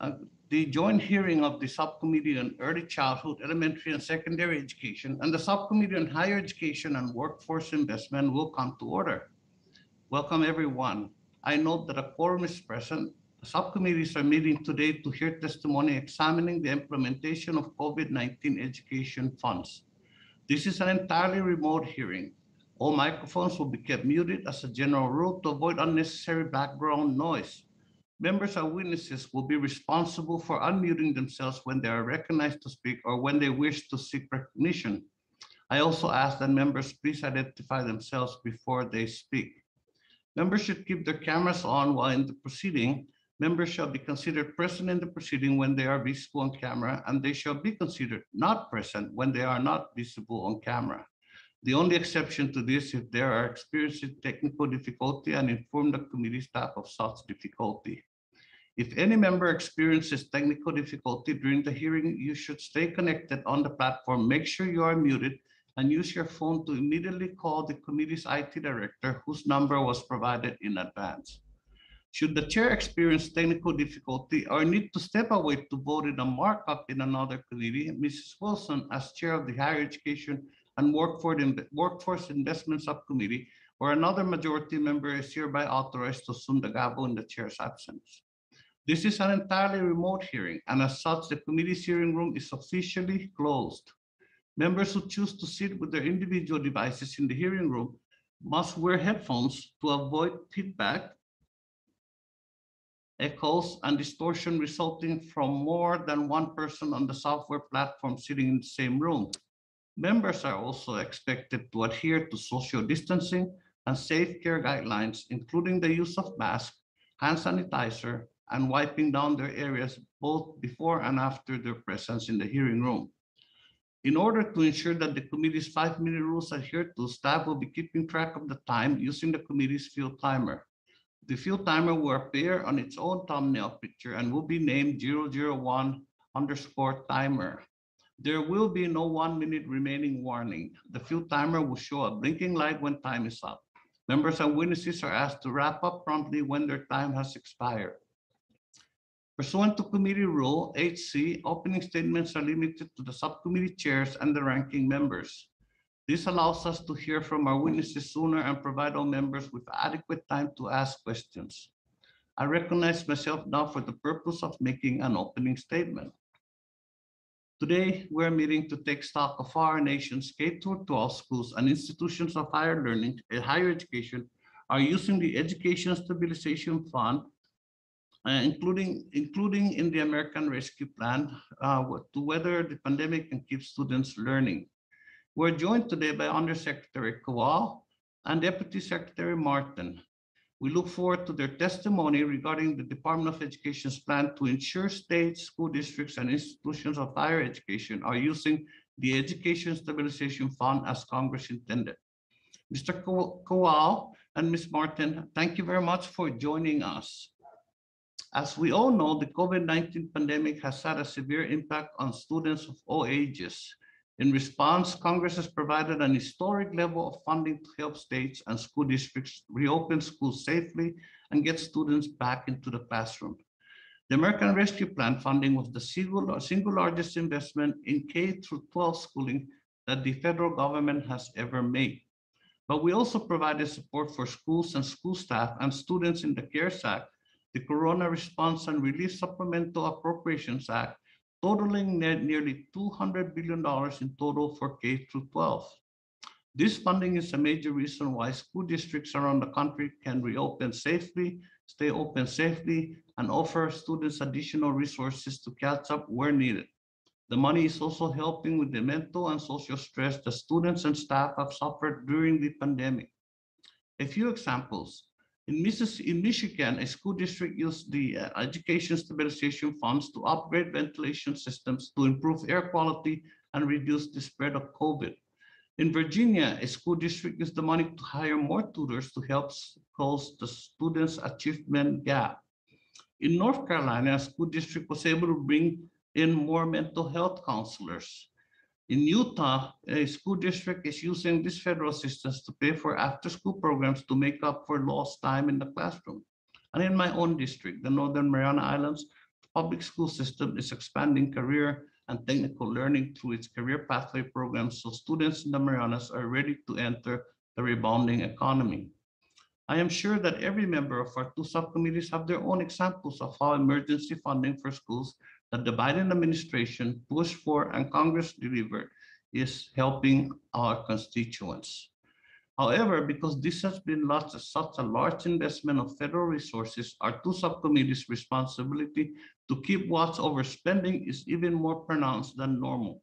Uh, the joint hearing of the Subcommittee on Early Childhood, Elementary and Secondary Education and the Subcommittee on Higher Education and Workforce Investment will come to order. Welcome, everyone. I note that a quorum is present. The subcommittees are meeting today to hear testimony examining the implementation of COVID-19 education funds. This is an entirely remote hearing. All microphones will be kept muted as a general rule to avoid unnecessary background noise. Members or witnesses will be responsible for unmuting themselves when they are recognized to speak or when they wish to seek recognition. I also ask that members please identify themselves before they speak. Members should keep their cameras on while in the proceeding. Members shall be considered present in the proceeding when they are visible on camera, and they shall be considered not present when they are not visible on camera. The only exception to this if they are experiencing technical difficulty and inform the committee staff of such difficulty. If any member experiences technical difficulty during the hearing, you should stay connected on the platform. Make sure you are muted and use your phone to immediately call the committee's IT director, whose number was provided in advance. Should the chair experience technical difficulty or need to step away to vote in a markup in another committee, Mrs. Wilson, as chair of the Higher Education and Workforce Investment Subcommittee, or another majority member is hereby authorized to assume the gavel in the chair's absence. This is an entirely remote hearing, and as such, the committee's hearing room is officially closed. Members who choose to sit with their individual devices in the hearing room must wear headphones to avoid feedback, echoes, and distortion resulting from more than one person on the software platform sitting in the same room. Members are also expected to adhere to social distancing and safe care guidelines, including the use of masks, hand sanitizer, and wiping down their areas both before and after their presence in the hearing room. In order to ensure that the committee's 5-minute rules are adhered to, staff will be keeping track of the time using the committee's field timer. The field timer will appear on its own thumbnail picture and will be named 001_timer. There will be no 1-minute remaining warning. The field timer will show a blinking light when time is up. Members and witnesses are asked to wrap up promptly when their time has expired. Pursuant to Committee Rule 8C, opening statements are limited to the subcommittee chairs and the ranking members. This allows us to hear from our witnesses sooner and provide all members with adequate time to ask questions. I recognize myself now for the purpose of making an opening statement. Today, we're meeting to take stock of our nation's K-12 schools and institutions of higher learning and higher education are using the Education Stabilization Fund, including in the American Rescue Plan, to weather the pandemic and keep students learning. We're joined today by Undersecretary Kowal and Deputy Secretary Martin. We look forward to their testimony regarding the Department of Education's plan to ensure states, school districts, and institutions of higher education are using the Education Stabilization Fund as Congress intended. Mr. Kowal and Ms. Martin, thank you very much for joining us. As we all know, the COVID-19 pandemic has had a severe impact on students of all ages. In response, Congress has provided an historic level of funding to help states and school districts reopen schools safely and get students back into the classroom. The American Rescue Plan funding was the single largest investment in K-12 schooling that the federal government has ever made. But we also provided support for schools and school staff and students in the CARES Act, the Corona Response and Relief Supplemental Appropriations Act, totaling nearly $200 billion in total for K-12. This funding is a major reason why school districts around the country can reopen safely, stay open safely, and offer students additional resources to catch up where needed. The money is also helping with the mental and social stress that students and staff have suffered during the pandemic. A few examples. In Michigan, a school district used the Education Stabilization Funds to upgrade ventilation systems to improve air quality and reduce the spread of COVID. In Virginia, a school district used the money to hire more tutors to help close the students' achievement gap. In North Carolina, a school district was able to bring in more mental health counselors. In Utah, a school district is using this federal assistance to pay for after-school programs to make up for lost time in the classroom. And in my own district, the Northern Mariana Islands, the public school system is expanding career and technical learning through its career pathway programs so students in the Marianas are ready to enter the rebounding economy. I am sure that every member of our two subcommittees have their own examples of how emergency funding for schools that the Biden administration pushed for and Congress delivered is helping our constituents. However, because this has been such a large investment of federal resources, our two subcommittees' responsibility to keep watch over spending is even more pronounced than normal.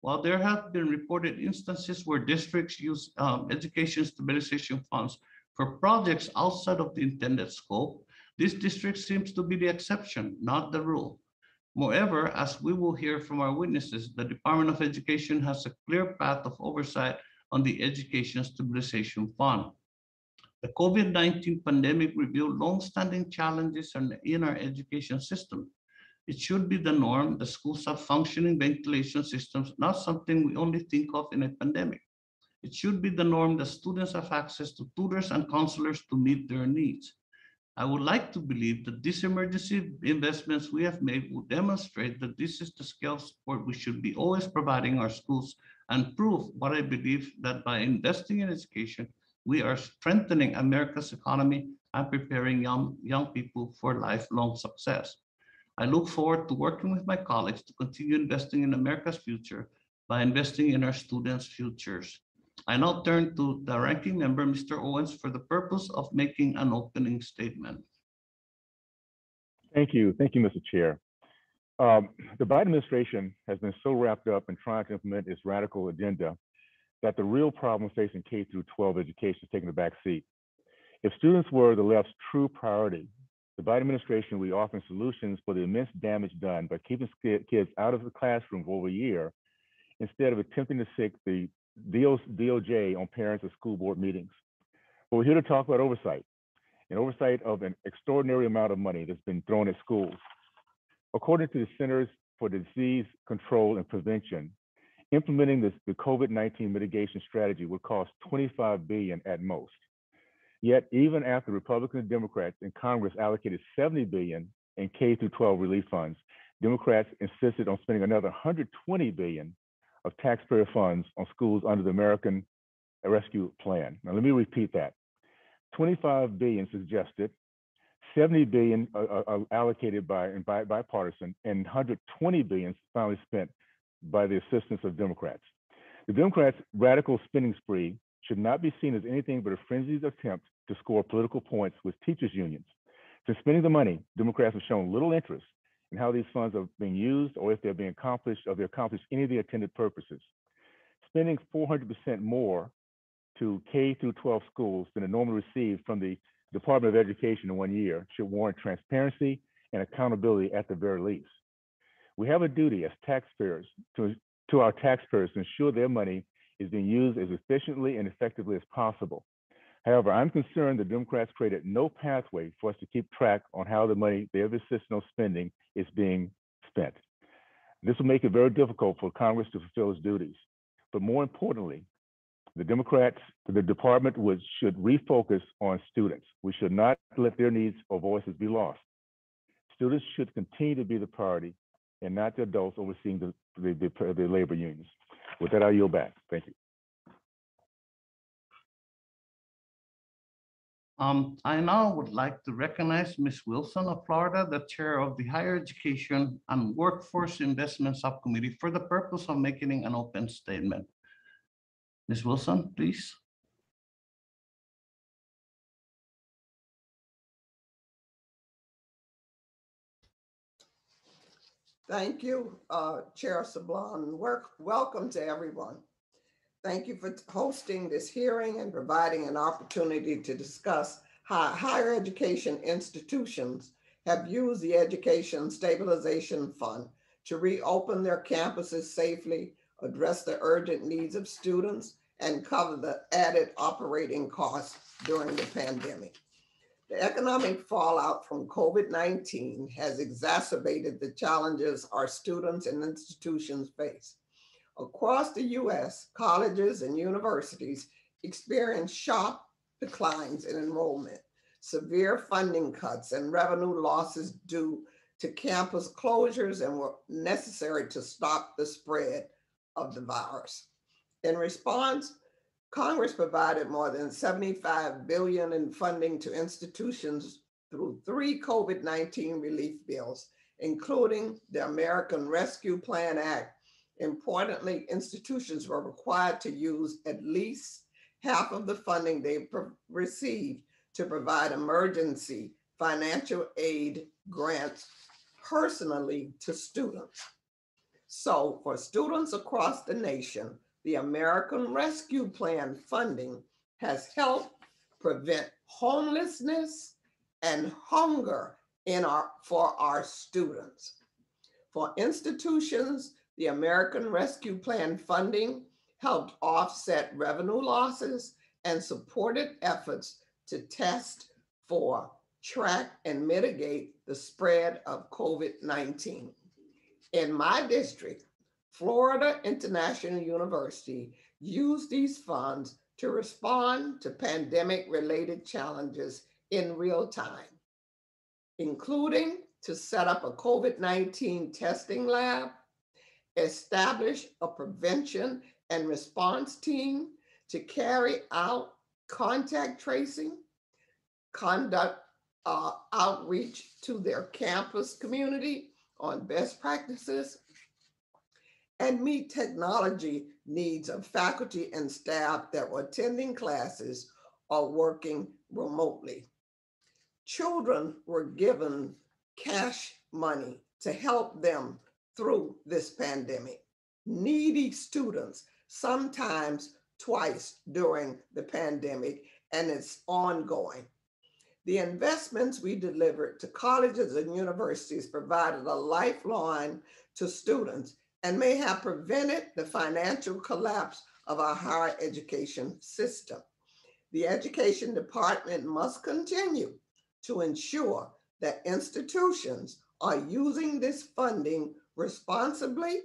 While there have been reported instances where districts use education stabilization funds for projects outside of the intended scope, this district seems to be the exception, not the rule. Moreover, as we will hear from our witnesses, the Department of Education has a clear path of oversight on the Education Stabilization Fund. The COVID-19 pandemic revealed long-standing challenges in our education system. It should be the norm that schools have functioning ventilation systems, not something we only think of in a pandemic. It should be the norm that students have access to tutors and counselors to meet their needs. I would like to believe that these emergency investments we have made will demonstrate that this is the scale of support we should be always providing our schools and prove what I believe that by investing in education, we are strengthening America's economy and preparing young people for lifelong success. I look forward to working with my colleagues to continue investing in America's future by investing in our students' futures. I now turn to the ranking member, Mr. Owens, for the purpose of making an opening statement. Thank you, Mr. Chair. The Biden administration has been so wrapped up in trying to implement its radical agenda that the real problem facing K through 12 education is taking a back seat. If students were the left's true priority, the Biden administration will be offering solutions for the immense damage done by keeping kids out of the classroom for over a year instead of attempting to sic the DOJ on parents at school board meetings. But we're here to talk about oversight, and oversight of an extraordinary amount of money that's been thrown at schools. According to the Centers for Disease Control and Prevention, implementing the COVID-19 mitigation strategy would cost $25 billion at most. Yet, even after Republicans and Democrats in Congress allocated $70 billion in K through 12 relief funds, Democrats insisted on spending another $120 billion of taxpayer funds on schools under the American Rescue Plan. Now, let me repeat that. $25 billion suggested, $70 billion allocated by Bipartisan, and $120 billion finally spent by the assistance of Democrats. The Democrats' radical spending spree should not be seen as anything but a frenzied attempt to score political points with teachers' unions. Since spending the money, Democrats have shown little interest in how these funds are being used or if they're being accomplished or they accomplish any of the intended purposes. Spending 400% more to K through 12 schools than it normally received from the Department of Education in 1 year should warrant transparency and accountability at the very least. We have a duty as taxpayers to our taxpayers to ensure their money is being used as efficiently and effectively as possible. However, I'm concerned the Democrats created no pathway for us to keep track on how the money they have insisted on spending is being spent. This will make it very difficult for Congress to fulfill its duties. But more importantly, the department should refocus on students. We should not let their needs or voices be lost. Students should continue to be the priority and not the adults overseeing the labor unions. With that, I yield back. Thank you. I now would like to recognize Ms. Wilson of Florida, the chair of the Higher Education and Workforce Investment Subcommittee, for the purpose of making an open statement. Ms. Wilson, please. Thank you, Chair Sablon. Welcome to everyone. Thank you for hosting this hearing and providing an opportunity to discuss how higher education institutions have used the Education Stabilization Fund to reopen their campuses safely, address the urgent needs of students, and cover the added operating costs during the pandemic. The economic fallout from COVID-19 has exacerbated the challenges our students and institutions face. Across the US, colleges and universities experience sharp declines in enrollment, severe funding cuts, and revenue losses due to campus closures and were necessary to stop the spread of the virus. In response, Congress provided more than $75 billion in funding to institutions through 3 COVID-19 relief bills, including the American Rescue Plan Act. Importantly, institutions were required to use at least half of the funding they received to provide emergency financial aid grants personally to students. So for students across the nation, the American Rescue Plan funding has helped prevent homelessness and hunger for our students. For institutions, the American Rescue Plan funding helped offset revenue losses and supported efforts to test for, track, and mitigate the spread of COVID-19. In my district, Florida International University used these funds to respond to pandemic-related challenges in real time, including to set up a COVID-19 testing lab, establish a prevention and response team to carry out contact tracing, conduct outreach to their campus community on best practices, and meet technology needs of faculty and staff that were attending classes or working remotely. Children were given cash money to help them through this pandemic. Needy students, sometimes twice during the pandemic, and it's ongoing. The investments we delivered to colleges and universities provided a lifeline to students and may have prevented the financial collapse of our higher education system. The education department must continue to ensure that institutions are using this funding responsibly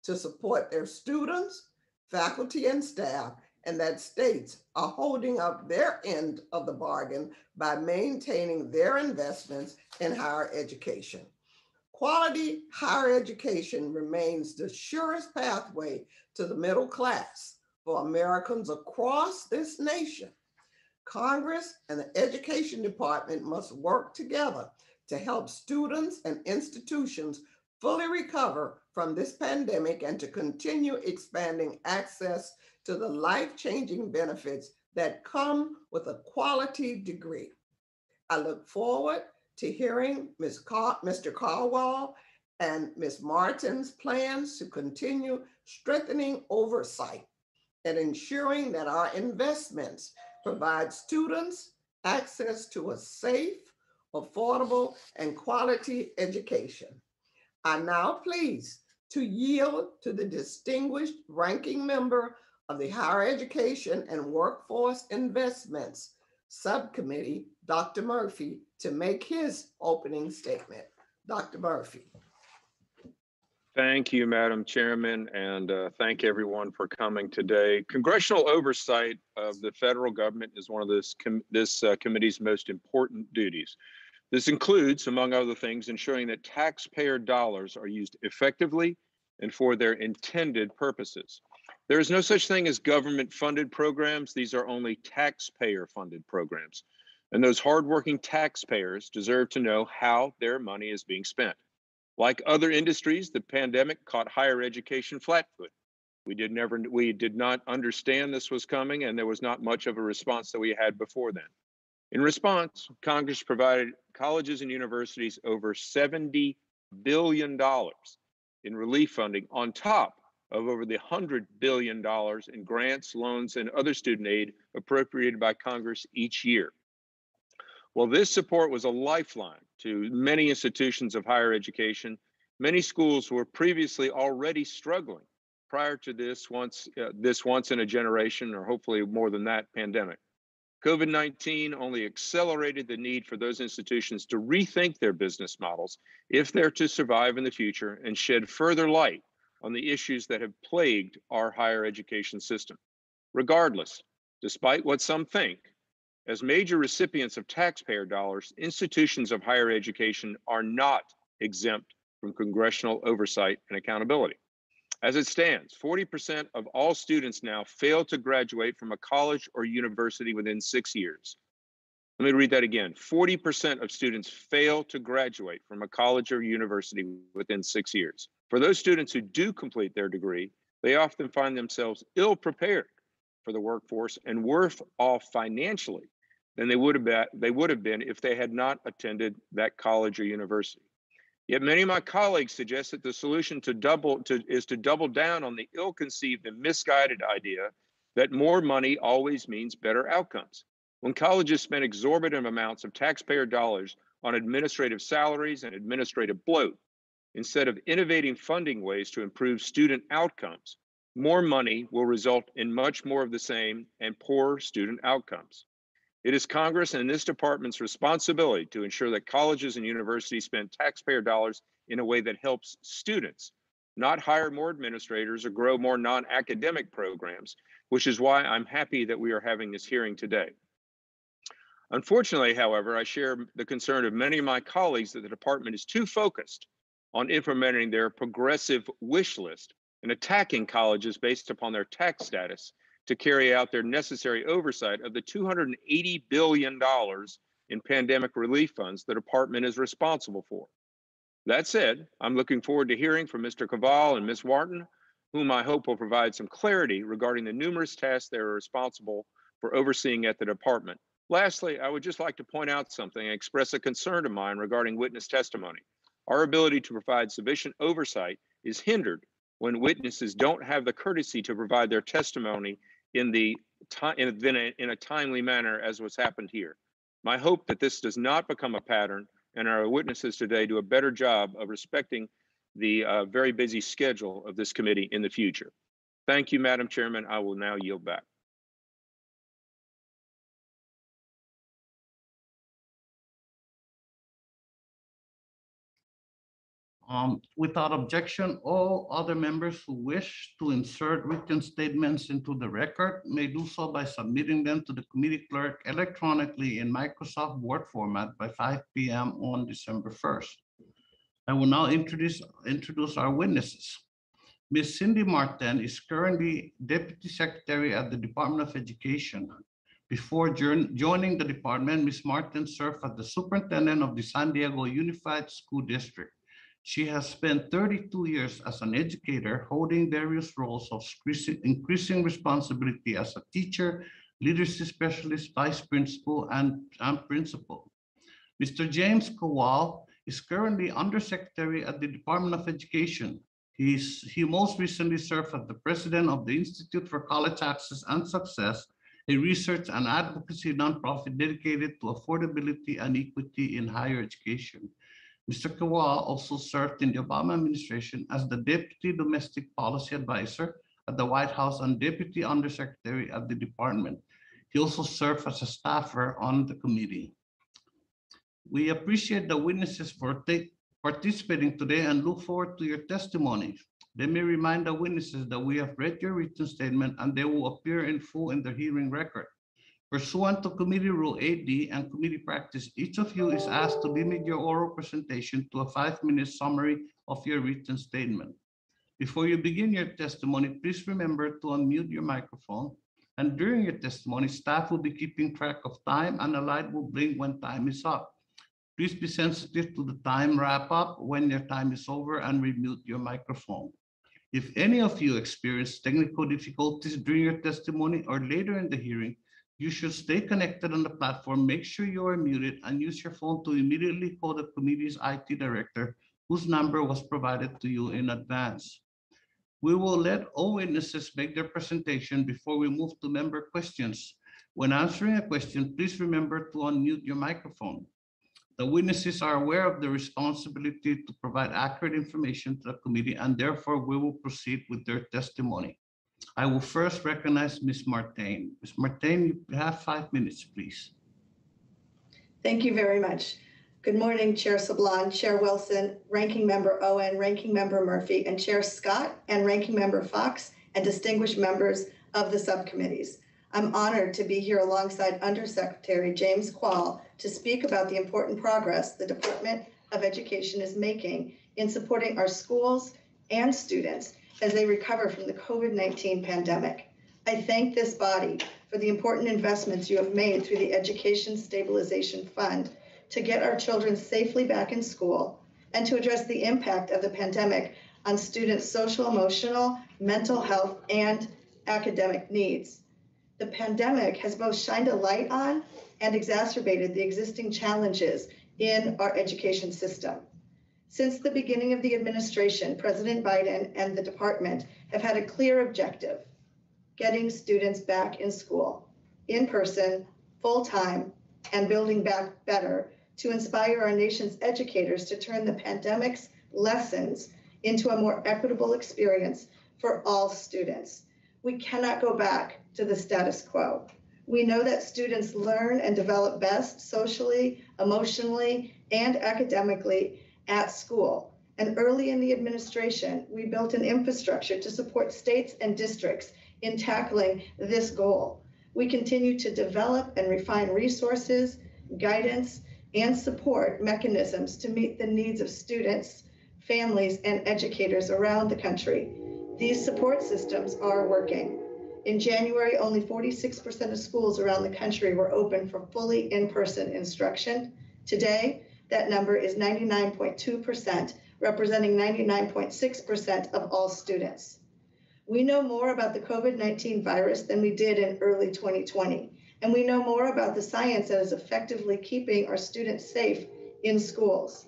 to support their students, faculty, and staff, and that states are holding up their end of the bargain by maintaining their investments in higher education. Quality higher education remains the surest pathway to the middle class for Americans across this nation. Congress and the Education Department must work together to help students and institutions fully recover from this pandemic and to continue expanding access to the life-changing benefits that come with a quality degree. I look forward to hearing Mr. Caldwell and Ms. Martin's plans to continue strengthening oversight and ensuring that our investments provide students access to a safe, affordable, and quality education. I'm now pleased to yield to the distinguished ranking member of the Higher Education and Workforce Investments Subcommittee, Dr. Murphy, to make his opening statement. Dr. Murphy. Thank you, Madam Chairman, and thank everyone for coming today. Congressional oversight of the federal government is one of this committee's most important duties. This includes, among other things, ensuring that taxpayer dollars are used effectively and for their intended purposes. There is no such thing as government-funded programs. These are only taxpayer-funded programs. And those hardworking taxpayers deserve to know how their money is being spent. Like other industries, the pandemic caught higher education flat-footed. We did not understand this was coming, and there was not much of a response that we had before then. In response, Congress provided colleges and universities over $70 billion in relief funding on top of over the $100 billion in grants, loans, and other student aid appropriated by Congress each year. Well, this support was a lifeline to many institutions of higher education. Many schools were previously already struggling prior to this once in a generation, or hopefully more than that, pandemic. COVID-19 only accelerated the need for those institutions to rethink their business models if they're to survive in the future and shed further light on the issues that have plagued our higher education system. Regardless, despite what some think, as major recipients of taxpayer dollars, institutions of higher education are not exempt from congressional oversight and accountability. As it stands, 40% of all students now fail to graduate from a college or university within 6 years. Let me read that again. 40% of students fail to graduate from a college or university within 6 years. For those students who do complete their degree, they often find themselves ill prepared for the workforce and worse off financially than they would have been if they had not attended that college or university. Yet many of my colleagues suggest that the solution is to double down on the ill-conceived and misguided idea that more money always means better outcomes. When colleges spend exorbitant amounts of taxpayer dollars on administrative salaries and administrative bloat, instead of innovating funding ways to improve student outcomes, more money will result in much more of the same and poor student outcomes. It is Congress and this department's responsibility to ensure that colleges and universities spend taxpayer dollars in a way that helps students, not hire more administrators or grow more non-academic programs, which is why I'm happy that we are having this hearing today. Unfortunately, however, I share the concern of many of my colleagues that the department is too focused on implementing their progressive wish list and attacking colleges based upon their tax status to carry out their necessary oversight of the $280 billion in pandemic relief funds the department is responsible for. That said, I'm looking forward to hearing from Mr. Caval and Ms. Wharton, whom I hope will provide some clarity regarding the numerous tasks they are responsible for overseeing at the department. Lastly, I would just like to point out something and express a concern of mine regarding witness testimony. Our ability to provide sufficient oversight is hindered when witnesses don't have the courtesy to provide their testimony in a timely manner, as was happened here. My hope that this does not become a pattern and our witnesses today do a better job of respecting the very busy schedule of this committee in the future. Thank you, Madam Chairman. I will now yield back. Without objection, all other members who wish to insert written statements into the record may do so by submitting them to the committee clerk electronically in Microsoft Word format by 5 p.m. on December 1st. I will now introduce our witnesses. Ms. Cindy Martin is currently Deputy Secretary at the Department of Education. Before joining the department, Ms. Martin served as the Superintendent of the San Diego Unified School District. She has spent 32 years as an educator, holding various roles of increasing responsibility as a teacher, leadership specialist, vice principal, and principal. Mr. James Kowal is currently Undersecretary at the Department of Education. He most recently served as the president of the Institute for College Access and Success, a research and advocacy nonprofit dedicated to affordability and equity in higher education. Mr. Kowal also served in the Obama administration as the Deputy Domestic Policy Advisor at the White House and Deputy Undersecretary at the department. He also served as a staffer on the committee. We appreciate the witnesses for participating today and look forward to your testimony. Let me remind the witnesses that we have read your written statement and they will appear in full in the hearing record. Pursuant to Committee Rule 8D and committee practice, each of you is asked to limit your oral presentation to a 5-minute summary of your written statement. Before you begin your testimony, please remember to unmute your microphone. And during your testimony, staff will be keeping track of time and a light will blink when time is up. Please be sensitive to the time wrap up when your time is over and remute your microphone. If any of you experience technical difficulties during your testimony or later in the hearing, you should stay connected on the platform, make sure you are muted, and use your phone to immediately call the committee's IT director, whose number was provided to you in advance. We will let all witnesses make their presentation before we move to member questions. When answering a question, please remember to unmute your microphone. The witnesses are aware of the responsibility to provide accurate information to the committee, and therefore we will proceed with their testimony. I will first recognize Ms. Martin. Ms. Martin, you have 5 minutes, please. Thank you very much. Good morning, Chair Sablon, Chair Wilson, Ranking Member Owen, Ranking Member Murphy, and Chair Scott, and Ranking Member Fox, and distinguished members of the subcommittees. I'm honored to be here alongside Undersecretary James Quall to speak about the important progress the department of Education is making in supporting our schools and students as they recover from the COVID-19 pandemic. I thank this body for the important investments you have made through the Education Stabilization Fund to get our children safely back in school and to address the impact of the pandemic on students' social, emotional, mental health, and academic needs. The pandemic has both shined a light on and exacerbated the existing challenges in our education system. Since the beginning of the administration, President Biden and the department have had a clear objective: getting students back in school, in person, full-time, and building back better to inspire our nation's educators to turn the pandemic's lessons into a more equitable experience for all students. We cannot go back to the status quo. We know that students learn and develop best socially, emotionally, and academically at school. And early in the administration, we built an infrastructure to support states and districts in tackling this goal. We continue to develop and refine resources, guidance, and support mechanisms to meet the needs of students, families, and educators around the country. These support systems are working. In January, only 46% of schools around the country were open for fully in-person instruction. Today, that number is 99.2%, representing 99.6% of all students. We know more about the COVID-19 virus than we did in early 2020, and we know more about the science that is effectively keeping our students safe in schools.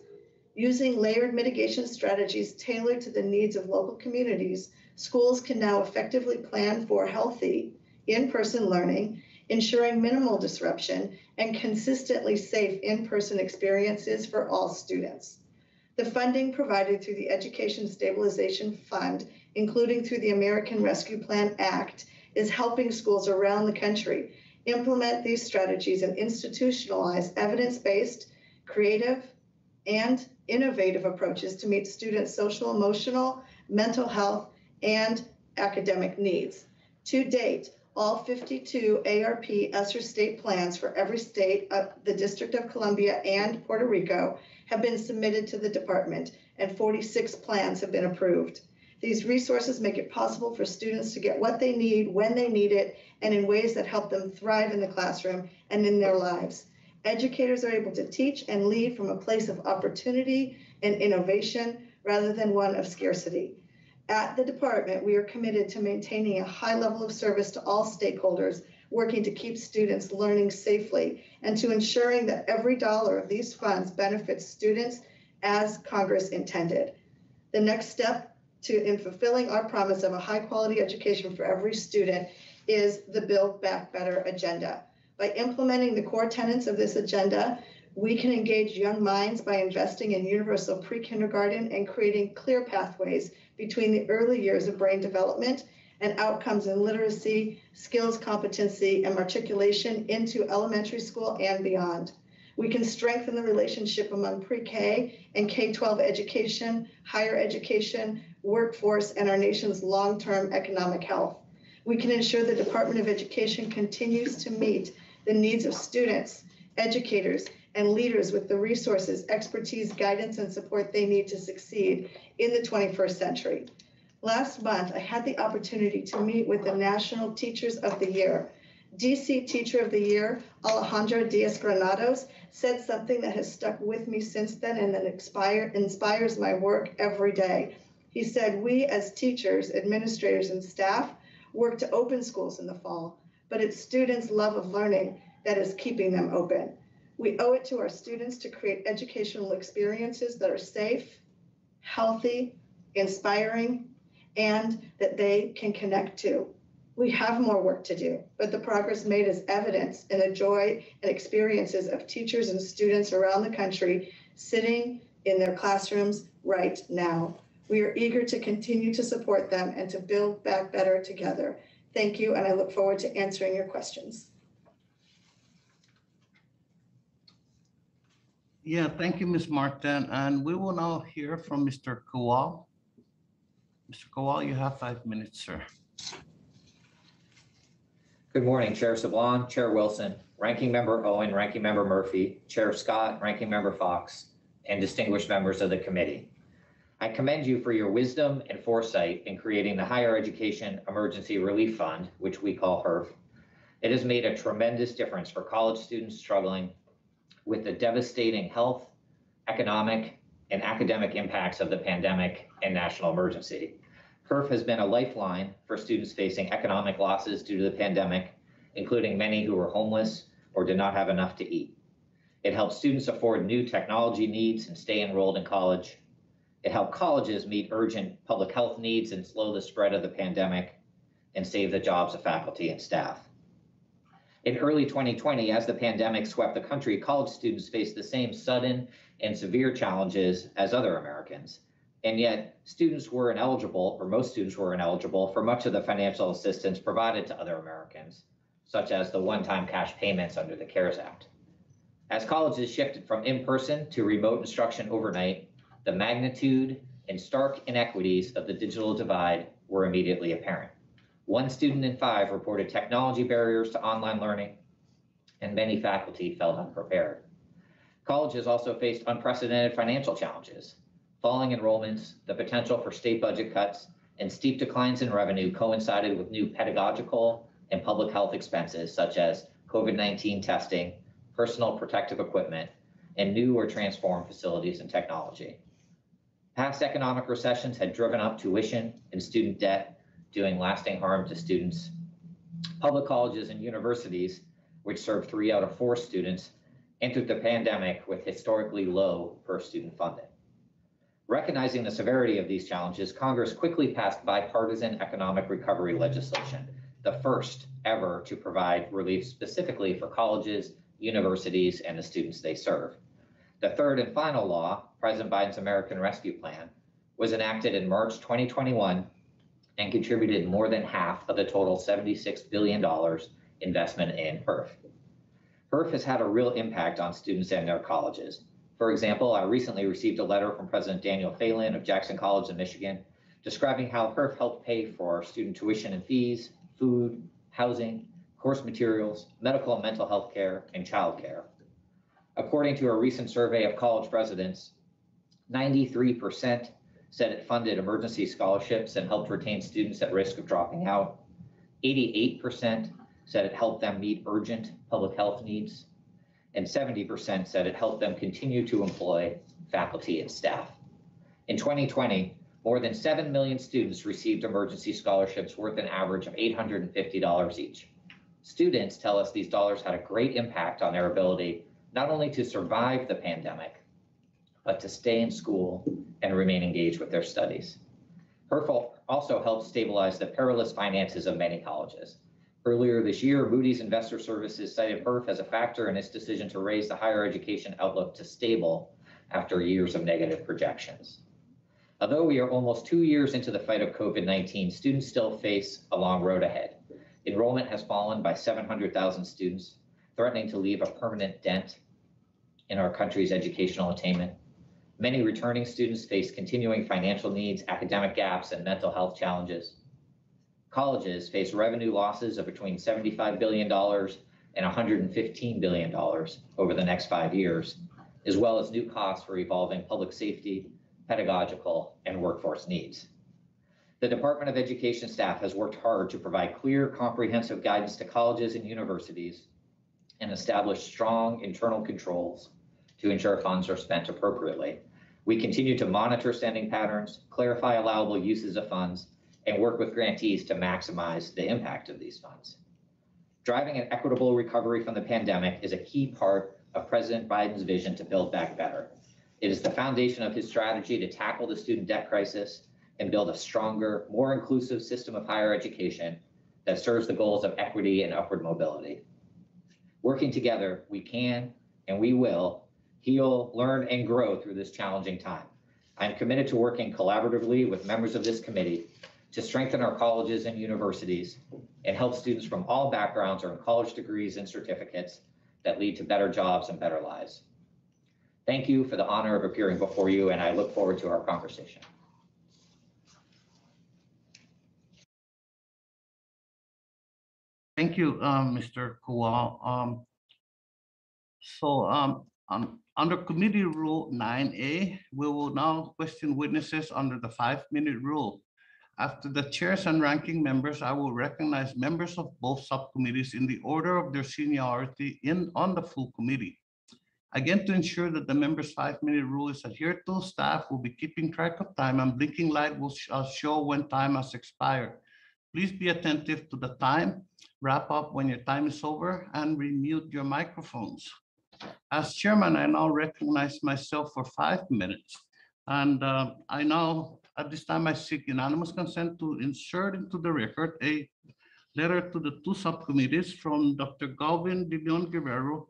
Using layered mitigation strategies tailored to the needs of local communities, schools can now effectively plan for healthy in-person learning, ensuring minimal disruption and consistently safe in-person experiences for all students. The funding provided through the Education Stabilization Fund, including through the American Rescue Plan Act, is helping schools around the country implement these strategies and institutionalize evidence-based, creative, and innovative approaches to meet students' social, emotional, mental health, and academic needs. To date, all 52 ARP ESSER state plans for every state of the District of Columbia and Puerto Rico have been submitted to the department, and 46 plans have been approved. These resources make it possible for students to get what they need, when they need it, and in ways that help them thrive in the classroom and in their lives. Educators are able to teach and lead from a place of opportunity and innovation rather than one of scarcity. At the department, we are committed to maintaining a high level of service to all stakeholders, working to keep students learning safely and to ensuring that every dollar of these funds benefits students as Congress intended. The next step in fulfilling our promise of a high quality education for every student is the Build Back Better agenda. By implementing the core tenets of this agenda, we can engage young minds by investing in universal pre-kindergarten and creating clear pathways between the early years of brain development and outcomes in literacy, skills, competency, and matriculation into elementary school and beyond. We can strengthen the relationship among pre-K and K-12 education, higher education, workforce, and our nation's long-term economic health. We can ensure the Department of Education continues to meet the needs of students, educators, and leaders with the resources, expertise, guidance, and support they need to succeed in the 21st century. Last month, I had the opportunity to meet with the National Teachers of the Year. DC Teacher of the Year, Alejandro Diaz-Granados, said something that has stuck with me since then and that inspires my work every day. He said, "We as teachers, administrators, and staff work to open schools in the fall, but it's students' love of learning that is keeping them open. We owe it to our students to create educational experiences that are safe, healthy, inspiring, and that they can connect to. We have more work to do, but the progress made is evidence in the joy and experiences of teachers and students around the country sitting in their classrooms right now. We are eager to continue to support them and to build back better together. Thank you, and I look forward to answering your questions." Yeah, thank you, Ms. Martin. And we will now hear from Mr. Kowal. Mr. Kowal, you have 5 minutes, sir. Good morning, Chair Sablon, Chair Wilson, Ranking Member Owen, Ranking Member Murphy, Chair Scott, Ranking Member Fox, and distinguished members of the committee. I commend you for your wisdom and foresight in creating the Higher Education Emergency Relief Fund, which we call HERF. It has made a tremendous difference for college students struggling with the devastating health, economic, and academic impacts of the pandemic and national emergency. HERF has been a lifeline for students facing economic losses due to the pandemic, including many who were homeless or did not have enough to eat. It helps students afford new technology needs and stay enrolled in college. It helped colleges meet urgent public health needs and slow the spread of the pandemic and save the jobs of faculty and staff. In early 2020, as the pandemic swept the country, college students faced the same sudden and severe challenges as other Americans. And yet, students were ineligible, or most students were ineligible, for much of the financial assistance provided to other Americans, such as the one-time cash payments under the CARES Act. As colleges shifted from in-person to remote instruction overnight, the magnitude and stark inequities of the digital divide were immediately apparent. 1 student in 5 reported technology barriers to online learning, and many faculty felt unprepared. Colleges also faced unprecedented financial challenges. Falling enrollments, the potential for state budget cuts, and steep declines in revenue coincided with new pedagogical and public health expenses such as COVID-19 testing, personal protective equipment, and new or transformed facilities and technology. Past economic recessions had driven up tuition and student debt, doing lasting harm to students. Public colleges and universities, which serve 3 out of 4 students, entered the pandemic with historically low per-student funding. Recognizing the severity of these challenges, Congress quickly passed bipartisan economic recovery legislation, the first ever to provide relief specifically for colleges, universities, and the students they serve. The third and final law, President Biden's American Rescue Plan, was enacted in March 2021 and contributed more than half of the total $76 billion investment in HERF. HERF has had a real impact on students and their colleges. For example, I recently received a letter from President Daniel Phelan of Jackson College in Michigan, describing how HERF helped pay for student tuition and fees, food, housing, course materials, medical and mental health care, and child care. According to a recent survey of college residents, 93% said it funded emergency scholarships and helped retain students at risk of dropping out. 88% said it helped them meet urgent public health needs. And 70% said it helped them continue to employ faculty and staff. In 2020, more than 7 million students received emergency scholarships worth an average of $850 each. Students tell us these dollars had a great impact on their ability not only to survive the pandemic, but to stay in school and remain engaged with their studies. HERF also helped stabilize the perilous finances of many colleges. Earlier this year, Moody's Investor Services cited HERF as a factor in its decision to raise the higher education outlook to stable after years of negative projections. Although we are almost 2 years into the fight of COVID-19, students still face a long road ahead. Enrollment has fallen by 700,000 students, threatening to leave a permanent dent in our country's educational attainment. Many returning students face continuing financial needs, academic gaps, and mental health challenges. Colleges face revenue losses of between $75 billion and $115 billion over the next 5 years, as well as new costs for evolving public safety, pedagogical, and workforce needs. The Department of Education staff has worked hard to provide clear, comprehensive guidance to colleges and universities and establish strong internal controls to ensure funds are spent appropriately. We continue to monitor spending patterns, clarify allowable uses of funds, and work with grantees to maximize the impact of these funds. Driving an equitable recovery from the pandemic is a key part of President Biden's vision to build back better. It is the foundation of his strategy to tackle the student debt crisis and build a stronger, more inclusive system of higher education that serves the goals of equity and upward mobility. Working together, we can and we will heal, learn, and grow through this challenging time. I'm committed to working collaboratively with members of this committee to strengthen our colleges and universities and help students from all backgrounds earn college degrees and certificates that lead to better jobs and better lives. Thank you for the honor of appearing before you, and I look forward to our conversation. Thank you, Mr. Kowal. Under Committee Rule 9A, we will now question witnesses under the 5-minute rule. After the chairs and ranking members, I will recognize members of both subcommittees in the order of their seniority on the full committee. Again, to ensure that the members' 5-minute rule is adhered to, staff will be keeping track of time and blinking light will show when time has expired. Please be attentive to the time, wrap up when your time is over, and remute your microphones. As chairman, I now recognize myself for 5 minutes. And at this time, I seek unanimous consent to insert into the record a letter to the 2 subcommittees from Dr. Galvin De Leon Guerrero,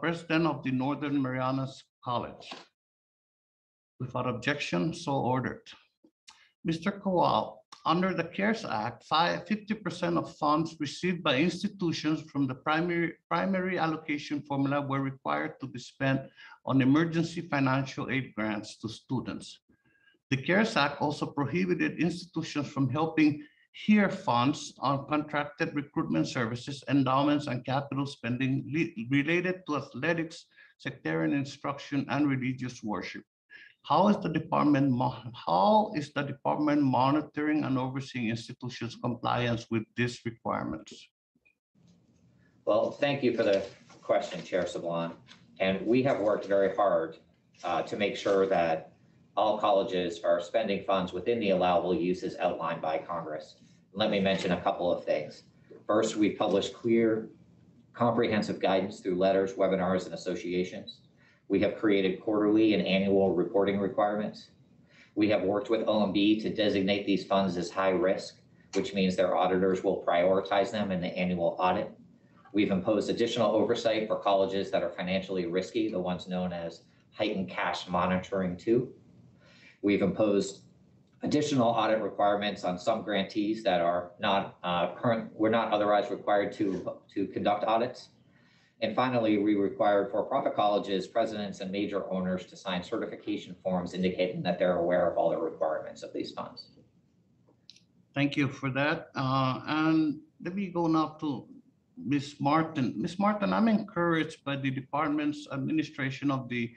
President of the Northern Marianas College. Without objection, so ordered. Mr. Kowal, under the CARES Act, 50% of funds received by institutions from the primary allocation formula were required to be spent on emergency financial aid grants to students. The CARES Act also prohibited institutions from helping HERE funds on contracted recruitment services, endowments, and capital spending related to athletics, sectarian instruction, and religious worship. How is the department monitoring and overseeing institutions' compliance with these requirements? Well, thank you for the question, Chair Sablon. And we have worked very hard to make sure that all colleges are spending funds within the allowable uses outlined by Congress. Let me mention a couple of things. First, we published clear, comprehensive guidance through letters, webinars, and associations. We have created quarterly and annual reporting requirements. We have worked with OMB to designate these funds as high risk, which means their auditors will prioritize them in the annual audit. We've imposed additional oversight for colleges that are financially risky, the ones known as heightened cash monitoring 2. We've imposed additional audit requirements on some grantees that are not we're not otherwise required to conduct audits. And finally, we required for-profit colleges, presidents, and major owners to sign certification forms indicating that they're aware of all the requirements of these funds. Thank you for that. And let me go now to Ms. Martin. Ms. Martin, I'm encouraged by the department's administration of the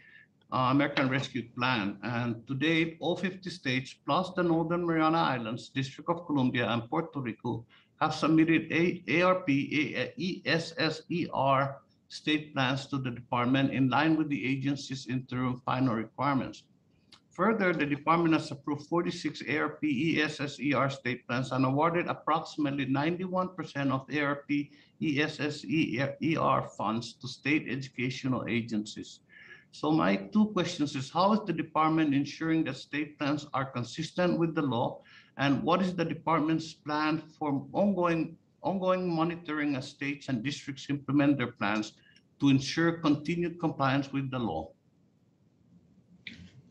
American Rescue Plan. And to date, all 50 states, plus the Northern Mariana Islands, District of Columbia, and Puerto Rico have submitted ARP, ESSER state plans to the department in line with the agency's interim final requirements. Further, the department has approved 46 ARP, ESSER state plans and awarded approximately 91% of ARP, ESSER funds to state educational agencies. So my 2 questions is, how is the department ensuring that state plans are consistent with the law? And what is the department's plan for ongoing monitoring as states and districts implement their plans to ensure continued compliance with the law?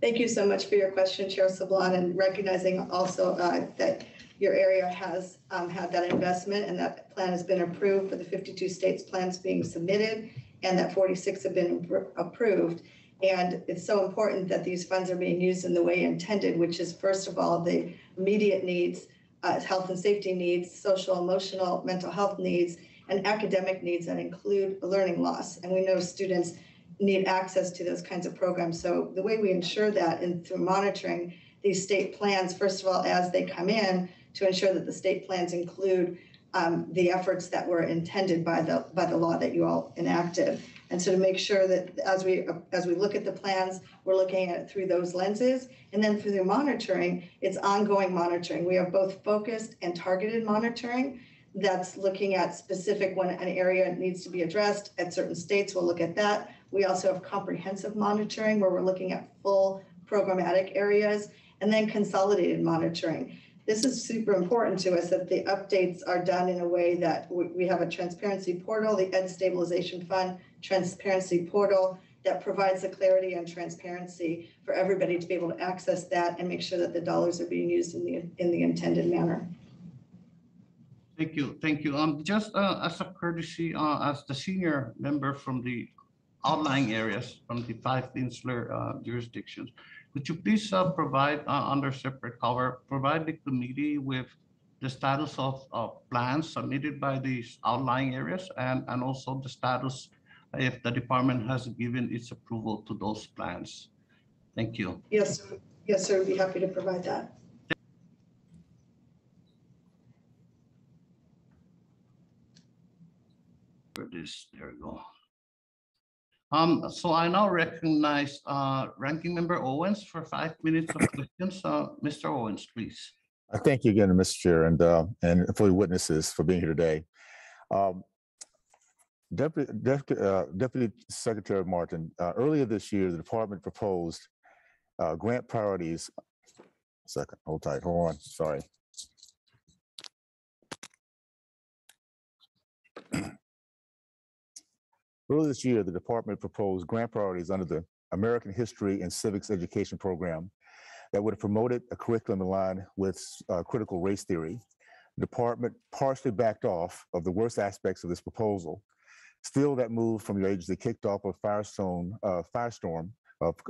Thank you so much for your question, Chair Sablon, and recognizing also that your area has had that investment and that plan has been approved for the 52 states plans being submitted, and that 46 have been approved. And it's so important that these funds are being used in the way intended, which is, first of all, the immediate needs, health and safety needs, social, emotional, mental health needs, and academic needs that include learning loss. And we know students need access to those kinds of programs. So the way we ensure that and through monitoring these state plans, first of all, as they come in, to ensure that the state plans include the efforts that were intended by the law that you all enacted. And so to make sure that as we look at the plans, we're looking at it through those lenses. And then through the monitoring, it's ongoing monitoring. We have both focused and targeted monitoring that's looking at specific when an area needs to be addressed. At certain states, we'll look at that. We also have comprehensive monitoring where we're looking at full programmatic areas, and then consolidated monitoring. This is super important to us that the updates are done in a way that we have a transparency portal, the Ed Stabilization Fund transparency portal that provides the clarity and transparency for everybody to be able to access that and make sure that the dollars are being used in the intended manner. Thank you. Thank you. Just as a courtesy, as the senior member from the outlying areas from the 5 insular jurisdictions, could you please provide under separate cover, provide the committee with the status of plans submitted by these outlying areas and also the status if the department has given its approval to those plans. Thank you. Yes, yes, sir. We'd be happy to provide that. There we go. So I now recognize Ranking Member Owens for 5 minutes of questions. Mr. Owens, please. Thank you again, Mr. Chair, and for the witnesses for being here today. Deputy Secretary Martin, earlier this year, the department proposed grant priorities. Second, hold tight, hold on, sorry. Earlier this year, the department proposed grant priorities under the American History and Civics Education Program that would have promoted a curriculum in line with critical race theory. The department partially backed off of the worst aspects of this proposal. Still, that move from your agency kicked off a firestorm of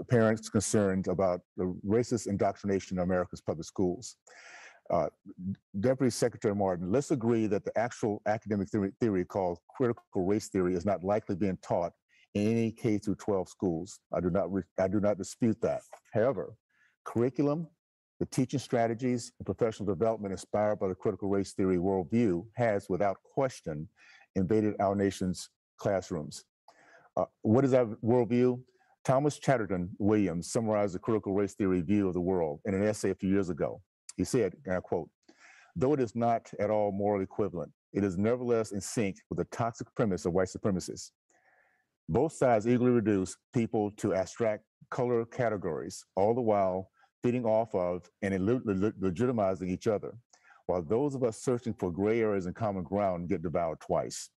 parents concerned about the racist indoctrination in America's public schools. Deputy Secretary Martin, let's agree that the actual academic theory called critical race theory is not likely being taught in any K through 12 schools. I do not dispute that. However, curriculum, the teaching strategies, and professional development inspired by the critical race theory worldview has, without question, invaded our nation's classrooms. What is our worldview? Thomas Chatterton Williams summarized the critical race theory view of the world in an essay a few years ago. He said, and I quote, "Though it is not at all morally equivalent, it is nevertheless in sync with the toxic premise of white supremacists. Both sides eagerly reduce people to abstract color categories, all the while feeding off of and legitimizing each other, while those of us searching for gray areas and common ground get devoured twice.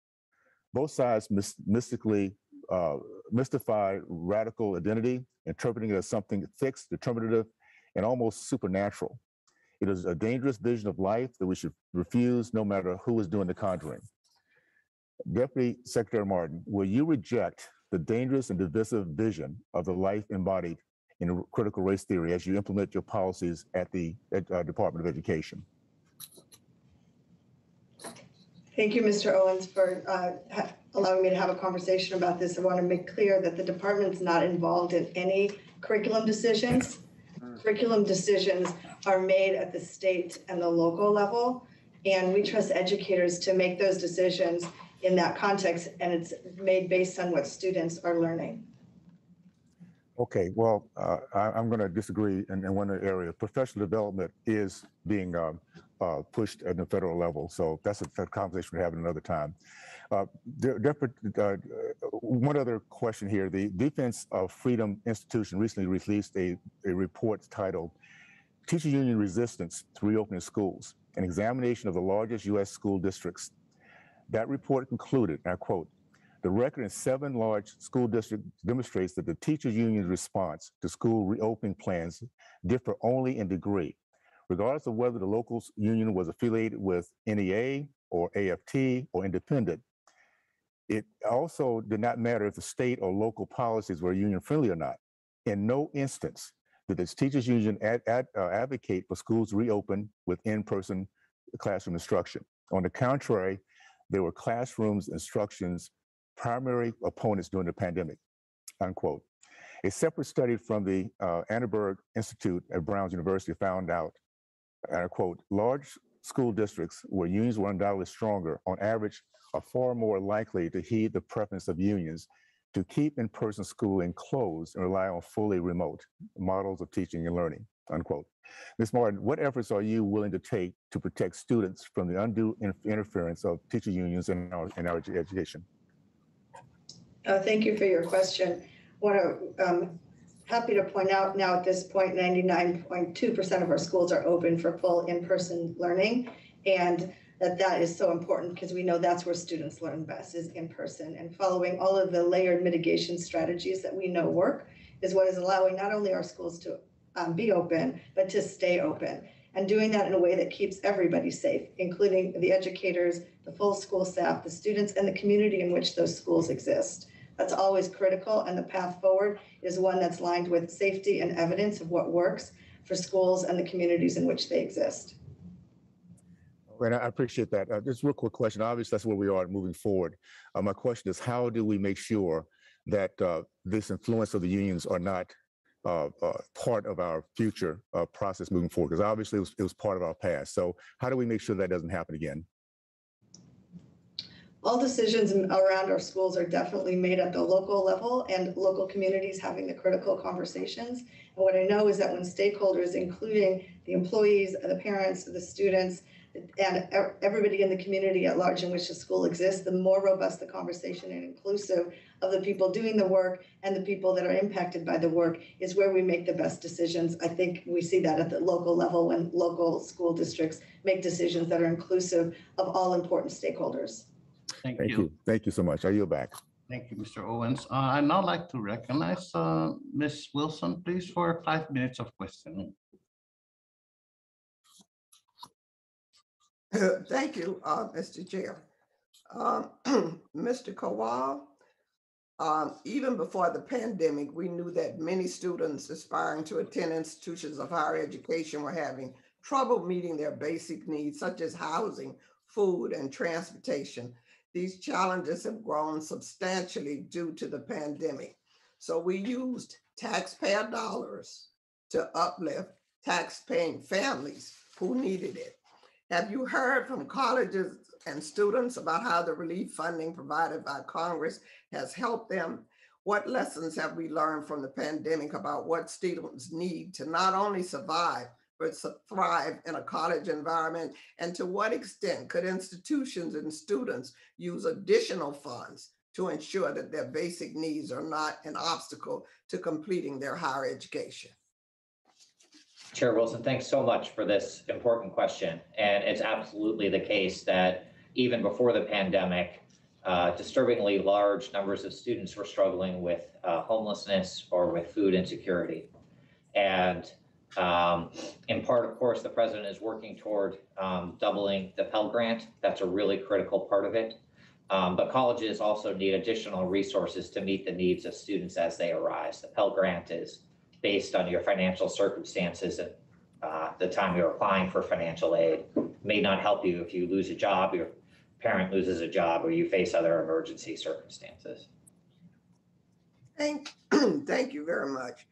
Both sides mystify radical identity, interpreting it as something fixed, determinative, and almost supernatural. It is a dangerous vision of life that we should refuse no matter who is doing the conjuring." Deputy Secretary Martin, will you reject the dangerous and divisive vision of the life embodied in critical race theory as you implement your policies at the Department of Education? Thank you, Mr. Owens, for allowing me to have a conversation about this. I want to make clear that the department's not involved in any curriculum decisions. Curriculum decisions are made at the state and the local level, and we trust educators to make those decisions in that context, and it's made based on what students are learning. Okay, well, I'm going to disagree in one area. Professional development is being pushed at the federal level, so that's a conversation we're having another time. One other question here. The Defense of Freedom Institution recently released a report titled "Teacher Union Resistance to Reopening Schools, an examination of the largest U.S. school districts." That report concluded, and I quote, "The record in 7 large school districts demonstrates that the teachers' union's response to school reopening plans differ only in degree. Regardless of whether the local union was affiliated with NEA or AFT or independent, it also did not matter if the state or local policies were union-friendly or not. In no instance did this teachers' union advocate for schools to reopen with in-person classroom instruction. On the contrary, there were classrooms instructions primary opponents during the pandemic," unquote. A separate study from the Annenberg Institute at Brown University found out, and I quote, "Large school districts where unions were undoubtedly stronger, on average, are far more likely to heed the preference of unions to keep in-person schooling closed and rely on fully remote models of teaching and learning," unquote. Ms. Martin, what efforts are you willing to take to protect students from the undue interference of teacher unions in our education? Thank you for your question. Happy to point out now at this point, 99.2% of our schools are open for full in-person learning, and that is so important because we know that's where students learn best, is in person. And following all of the layered mitigation strategies that we know work is what is allowing not only our schools to be open, but to stay open. And doing that in a way that keeps everybody safe, including the educators, the full school staff, the students, and the community in which those schools exist. That's always critical, and the path forward is one that's lined with safety and evidence of what works for schools and the communities in which they exist. And I appreciate that. Just real quick question. Obviously, that's where we are moving forward. My question is, how do we make sure that this influence of the unions are not part of our future process moving forward? Because obviously it was part of our past. So how do we make sure that doesn't happen again? All decisions around our schools are definitely made at the local level and local communities having the critical conversations. And what I know is that when stakeholders, including the employees, the parents, the students, and everybody in the community at large in which the school exists, the more robust the conversation and inclusive of the people doing the work and the people that are impacted by the work is where we make the best decisions. I think we see that at the local level when local school districts make decisions that are inclusive of all important stakeholders. Thank Thank you. you. Thank you so much. I yield back. Thank you, Mr. Owens. I'd now like to recognize Ms. Wilson, please, for 5 minutes of questioning. Thank you, Mr. Chair. Mr. Kowal, even before the pandemic, we knew that many students aspiring to attend institutions of higher education were having trouble meeting their basic needs, such as housing, food, and transportation. These challenges have grown substantially due to the pandemic. So we used taxpayer dollars to uplift tax-paying families who needed it. Have you heard from colleges and students about how the relief funding provided by Congress has helped them? What lessons have we learned from the pandemic about what students need to not only survive, but thrive in a college environment? And to what extent could institutions and students use additional funds to ensure that their basic needs are not an obstacle to completing their higher education? Chair Wilson, thanks so much for this important question. And it's absolutely the case that even before the pandemic, disturbingly large numbers of students were struggling with homelessness or with food insecurity. And in part, of course, the president is working toward doubling the Pell Grant. That's a really critical part of it. But colleges also need additional resources to meet the needs of students as they arise. The Pell Grant is based on your financial circumstances at the time you're applying for financial aid. It may not help you if you lose a job, your parent loses a job, or you face other emergency circumstances. Thank you very much.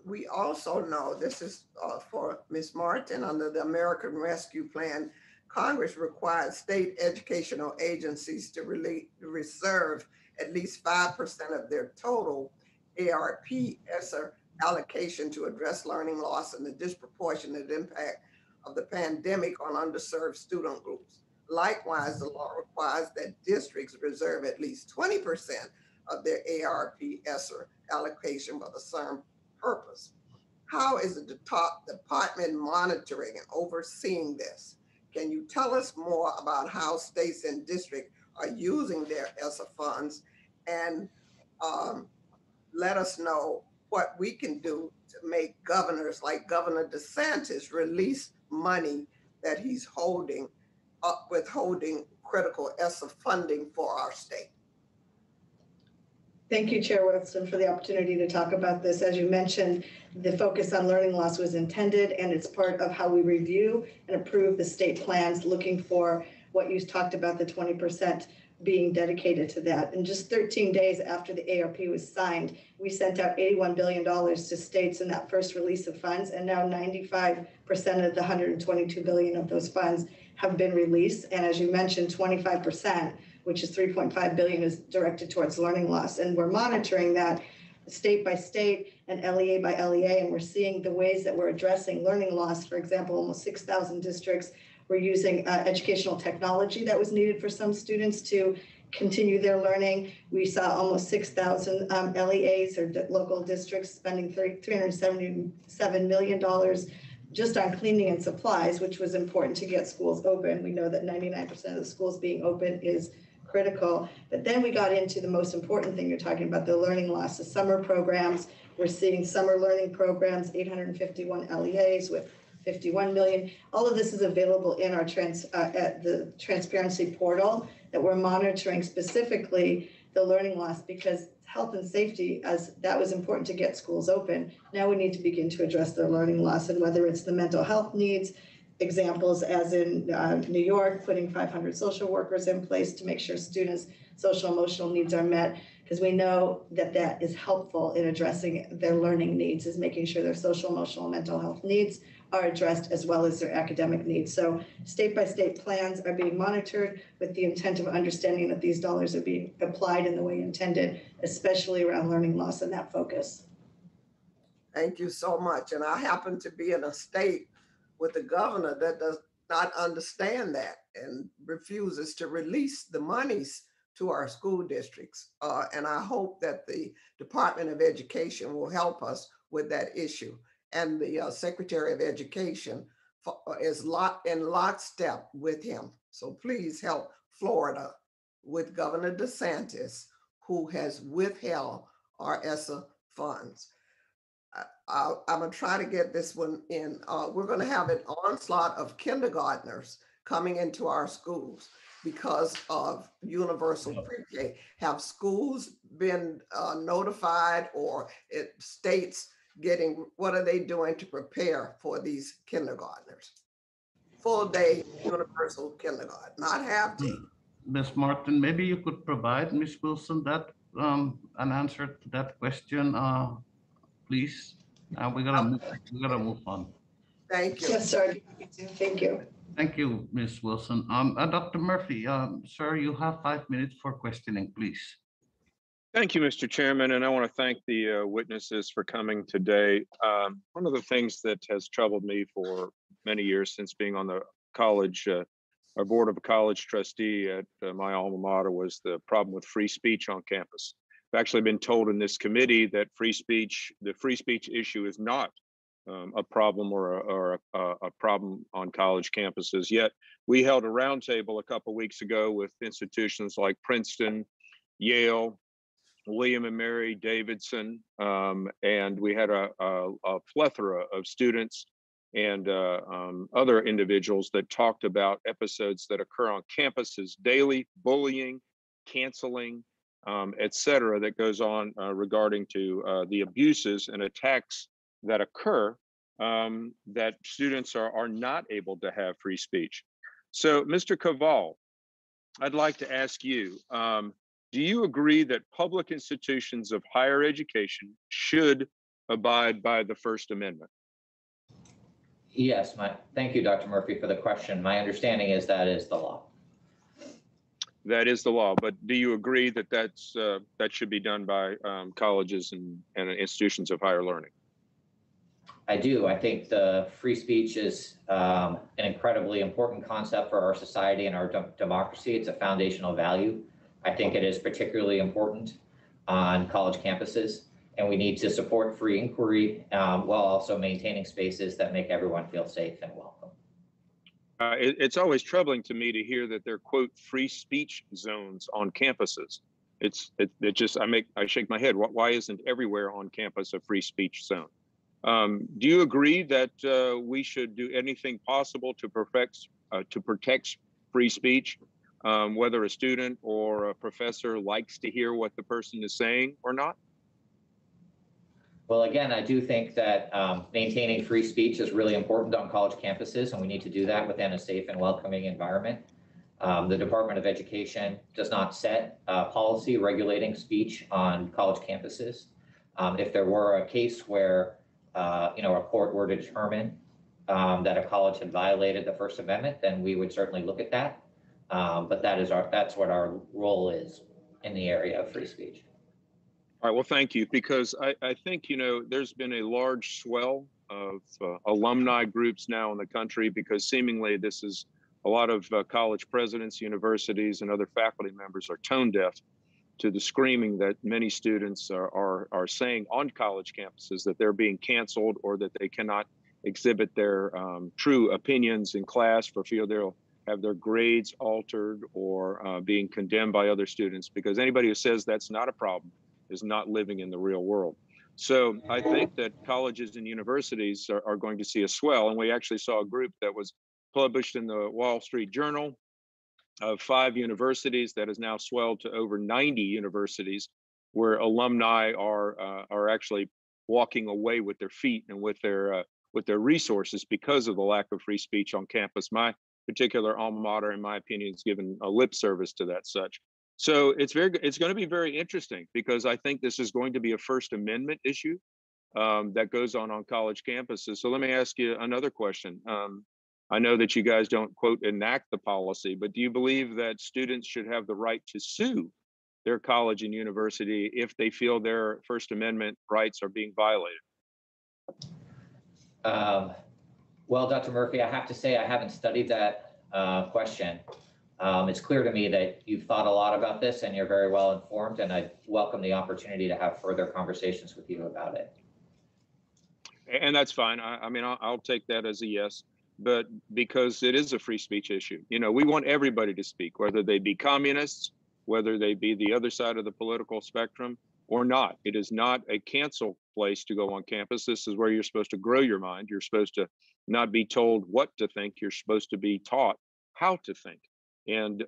We also know, this is for Ms. Martin, under the American Rescue Plan, Congress required state educational agencies to reserve at least 5% of their total ARP ESSER allocation to address learning loss and the disproportionate impact of the pandemic on underserved student groups. Likewise, the law requires that districts reserve at least 20% of their ARP ESSER allocation for the same purpose. How is the department monitoring and overseeing this? Can you tell us more about how states and districts are using their ESSER funds, and let us know what we can do to make governors like Governor DeSantis release money that he's withholding critical ESSER funding for our state? Thank you, Chair Wilson, for the opportunity to talk about this. As you mentioned, the focus on learning loss was intended, and it's part of how we review and approve the state plans, looking for what you talked about, the 20% being dedicated to that. And just 13 days after the ARP was signed, we sent out $81 billion to states in that first release of funds, and now 95% of the $122 billion of those funds have been released. And as you mentioned, 25%, which is $3.5 billion, is directed towards learning loss. And we're monitoring that state by state and LEA by LEA, and we're seeing the ways that we're addressing learning loss. For example, almost 6,000 districts were using educational technology that was needed for some students to continue their learning. We saw almost 6,000 LEAs, or local districts, spending $377 million just on cleaning and supplies, which was important to get schools open. We know that 99% of the schools being open is critical. But then we got into the most important thing you're talking about, the learning loss, the summer programs. We're seeing summer learning programs, 851 LEAs with 51 million. All of this is available in our at the transparency portal that we're monitoring, specifically the learning loss, because health and safety, as that was important to get schools open. Now we need to begin to address their learning loss, and whether it's the mental health needs, examples as in New York, putting 500 social workers in place to make sure students' social emotional needs are met, because we know that that is helpful in addressing their learning needs, is making sure their social emotional mental health needs are addressed as well as their academic needs. So state-by-state plans are being monitored with the intent of understanding that these dollars are being applied in the way intended, especially around learning loss and that focus. Thank you so much. And I happen to be in a state with a governor that does not understand that and refuses to release the monies to our school districts. And I hope that the Department of Education will help us with that issue. And the Secretary of Education is in lockstep with him. So please help Florida with Governor DeSantis, who has withheld our ESSA funds. I'm gonna try to get this one in. We're gonna have an onslaught of kindergartners coming into our schools because of universal pre-K. Have schools been notified, or states getting, what are they doing to prepare for these kindergartners? Full day universal kindergarten, not half day. Ms. Martin, maybe you could provide Ms. Wilson that an answer to that question, please. We gotta move on. Thank you. Yes, sir. Thank you. Thank you, Ms. Wilson. Dr. Murphy, sir, you have 5 minutes for questioning, please. Thank you, Mr. Chairman, and I want to thank the witnesses for coming today. One of the things that has troubled me for many years since being on the college, our board of a college trustee at my alma mater, was the problem with free speech on campus. I've actually been told in this committee that the free speech issue is not a problem or a problem on college campuses. Yet we held a roundtable a couple of weeks ago with institutions like Princeton, Yale, William and Mary Davidson, and we had a plethora of students and other individuals that talked about episodes that occur on campuses daily: bullying, canceling, et cetera, that goes on regarding to the abuses and attacks that occur, that students are not able to have free speech. So, Mr. Cavall, I'd like to ask you, do you agree that public institutions of higher education should abide by the First Amendment? Yes, thank you, Dr. Murphy, for the question. My understanding is that is the law. That is the law, but do you agree that that should be done by colleges and institutions of higher learning? I do. I think the free speech is an incredibly important concept for our society and our democracy. It's a foundational value. I think it is particularly important on college campuses, and we need to support free inquiry while also maintaining spaces that make everyone feel safe and welcome. It's always troubling to me to hear that there are, quote, free speech zones on campuses. I shake my head. Why isn't everywhere on campus a free speech zone? Do you agree that we should do anything possible to protect free speech, whether a student or a professor likes to hear what the person is saying or not? Well, again, I do think that maintaining free speech is really important on college campuses, and we need to do that within a safe and welcoming environment. The Department of Education does not set policy regulating speech on college campuses. If there were a case where a court were to determine that a college had violated the First Amendment, then we would certainly look at that. But that's what our role is in the area of free speech. All right, well, thank you, because I think, there's been a large swell of alumni groups now in the country, because seemingly this is a lot of college presidents, universities, and other faculty members are tone deaf to the screaming that many students are saying on college campuses, that they're being canceled or that they cannot exhibit their true opinions in class for fear they'll have their grades altered or being condemned by other students, because anybody who says that's not a problem is not living in the real world. So I think that colleges and universities are going to see a swell. And we actually saw a group that was published in the Wall Street Journal of 5 universities that has now swelled to over 90 universities, where alumni are actually walking away with their feet and with with their resources because of the lack of free speech on campus. My particular alma mater, in my opinion, has given a lip service to that such. So it's going to be very interesting, because I think this is going to be a First Amendment issue that goes on college campuses. So let me ask you another question. I know that you guys don't, quote, enact the policy, but do you believe that students should have the right to sue their college and university if they feel their First Amendment rights are being violated? Well, Dr. Murphy, I have to say I haven't studied that question. It's clear to me that you've thought a lot about this and you're very well informed, and I welcome the opportunity to have further conversations with you about it. And that's fine. I mean, I'll take that as a yes, but because it is a free speech issue. You know, we want everybody to speak, whether they be communists, whether they be the other side of the political spectrum or not. It is not a cancel place to go on campus. This is where you're supposed to grow your mind. You're supposed to not be told what to think. You're supposed to be taught how to think. And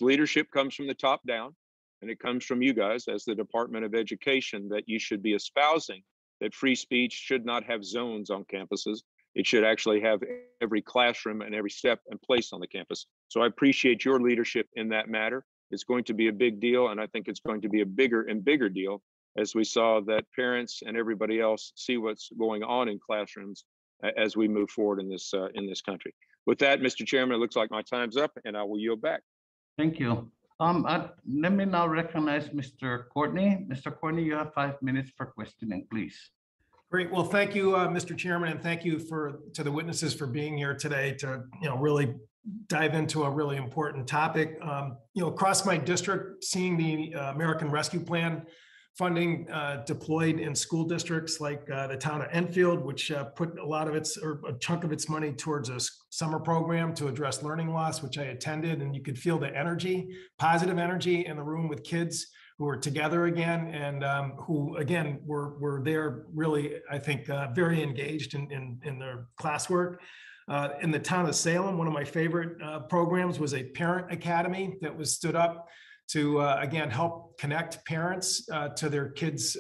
leadership comes from the top down, and it comes from you guys as the Department of Education, that you should be espousing that free speech should not have zones on campuses. It should actually have every classroom and every step and place on the campus. So I appreciate your leadership in that matter. It's going to be a big deal, and I think it's going to be a bigger and bigger deal as we saw that parents and everybody else see what's going on in classrooms as we move forward in this country. With that, Mr. Chairman, it looks like my time's up, and I will yield back. Thank you. Let me now recognize Mr. Courtney. Mr. Courtney, you have 5 minutes for questioning, please. Great. Well, thank you, Mr. Chairman, and thank you to the witnesses for being here today to really dive into a really important topic. Across my district, seeing the American Rescue Plan funding deployed in school districts like the town of Enfield, which put a lot of a chunk of its money towards a summer program to address learning loss, which I attended, and you could feel the energy, positive energy in the room with kids who were together again, and who again were there really, I think, very engaged in their classwork. In the town of Salem, one of my favorite programs was a parent academy that was stood up to, again, help connect parents to their kids'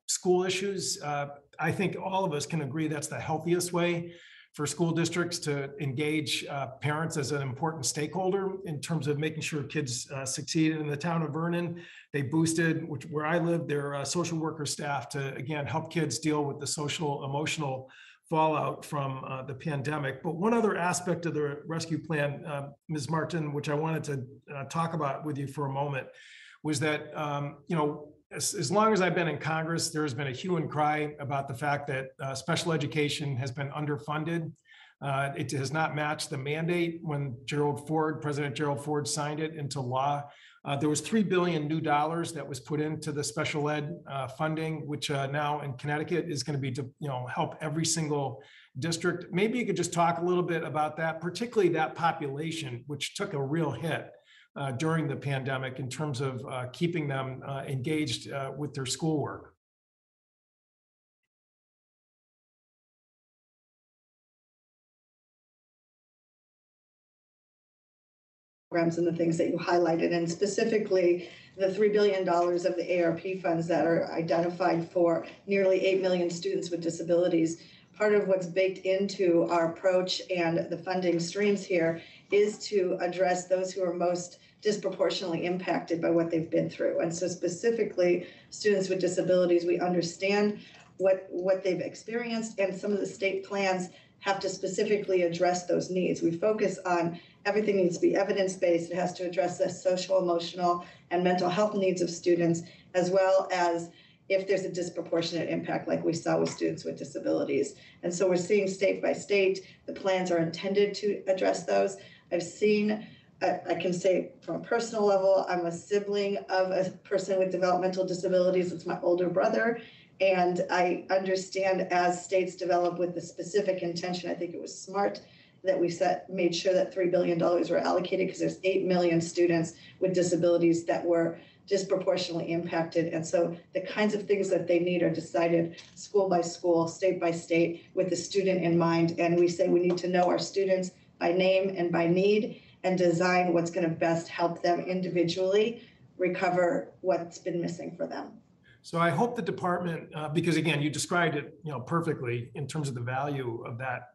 school issues. I think all of us can agree that's the healthiest way for school districts to engage parents as an important stakeholder in terms of making sure kids succeed. In the town of Vernon, they boosted, where I live, their social worker staff to, again, help kids deal with the social, emotional fallout from the pandemic. But one other aspect of the rescue plan, Ms. Martin, which I wanted to talk about with you for a moment, was that, as long as I've been in Congress, there has been a hue and cry about the fact that special education has been underfunded. It has not matched the mandate when President Gerald Ford signed it into law. There was $3 billion new dollars that was put into the special ed funding, which now in Connecticut is going to be to help every single district. Maybe you could just talk a little bit about that, particularly that population, which took a real hit during the pandemic in terms of keeping them engaged with their schoolwork. Programs and the things that you highlighted, and specifically the $3 billion of the ARP funds that are identified for nearly 8 million students with disabilities. Part of what's baked into our approach and the funding streams here is to address those who are most disproportionately impacted by what they've been through. And so specifically, students with disabilities, we understand what they've experienced, and some of the state plans have to specifically address those needs. We focus on everything needs to be evidence-based. It has to address the social, emotional, and mental health needs of students, as well as if there's a disproportionate impact like we saw with students with disabilities. And so we're seeing state by state, the plans are intended to address those. I've seen, I can say from a personal level, I'm a sibling of a person with developmental disabilities. It's my older brother. And I understand as states develop with the specific intention, I think it was smart that we made sure that $3 billion were allocated, because there's 8 million students with disabilities that were disproportionately impacted. And so the kinds of things that they need are decided school by school, state by state, with the student in mind. And we say we need to know our students by name and by need and design what's going to best help them individually recover what's been missing for them. So I hope the department, because again, you described it, perfectly in terms of the value of that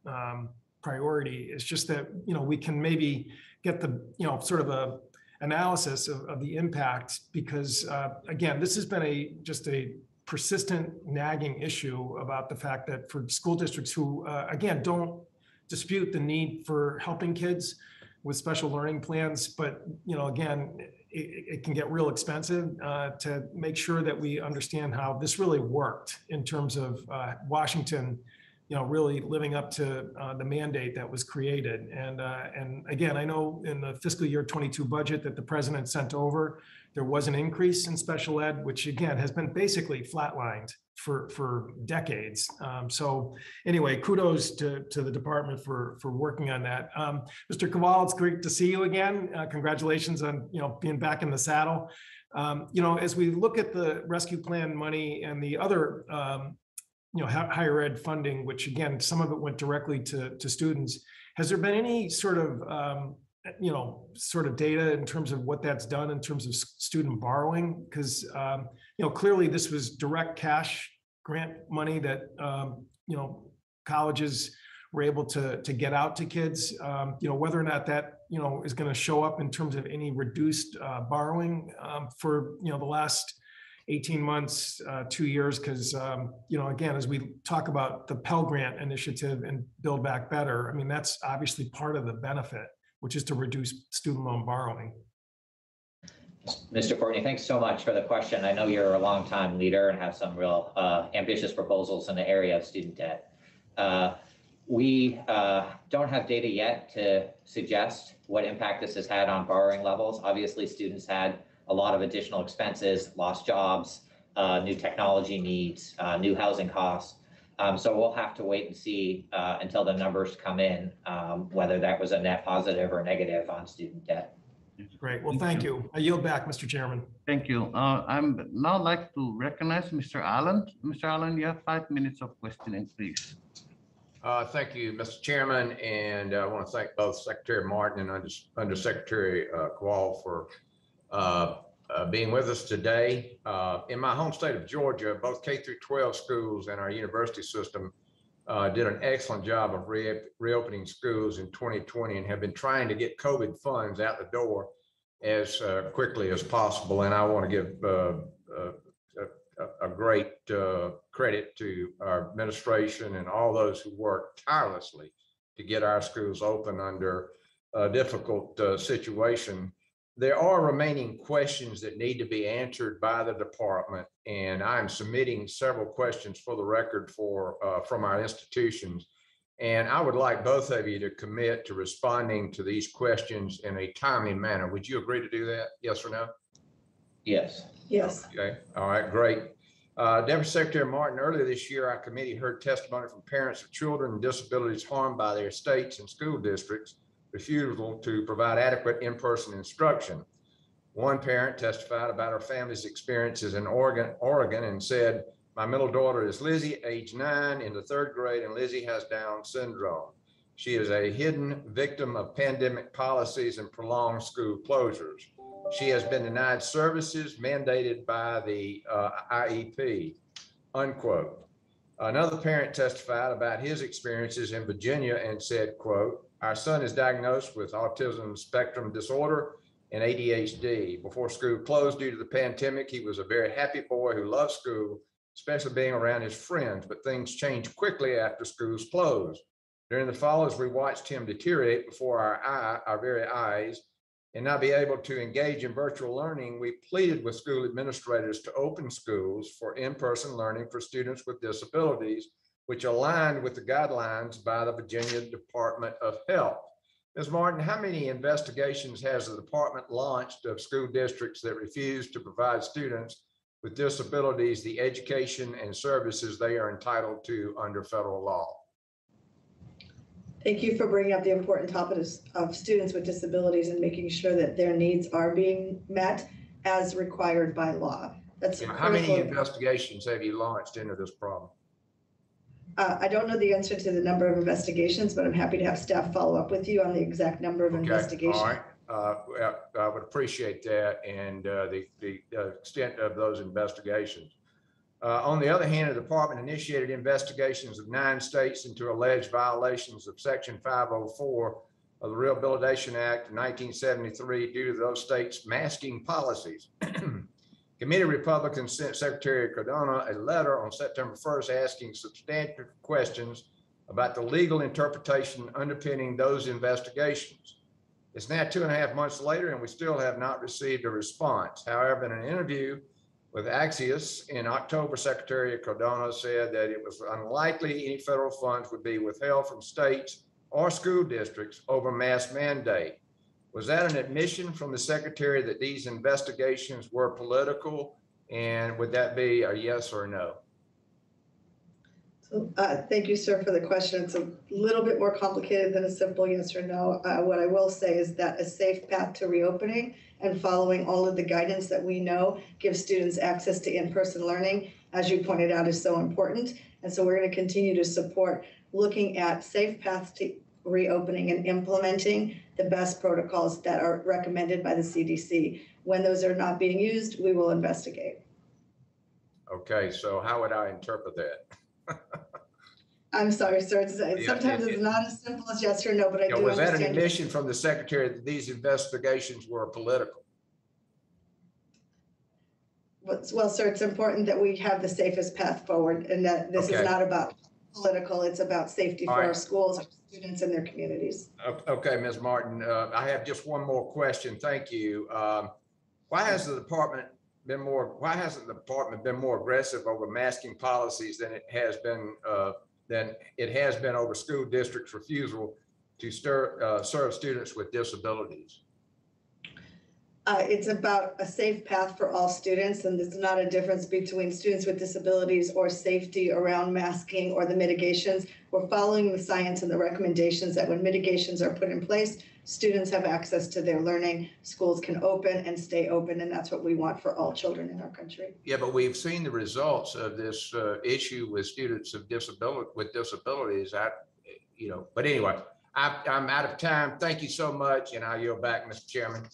priority. It's just that, we can maybe get the, sort of a analysis of the impact, because again, this has been just a persistent nagging issue about the fact that for school districts who, again, don't dispute the need for helping kids with special learning plans, but again, it can get real expensive to make sure that we understand how this really worked in terms of Washington, really living up to the mandate that was created. And again, I know in the fiscal year 22 budget that the president sent over, there was an increase in special ed, which again has been basically flatlined for decades. So anyway, kudos to the department for working on that. Mr. Kowal, it's great to see you again. Congratulations on being back in the saddle. As we look at the rescue plan money and the other higher ed funding, which again, some of it went directly to students, has there been any sort of data in terms of what that's done in terms of student borrowing? Because clearly this was direct cash grant money that colleges were able to get out to kids. Whether or not that is going to show up in terms of any reduced borrowing for the last 18 months, 2 years, because again, as we talk about the Pell Grant initiative and Build Back Better, I mean, that's obviously part of the benefit, which is to reduce student loan borrowing. Mr. Courtney, thanks so much for the question. I know you're a longtime leader and have some real ambitious proposals in the area of student debt. We don't have data yet to suggest what impact this has had on borrowing levels. Obviously, students had a lot of additional expenses, lost jobs, new technology needs, new housing costs. So we'll have to wait and see until the numbers come in, whether that was a net positive or negative on student debt. Great. Well, thank you. I yield back, Mr. Chairman. Thank you. I'm now like to recognize Mr. Allen. Mr. Allen, you have 5 minutes of questioning, please. Thank you, Mr. Chairman, and I want to thank both Secretary Martin and Undersecretary Kowal for being with us today. In my home state of Georgia, both K through 12 schools and our university system did an excellent job of reopening schools in 2020 and have been trying to get COVID funds out the door as quickly as possible. And I want to give a great credit to our administration and all those who worked tirelessly to get our schools open under a difficult situation. There are remaining questions that need to be answered by the department, and I'm submitting several questions for the record from our institutions. And I would like both of you to commit to responding to these questions in a timely manner. Would you agree to do that? Yes or no? Yes. Yes. Okay. All right, great. Deputy Secretary Martin, earlier this year, our committee heard testimony from parents of children with disabilities harmed by their states and school districts' refusal to provide adequate in-person instruction. One parent testified about her family's experiences in Oregon and said, "My middle daughter is Lizzie, age 9, in the 3rd grade, and Lizzie has Down syndrome. She is a hidden victim of pandemic policies and prolonged school closures. She has been denied services mandated by the IEP," unquote. Another parent testified about his experiences in Virginia and said, quote, "Our son is diagnosed with autism spectrum disorder and ADHD. Before school closed due to the pandemic, he was a very happy boy who loved school, especially being around his friends, but things changed quickly after schools closed. During the fall, as we watched him deteriorate before our very eyes and not be able to engage in virtual learning, we pleaded with school administrators to open schools for in-person learning for students with disabilities, which aligned with the guidelines by the Virginia Department of Health." Ms. Martin, how many investigations has the department launched of school districts that refuse to provide students with disabilities the education and services they are entitled to under federal law? Thank you for bringing up the important topic of students with disabilities and making sure that their needs are being met as required by law. That's how many investigations have you launched into this problem? I don't know the answer to the number of investigations, but I'm happy to have staff follow up with you on the exact number of investigations. All right. I would appreciate that and the extent of those investigations. On the other hand, the department initiated investigations of 9 states into alleged violations of Section 504 of the Rehabilitation Act of 1973 due to those states' masking policies. Committee Republicans sent Secretary Cardona a letter on September 1st asking substantive questions about the legal interpretation underpinning those investigations. It's now 2.5 months later, and we still have not received a response. However, in an interview with Axios in October, Secretary Cardona said that it was unlikely any federal funds would be withheld from states or school districts over mask mandate. Was that an admission from the Secretary that these investigations were political? And would that be a yes or no? So, thank you, sir, for the question. It's a little bit more complicated than a simple yes or no. What I will say is that a safe path to reopening and following all of the guidance that we know gives students access to in-person learning, as you pointed out, is so important. And so we're going to continue to support looking at safe paths to reopening and implementing the best protocols that are recommended by the CDC. When those are not being used, we will investigate. Okay, so how would I interpret that? I'm sorry, sir. Sometimes it's not as simple as yes or no, but I do was that an understand. admission from the Secretary that these investigations were political? Well, sir, it's important that we have the safest path forward and that this is not about political. It's about safety for our schools, our students, and their communities. Okay, Ms. Martin, I have just one more question. Thank you. Why hasn't the department been more aggressive over masking policies than it has been over school districts' refusal to serve students with disabilities? It's about a safe path for all students, and there's not a difference between students with disabilities or safety around masking or the mitigations. We're following the science and the recommendations that when mitigations are put in place, students have access to their learning, schools can open and stay open, and that's what we want for all children in our country. Yeah, but we've seen the results of this issue with students with disabilities. But anyway, I'm out of time. Thank you so much, and I'll yield back, Mr. Chairman.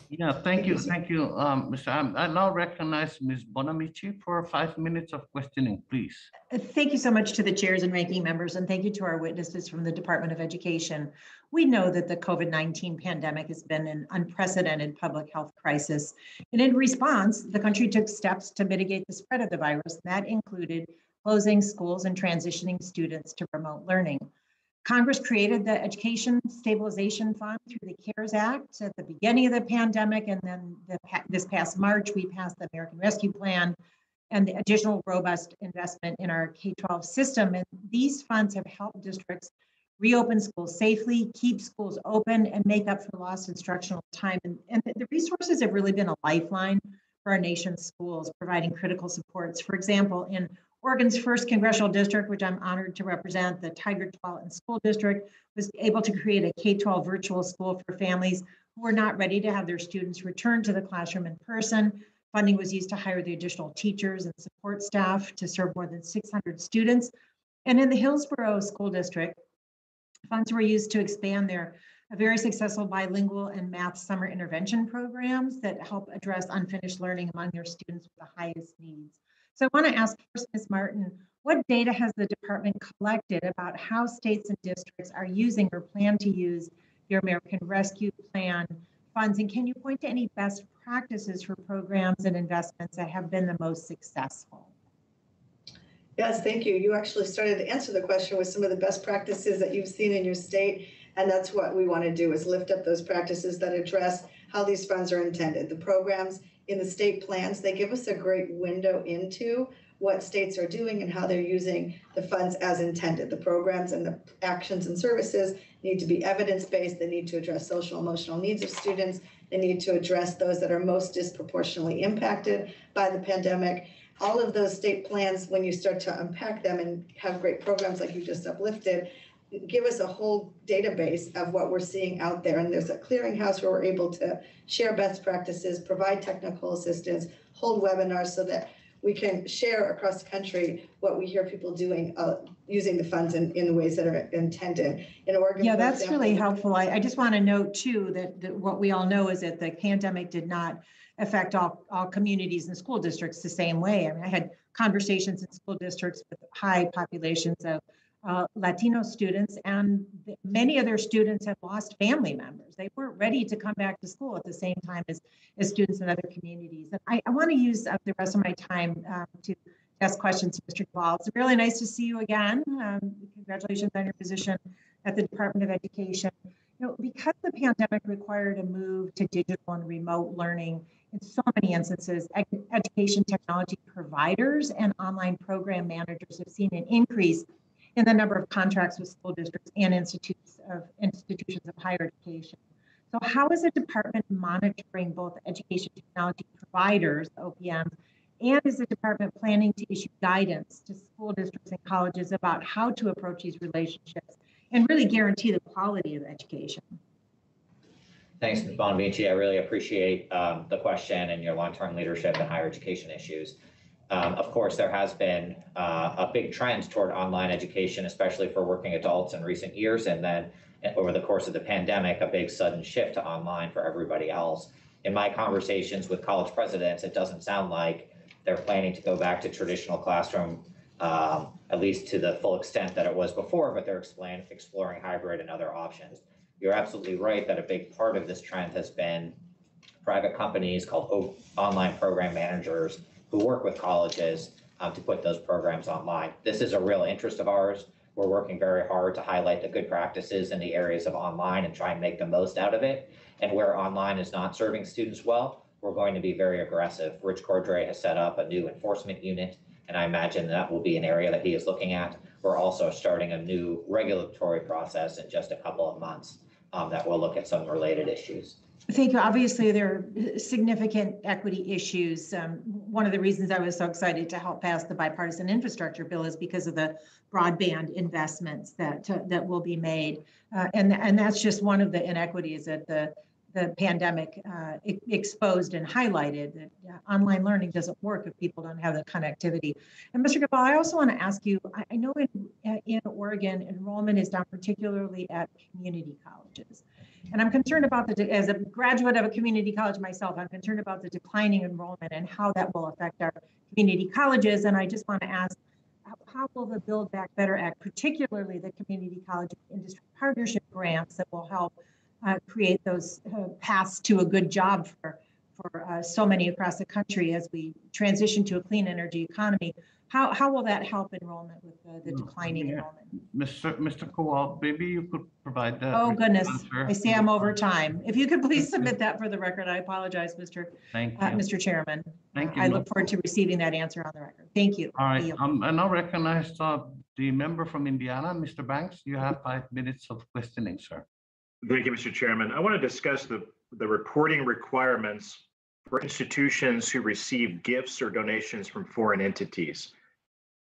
Yeah, thank you, Mr. I now recognize Ms. Bonamici for 5 minutes of questioning, please. Thank you so much to the chairs and ranking members, and thank you to our witnesses from the Department of Education. We know that the COVID-19 pandemic has been an unprecedented public health crisis, and in response, the country took steps to mitigate the spread of the virus. That included closing schools and transitioning students to remote learning. Congress created the Education Stabilization Fund through the CARES Act at the beginning of the pandemic, and then this past March, we passed the American Rescue Plan and the additional robust investment in our K-12 system. And these funds have helped districts reopen schools safely, keep schools open, and make up for lost instructional time. And the resources have really been a lifeline for our nation's schools, providing critical supports. For example, in Oregon's first congressional district, which I'm honored to represent, the Tigard-Tualatin School District, was able to create a K-12 virtual school for families who were not ready to have their students return to the classroom in person. Funding was used to hire the additional teachers and support staff to serve more than 600 students. And in the Hillsborough School District, funds were used to expand their very successful bilingual and math summer intervention programs that help address unfinished learning among their students with the highest needs. So I want to ask first, Ms. Martin, what data has the department collected about how states and districts are using or plan to use your American Rescue Plan funds? And can you point to any best practices for programs and investments that have been the most successful? Yes, thank you. You actually started to answer the question with some of the best practices that you've seen in your state. And that's what we want to do, is lift up those practices that address how these funds are intended. The programs in the state plans, they give us a great window into what states are doing and how they're using the funds as intended. The programs and the actions and services need to be evidence-based. They need to address social emotional needs of students. They need to address those that are most disproportionately impacted by the pandemic. All of those state plans, when you start to unpack them and have great programs like you just uplifted, give us a whole database of what we're seeing out there. And there's a clearinghouse where we're able to share best practices, provide technical assistance, hold webinars so that we can share across the country what we hear people doing, using the funds in the ways that are intended. In Oregon, yeah, that's really helpful. I just want to note too that what we all know is that the pandemic did not affect all communities and school districts the same way. I mean, I had conversations in school districts with high populations of Latino students, and many of their students have lost family members. They weren't ready to come back to school at the same time as students in other communities. And I want to use up the rest of my time to ask questions to Mr. Duvall. It's really nice to see you again. Congratulations on your position at the Department of Education. You know, because the pandemic required a move to digital and remote learning in so many instances, education technology providers and online program managers have seen an increase in the number of contracts with school districts and institutions of higher education. So how is the department monitoring both education technology providers, OPMs, and is the department planning to issue guidance to school districts and colleges about how to approach these relationships and really guarantee the quality of education? Thanks, Ms. Bonvici. I really appreciate the question and your long-term leadership in higher education issues. Of course, there has been a big trend toward online education, especially for working adults in recent years. And then over the course of the pandemic, a big sudden shift to online for everybody else. In my conversations with college presidents, it doesn't sound like they're planning to go back to traditional classroom, at least to the full extent that it was before, but they're exploring hybrid and other options. You're absolutely right that a big part of this trend has been private companies called online program managers who work with colleges to put those programs online. This is a real interest of ours. We're working very hard to highlight the good practices in the areas of online and try and make the most out of it. And where online is not serving students well, we're going to be very aggressive. Rich Cordray has set up a new enforcement unit, and I imagine that will be an area that he is looking at. We're also starting a new regulatory process in just a couple of months that will look at some related issues. Thank you. Obviously, there are significant equity issues. One of the reasons I was so excited to help pass the bipartisan infrastructure bill is because of the broadband investments that will be made. And that's just one of the inequities that the pandemic exposed and highlighted, that online learning doesn't work if people don't have the connectivity. And Mr. Gabal, I also want to ask you, I know in Oregon, enrollment is down particularly at community colleges. And I'm concerned about as a graduate of a community college myself, I'm concerned about the declining enrollment and how that will affect our community colleges. And I just want to ask, how will the Build Back Better Act, particularly the community college industry partnership grants that will help create those paths to a good job for so many across the country as we transition to a clean energy economy, how will that help enrollment with the declining enrollment? Mr. Kowal, maybe you could provide that. Oh, goodness. Answer. I see I'm over time. If you could please submit that for the record. I apologize, Mr. Chairman. Thank you. I look forward to receiving that answer on the record. Thank you. All right. I now recognize the member from Indiana, Mr. Banks. You have 5 minutes of questioning, sir. Thank you, Mr. Chairman. I want to discuss the reporting requirements for institutions who receive gifts or donations from foreign entities.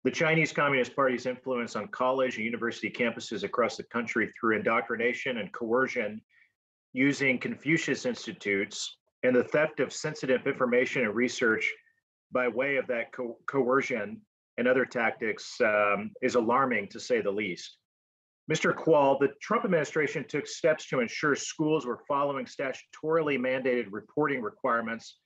The Chinese Communist Party's influence on college and university campuses across the country through indoctrination and coercion using Confucius Institutes and the theft of sensitive information and research by way of that coercion and other tactics is alarming, to say the least. Mr. Qual, the Trump administration took steps to ensure schools were following statutorily mandated reporting requirements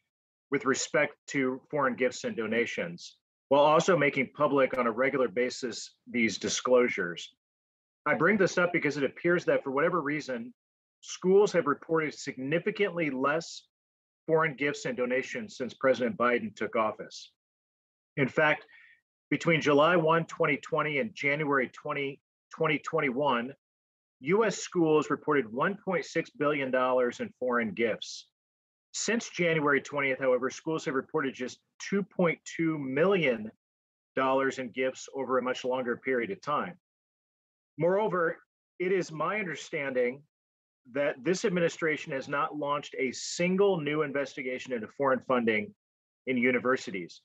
with respect to foreign gifts and donations, while also making public on a regular basis these disclosures. I bring this up because it appears that for whatever reason, schools have reported significantly less foreign gifts and donations since President Biden took office. In fact, between July 1, 2020 and January 2021, US schools reported $1.6 billion in foreign gifts. Since January 20th, however, schools have reported just $2.2 million in gifts over a much longer period of time. Moreover, it is my understanding that this administration has not launched a single new investigation into foreign funding in universities.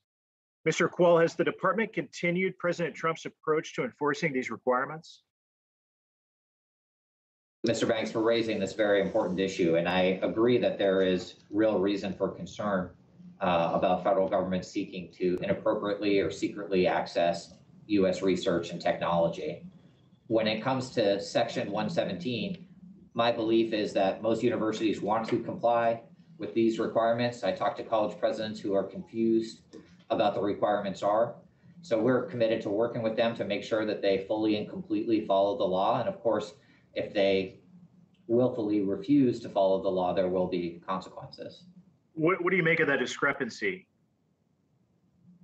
Mr. Qual, has the department continued President Trump's approach to enforcing these requirements? Mr. Banks, for raising this very important issue, and I agree that there is real reason for concern about federal government seeking to inappropriately or secretly access U.S. research and technology. When it comes to Section 117, my belief is that most universities want to comply. with these requirements. I talked to college presidents who are confused about the requirements are. So we're committed to working with them to make sure that they fully and completely follow the law. And of course, if they willfully refuse to follow the law, there will be consequences. What do you make of that discrepancy?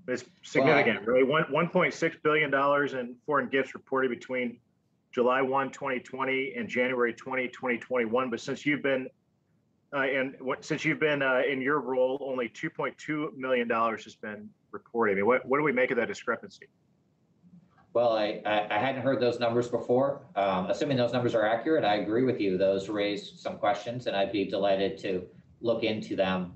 It's significant, right? $1.6 billion in foreign gifts reported between July 1, 2020 and January 20, 2021. But since you've been in your role, only $2.2 million has been reported. I mean, what do we make of that discrepancy? Well, I hadn't heard those numbers before. Assuming those numbers are accurate, I agree with you. Those raise some questions, and I'd be delighted to look into them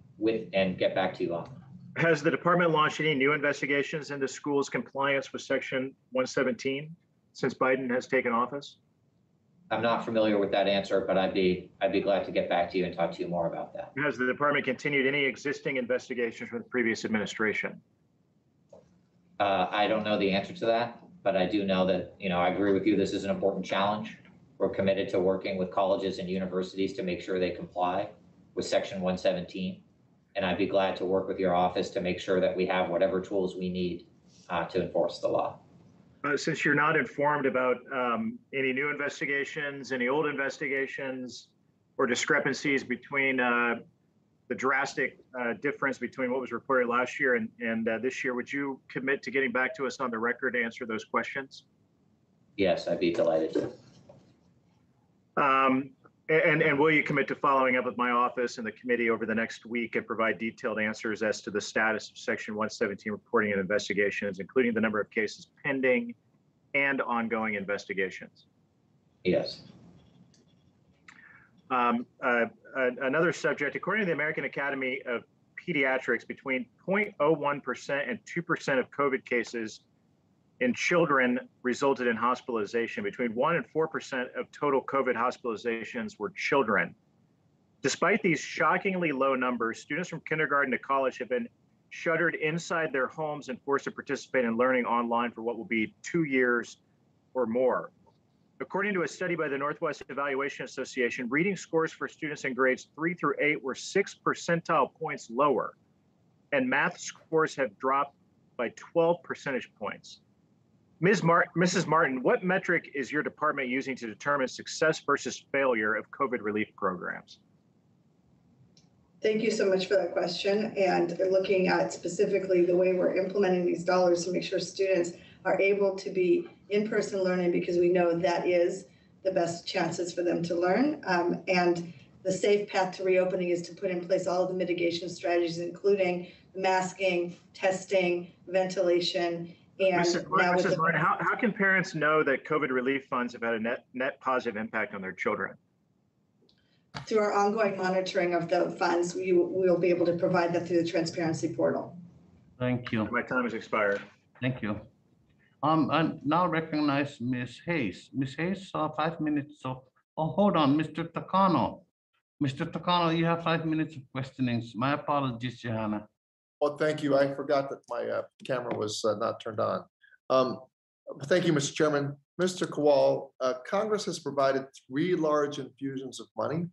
and get back to you on them. Has the department launched any new investigations into schools' compliance with Section 117 since Biden has taken office? I'm not familiar with that answer, but I'd be glad to get back to you and talk to you more about that. Has the department continued any existing investigations from the previous administration? I don't know the answer to that, but I do know that, I agree with you. This is an important challenge. We're committed to working with colleges and universities to make sure they comply with Section 117. And I'd be glad to work with your office to make sure that we have whatever tools we need to enforce the law. Since you're not informed about any new investigations, any old investigations, or discrepancies between the drastic difference between what was reported last year and this year, would you commit to getting back to us on the record to answer those questions? Yes, I'd be delighted to. And will you commit to following up with my office and the committee over the next week and provide detailed answers as to the status of Section 117 reporting and investigations, including the number of cases pending and ongoing investigations? Yes. Another subject, according to the American Academy of Pediatrics, between 0.01% and 2% of COVID cases in children resulted in hospitalization. Between 1% and 4% of total COVID hospitalizations were children. Despite these shockingly low numbers, students from kindergarten to college have been shuttered inside their homes and forced to participate in learning online for what will be 2 years or more. According to a study by the Northwest Evaluation Association, reading scores for students in grades 3 through 8 were 6 percentile points lower, and math scores have dropped by 12 percentage points. Mrs. Martin, what metric is your department using to determine success versus failure of COVID relief programs? Thank you so much for that question. And looking at specifically the way we're implementing these dollars to make sure students are able to be in-person learning, because we know that is the best chances for them to learn. And the safe path to reopening is to put in place all of the mitigation strategies, including masking, testing, ventilation. And Mrs. Martin, how can parents know that COVID relief funds have had a net positive impact on their children? Through our ongoing monitoring of the funds, we will be able to provide that through the transparency portal. Thank you. My time has expired. Thank you. I now recognize Ms. Hayes. Ms. Hayes, 5 minutes. So, hold on, Mr. Takano. Mr. Takano, you have 5 minutes of questionings. My apologies, Johanna. Well, thank you. I forgot that my camera was not turned on. Thank you, Mr. Chairman. Mr. Kowal, Congress has provided 3 large infusions of money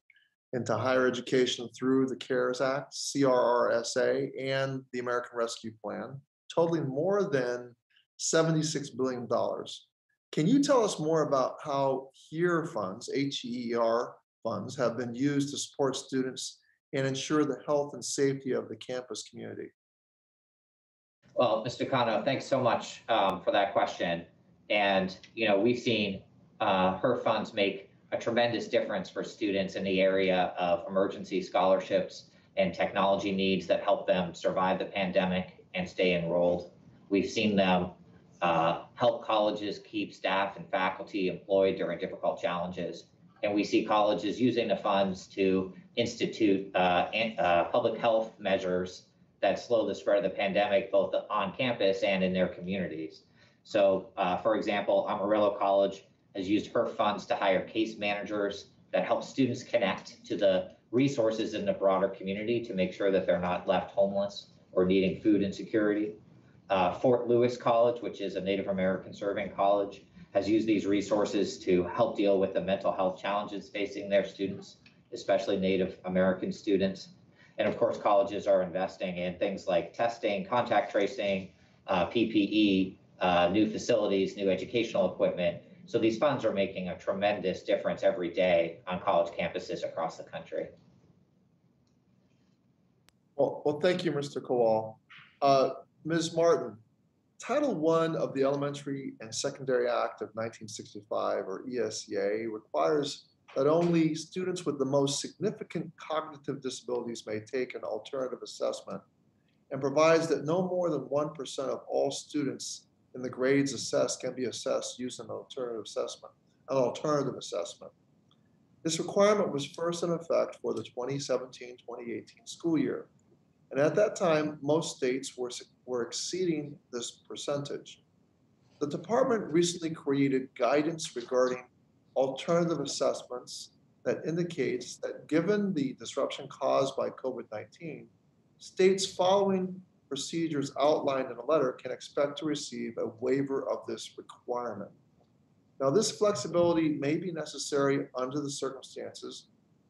into higher education through the CARES Act, CRRSA, and the American Rescue Plan, totaling more than $76 billion. Can you tell us more about how HEER funds, HEER funds, have been used to support students and ensure the health and safety of the campus community? Well, Mr. Kano, thanks so much for that question. And, we've seen HEER funds make a tremendous difference for students in the area of emergency scholarships and technology needs that help them survive the pandemic and stay enrolled. We've seen them help colleges keep staff and faculty employed during difficult challenges. And we see colleges using the funds to institute public health measures that slow the spread of the pandemic, both on campus and in their communities. So, for example, Amarillo College has used HEER funds to hire case managers that help students connect to the resources in the broader community to make sure that they're not left homeless or needing food insecurity. Fort Lewis College, which is a Native American serving college, has used these resources to help deal with the mental health challenges facing their students, especially Native American students. And of course, colleges are investing in things like testing, contact tracing, PPE, new facilities, new educational equipment. So these funds are making a tremendous difference every day on college campuses across the country. Well, thank you, Mr. Kowal. Ms. Martin, Title I of the Elementary and Secondary Act of 1965, or ESEA, requires that only students with the most significant cognitive disabilities may take an alternative assessment, and provides that no more than 1% of all students in the grades assessed can be assessed using an alternative assessment. This requirement was first in effect for the 2017-2018 school year. And at that time, most states were exceeding this percentage. The department recently created guidance regarding alternative assessments that indicates that given the disruption caused by COVID-19, states following procedures outlined in a letter can expect to receive a waiver of this requirement. Now, this flexibility may be necessary under the circumstances,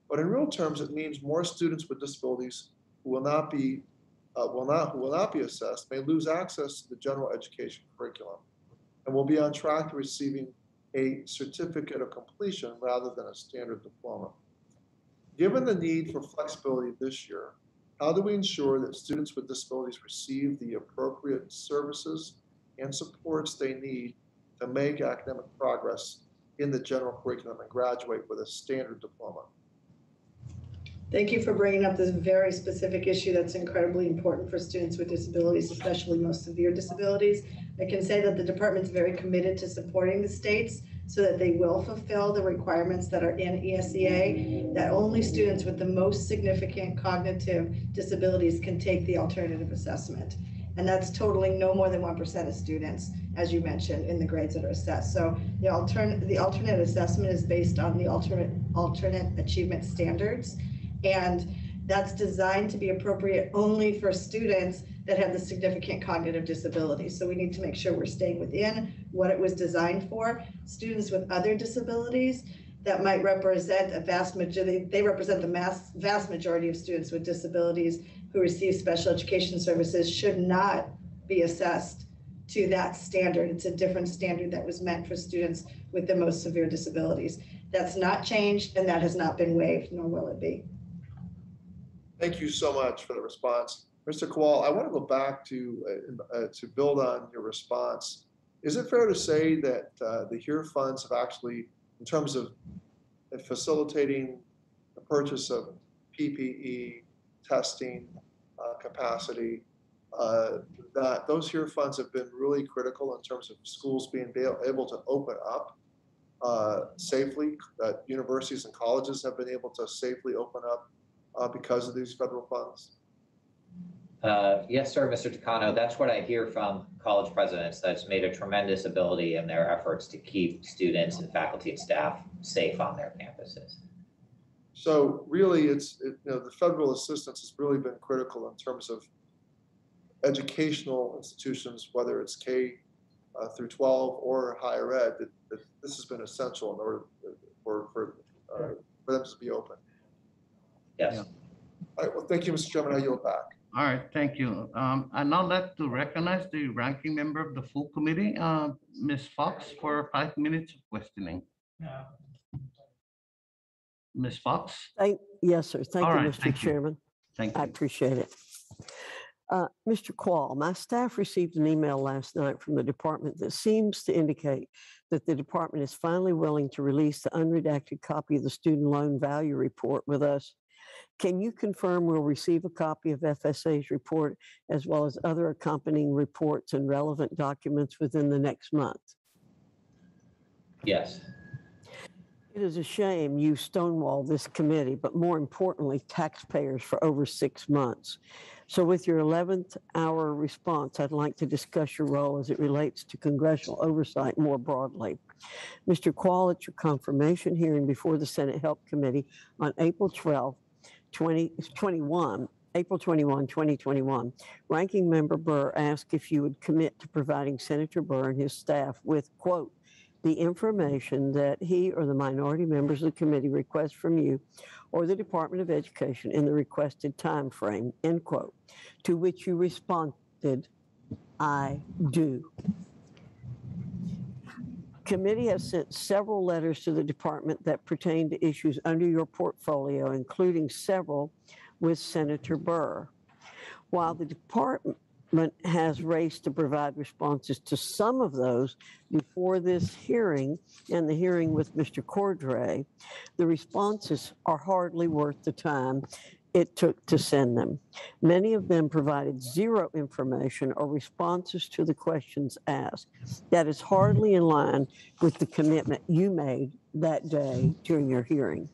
but in real terms, it means more students with disabilities who will not be assessed may lose access to the general education curriculum and will be on track to receiving a certificate of completion rather than a standard diploma. Given the need for flexibility this year, how do we ensure that students with disabilities receive the appropriate services and supports they need to make academic progress in the general curriculum and graduate with a standard diploma? Thank you for bringing up this very specific issue that's incredibly important for students with disabilities, especially most severe disabilities. I can say that the department's very committed to supporting the states so that they will fulfill the requirements that are in ESEA, that only students with the most significant cognitive disabilities can take the alternative assessment. And that's totaling no more than 1% of students, as you mentioned, in the grades that are assessed. So the alternate assessment is based on the alternate achievement standards. And that's designed to be appropriate only for students that have the significant cognitive disabilities. So we need to make sure we're staying within what it was designed for. Students with other disabilities that might represent a vast majority, they represent the vast majority of students with disabilities who receive special education services, should not be assessed to that standard. It's a different standard that was meant for students with the most severe disabilities. That's not changed, and that has not been waived, nor will it be. Thank you so much for the response. Mr. Kowal, I want to go back to build on your response. Is it fair to say that the HERE funds have actually, in terms of facilitating the purchase of PPE, testing capacity, that those HERE funds have been really critical in terms of schools being able to open up safely, that universities and colleges have been able to safely open up because of these federal funds? Yes, sir, Mr. Takano. That's what I hear from college presidents. That's made a tremendous ability in their efforts to keep students and faculty and staff safe on their campuses. So really, the federal assistance has really been critical in terms of educational institutions, whether it's K through 12 or higher ed. That this has been essential in order for them to be open. Yes. Yeah. All right. Well, thank you, Mr. Chairman. I yield back. All right, thank you. I'd now like to recognize the ranking member of the full committee, Ms. Fox, for 5 minutes of questioning. Ms. Fox? Yes, sir. Thank All you, right, Mr. thank you. Chairman. Thank I you. appreciate it. Mr. Kowal, my staff received an email last night from the department that seems to indicate that the department is finally willing to release the unredacted copy of the student loan value report with us. Can you confirm we'll receive a copy of FSA's report as well as other accompanying reports and relevant documents within the next month? Yes. It is a shame you stonewalled this committee, but more importantly, taxpayers for over 6 months. So with your 11th hour response, I'd like to discuss your role as it relates to congressional oversight more broadly. Mr. Kowal, at your confirmation hearing before the Senate Help Committee on April 12, 2021, Ranking Member Burr asked if you would commit to providing Senator Burr and his staff with, quote, the information that he or the minority members of the committee request from you or the Department of Education in the requested time frame, end quote, to which you responded, I do. Committee has sent several letters to the department that pertain to issues under your portfolio, including several with Senator Burr. While the department has raced to provide responses to some of those before this hearing and the hearing with Mr. Cordray, the responses are hardly worth the time it took to send them. Many of them provided zero information or responses to the questions asked. That is hardly in line with the commitment you made that day during your hearing.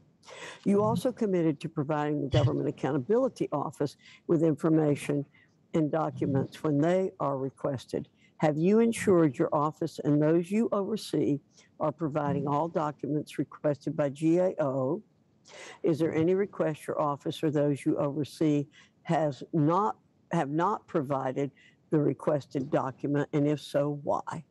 You also committed to providing the Government Accountability Office with information and documents when they are requested. Have you ensured your office and those you oversee are providing all documents requested by GAO? Is there any request your office or those you oversee have not provided the requested document, and if so, why?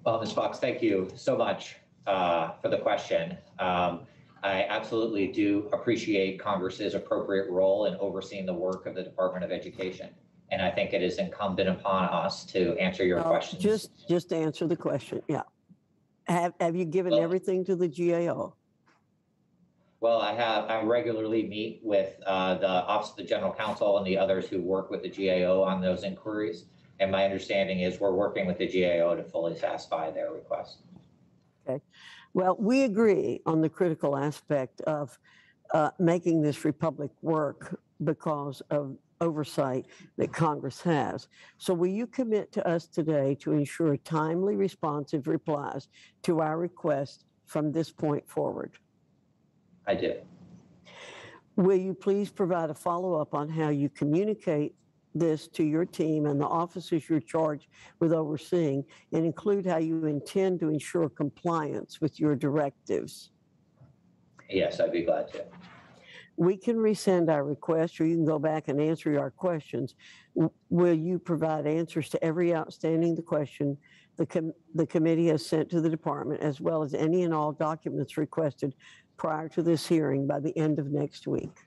Well, Ms. Fox, thank you so much for the question. I absolutely do appreciate Congress's appropriate role in overseeing the work of the Department of Education. And I think it is incumbent upon us to answer your questions. Just answer the question, yeah. Have you given everything to the GAO? Well, I regularly meet with the Office of the General Counsel and the others who work with the GAO on those inquiries. And my understanding is we're working with the GAO to fully satisfy their request. Okay. Well, we agree on the critical aspect of making this republic work because of oversight that Congress has. So will you commit to us today to ensure timely, responsive replies to our request from this point forward? I do. Will you please provide a follow-up on how you communicate this to your team and the officers you're charged with overseeing, and include how you intend to ensure compliance with your directives? Yes, I'd be glad to. We can resend our request, or you can go back and answer our questions. Will you provide answers to every outstanding question the committee has sent to the department, as well as any and all documents requested prior to this hearing by the end of next week?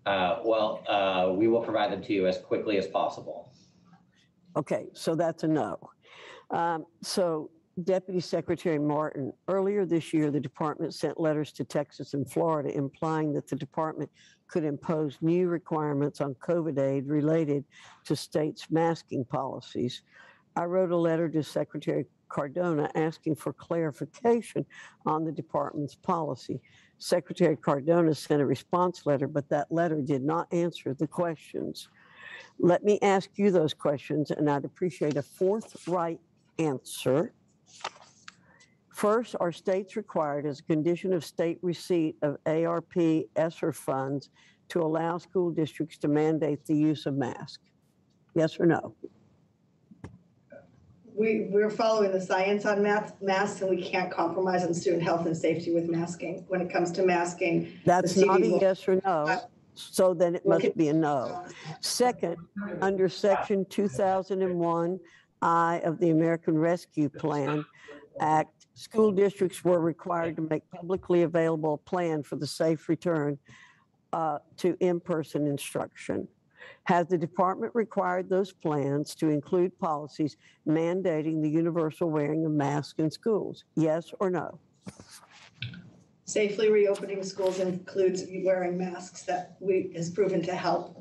We will provide them to you as quickly as possible. Okay, so that's a no. So Deputy Secretary Martin, earlier this year, the department sent letters to Texas and Florida implying that the department could impose new requirements on COVID aid related to states' masking policies. I wrote a letter to Secretary Cardona asking for clarification on the department's policy. Secretary Cardona sent a response letter, but that letter did not answer the questions. Let me ask you those questions, and I'd appreciate a forthright answer. First, are states required as a condition of state receipt of ARP ESSER funds to allow school districts to mandate the use of masks? Yes or no? We're following the science on masks, and we can't compromise on student health and safety with masking. When it comes to masking, that's not a yes or no. So then it must be a no. Second, under Section 2001 I of the American Rescue Plan Act, school districts were required to make publicly available a plan for the safe return to in-person instruction. Has the department required those plans to include policies mandating the universal wearing of masks in schools? Yes or no? Safely reopening schools includes wearing masks. That has proven to help.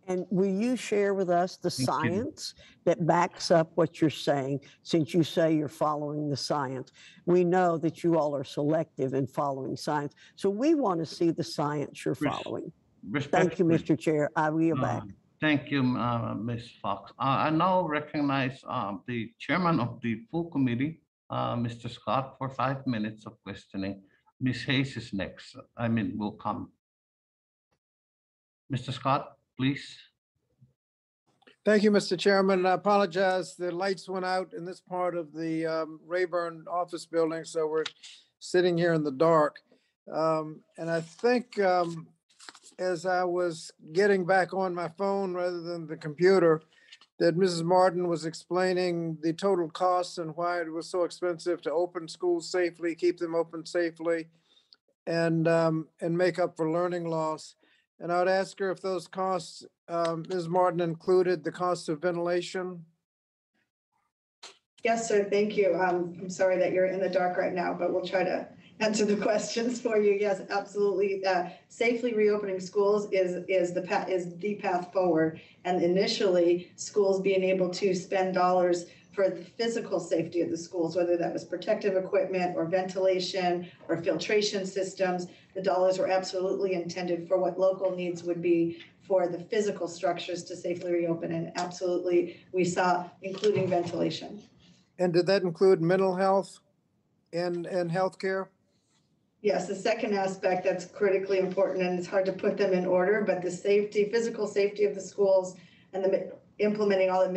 And will you share with us the science that backs up what you're saying, since you say you're following the science? We know that you all are selective in following science. So we want to see the science you're following. Thank you, Mr. Chair. I yield back. Thank you, Ms. Fox. I now recognize the chairman of the full committee, Mr. Scott, for 5 minutes of questioning. Ms. Hayes is next. Will come. Mr. Scott, please. Thank you, Mr. Chairman. I apologize. The lights went out in this part of the Rayburn office building, so we're sitting here in the dark. And I think as I was getting back on my phone rather than the computer, that Mrs. Martin was explaining the total costs and why it was so expensive to open schools safely, keep them open safely, and make up for learning loss. And I would ask her if those costs, Ms. Martin, included the cost of ventilation. Yes, sir. Thank you. I'm sorry that you're in the dark right now, but we'll try to answer the questions for you. Yes, absolutely. Safely reopening schools is the path forward. And initially, schools being able to spend dollars for the physical safety of the schools, whether that was protective equipment or ventilation or filtration systems, the dollars were absolutely intended for what local needs would be for the physical structures to safely reopen. And absolutely, we saw including ventilation. And did that include mental health and healthcare? Yes, the second aspect that's critically important, and it's hard to put them in order, but the safety, physical safety of the schools and the implementing all the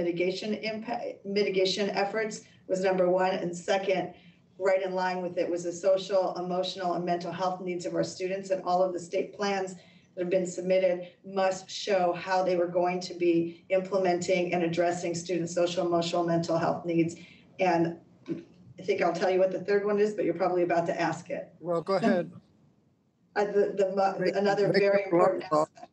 mitigation efforts was number one. And second, right in line with it was the social, emotional, and mental health needs of our students, and all of the state plans that have been submitted must show how they were going to be implementing and addressing students' social, emotional, mental health needs. And I think I'll tell you what the third one is, but you're probably about to ask it. Well, go ahead. Another very important aspect.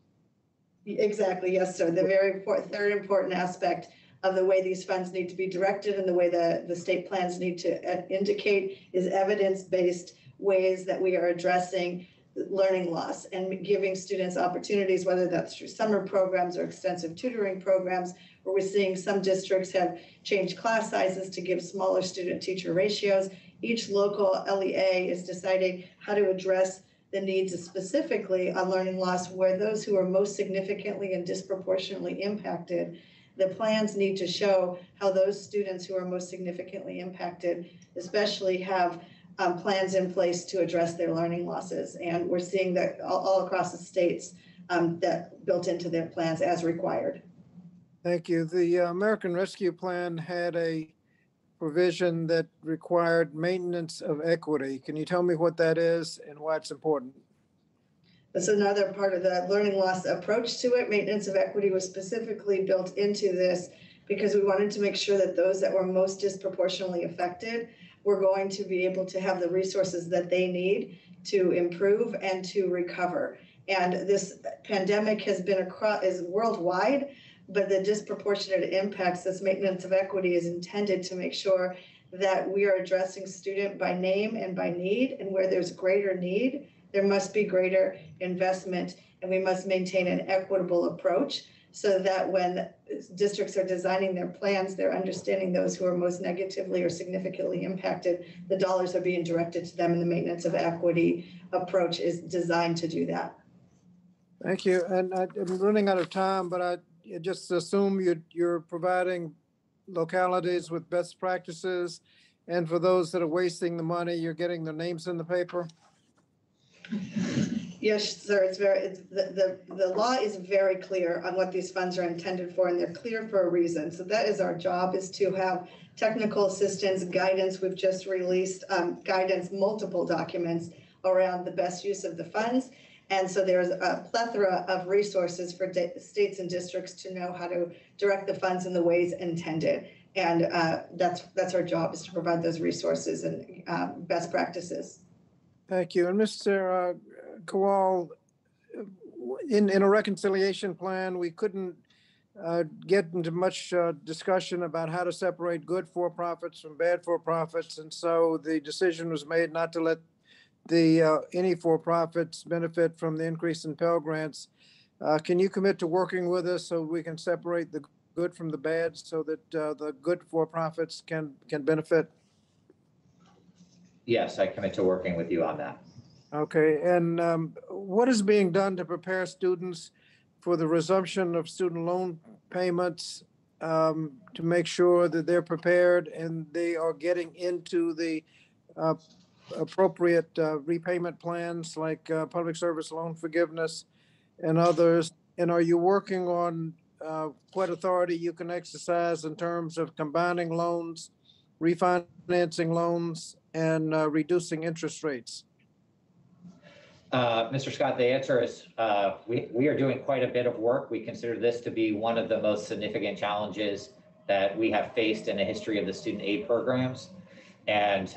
Exactly, yes, sir. The very important, third important aspect of the way these funds need to be directed and the way the state plans need to indicate is evidence-based ways that we are addressing learning loss and giving students opportunities, whether that's through summer programs or extensive tutoring programs, where we're seeing some districts have changed class sizes to give smaller student-teacher ratios. Each local LEA is deciding how to address the needs specifically on learning loss, where those who are most significantly and disproportionately impacted, the plans need to show how those students who are most significantly impacted, especially have plans in place to address their learning losses. And we're seeing that all across the states that built into their plans as required. Thank you. The American Rescue Plan had a provision that required maintenance of equity. Can you tell me what that is and why it's important? That's another part of the learning loss approach to it. Maintenance of equity was specifically built into this because we wanted to make sure that those that were most disproportionately affected were going to be able to have the resources that they need to improve and to recover. And this pandemic has been is worldwide, but the disproportionate impacts, this maintenance of equity is intended to make sure that we are addressing student by name and by need, and where there's greater need, there must be greater investment, and we must maintain an equitable approach so that when districts are designing their plans, they're understanding those who are most negatively or significantly impacted, the dollars are being directed to them, and the maintenance of equity approach is designed to do that. Thank you. And I'm running out of time, but I just assume you're providing localities with best practices, and for those that are wasting the money, you're getting their names in the paper? Yes, sir. The law is very clear on what these funds are intended for, and they're clear for a reason. So that is our job, is to have technical assistance, guidance. We've just released guidance, multiple documents around the best use of the funds. And so there's a plethora of resources for states and districts to know how to direct the funds in the ways intended. And that's our job, is to provide those resources and best practices. Thank you. And Mr. Kowal, in a reconciliation plan, we couldn't get into much discussion about how to separate good for-profits from bad for-profits. And so the decision was made not to let any for-profits benefit from the increase in Pell Grants. Can you commit to working with us so we can separate the good from the bad, so that the good for-profits can benefit? Yes, I commit to working with you on that. Okay, and what is being done to prepare students for the resumption of student loan payments, to make sure that they're prepared and they are getting into the appropriate repayment plans, like public service loan forgiveness and others? And are you working on what authority you can exercise in terms of combining loans, refinancing loans, and reducing interest rates? Mr. Scott, the answer is we are doing quite a bit of work. We consider this to be one of the most significant challenges that we have faced in the history of the student aid programs. And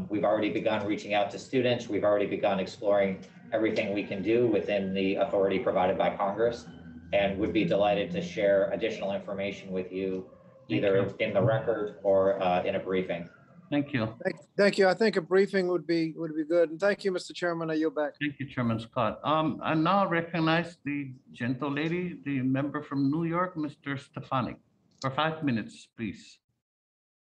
we've already begun reaching out to students. We've already begun exploring everything we can do within the authority provided by Congress, and would be delighted to share additional information with you, either in the record or in a briefing. Thank you. Thank you. I think a briefing would be good. And thank you, Mr. Chairman. I yield back. Thank you, Chairman Scott. I now recognize the gentle lady, the member from New York, Mr. Stefanik, for 5 minutes, please.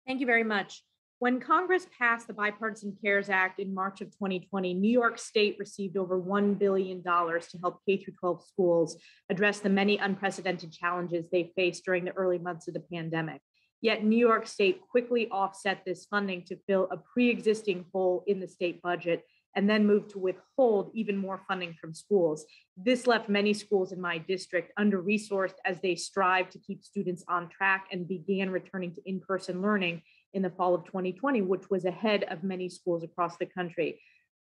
Thank you very much. When Congress passed the Bipartisan CARES Act in March of 2020, New York State received over $1 billion to help K-12 schools address the many unprecedented challenges they faced during the early months of the pandemic. Yet New York State quickly offset this funding to fill a pre-existing hole in the state budget and then moved to withhold even more funding from schools. This left many schools in my district under-resourced as they strived to keep students on track and began returning to in-person learning in the fall of 2020, which was ahead of many schools across the country.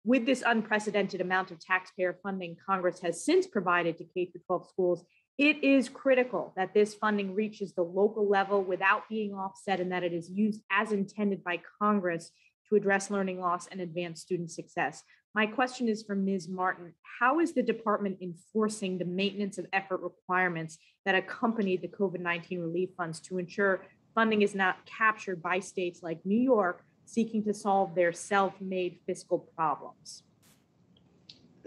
With this unprecedented amount of taxpayer funding Congress has since provided to K-12 schools, it is critical that this funding reaches the local level without being offset and that it is used as intended by Congress to address learning loss and advance student success. My question is for Ms. Martin. How is the department enforcing the maintenance of effort requirements that accompanied the COVID-19 relief funds to ensure funding is not captured by states like New York seeking to solve their self-made fiscal problems?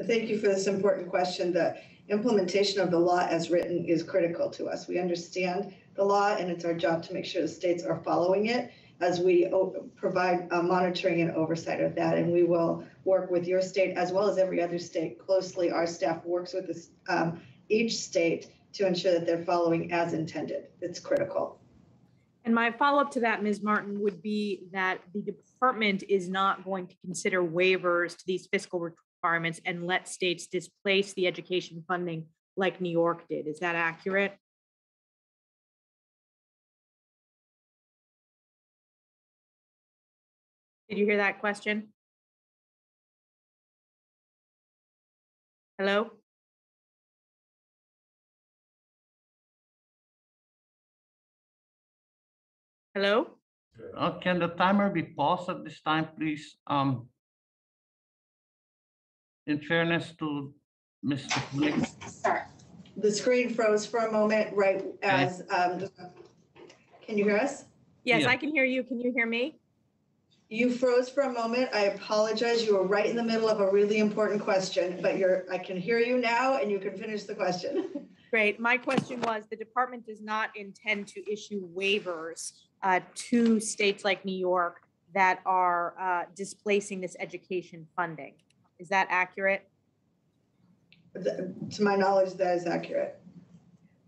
Thank you for this important question. The implementation of the law as written is critical to us. We understand the law, and it's our job to make sure the states are following it as we provide monitoring and oversight of that. And we will work with your state as well as every other state closely. Our staff works with each state to ensure that they're following as intended. It's critical. And my follow-up to that, Ms. Martin, would be that the department is not going to consider waivers to these fiscal requirements and let states displace the education funding like New York did. Is that accurate? Did you hear that question? Hello? Hello? Can the timer be paused at this time, please? In fairness to Mr. Flynn. Sorry. The screen froze for a moment, right as, can you hear us? Yes, Yeah. I can hear you. Can you hear me? You froze for a moment. I apologize. You were right in the middle of a really important question, but I can hear you now and you can finish the question. Great. My question was, the department does not intend to issue waivers to states like New York that are displacing this education funding. Is that accurate? To my knowledge, that is accurate.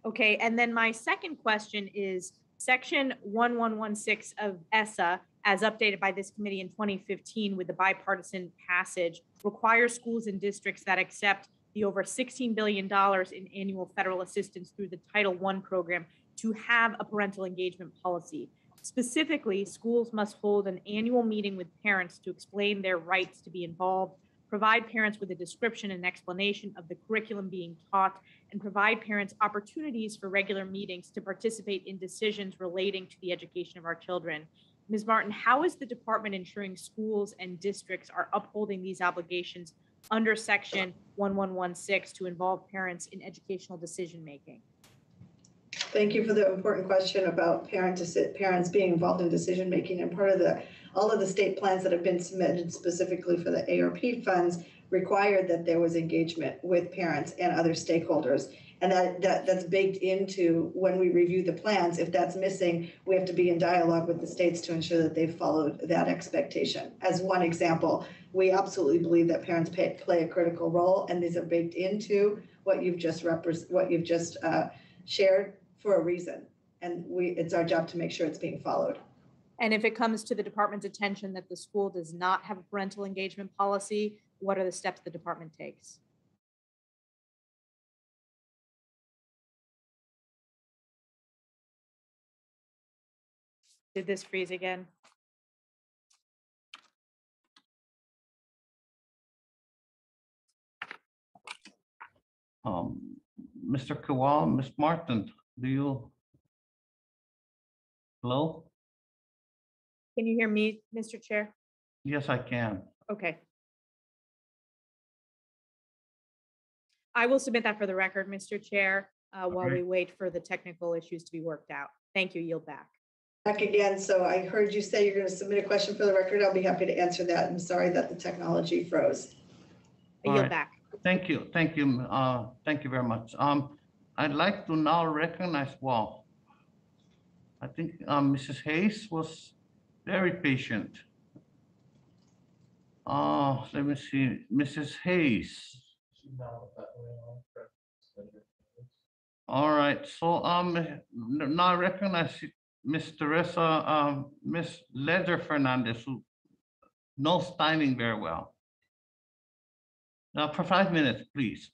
Okay. And then my second question is Section 1116 of ESSA, as updated by this committee in 2015 with the bipartisan passage, requires schools and districts that accept the over $16 billion in annual federal assistance through the Title I program to have a parental engagement policy. Specifically, schools must hold an annual meeting with parents to explain their rights to be involved, provide parents with a description and explanation of the curriculum being taught, and provide parents opportunities for regular meetings to participate in decisions relating to the education of our children. Ms. Martin, how is the department ensuring schools and districts are upholding these obligations under Section 1116 to involve parents in educational decision-making? Thank you for the important question about parents being involved in decision-making. And part of all of the state plans that have been submitted specifically for the ARP funds required that there was engagement with parents and other stakeholders. And that's baked into when we review the plans. If that's missing, we have to be in dialogue with the states to ensure that they've followed that expectation. As one example, we absolutely believe that parents play a critical role, and these are baked into what you've just shared for a reason. And it's our job to make sure it's being followed. And if it comes to the department's attention that the school does not have a parental engagement policy, what are the steps the department takes? Did this freeze again? Mr. Kowal, Ms. Martin, do you? Hello? Can you hear me, Mr. Chair? Yes, I can. Okay. I will submit that for the record, Mr. Chair, while we wait for the technical issues to be worked out. Thank you. Yield back. Back again. So I heard you say you're going to submit a question for the record. I'll be happy to answer that. I'm sorry that the technology froze. I yield back. Thank you. Thank you. Thank you very much. I'd like to now recognize, well, I think Mrs. Hayes was very patient. Let me see, Mrs. Hayes. All right, so now I recognize Miss Teresa, Miss Ledger Fernandez, who knows timing very well. Now for 5 minutes, please.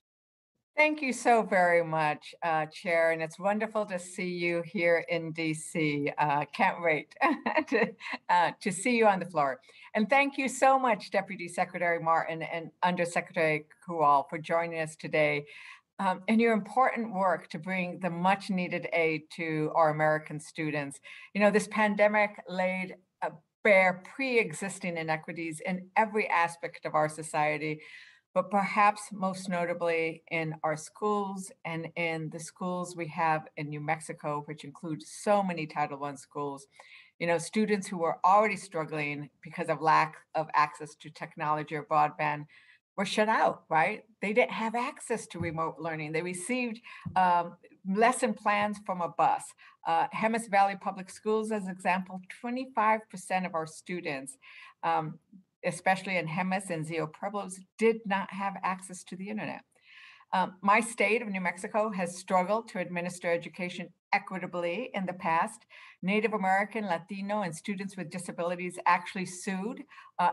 Thank you so very much, Chair, and it's wonderful to see you here in DC. Can't wait to see you on the floor. And thank you so much, Deputy Secretary Martin and Undersecretary Kowal, for joining us today in your important work to bring the much needed aid to our American students. You know, this pandemic laid bare pre-existing inequities in every aspect of our society, but perhaps most notably in our schools and in the schools we have in New Mexico, which includes so many Title I schools. You know, students who were already struggling because of lack of access to technology or broadband were shut out, right? They didn't have access to remote learning. They received lesson plans from a bus. Jemez Valley Public Schools, as an example, 25% of our students, especially in Jemez and Zio Pueblos, did not have access to the internet. My state of New Mexico has struggled to administer education equitably in the past. Native American, Latino, and students with disabilities actually sued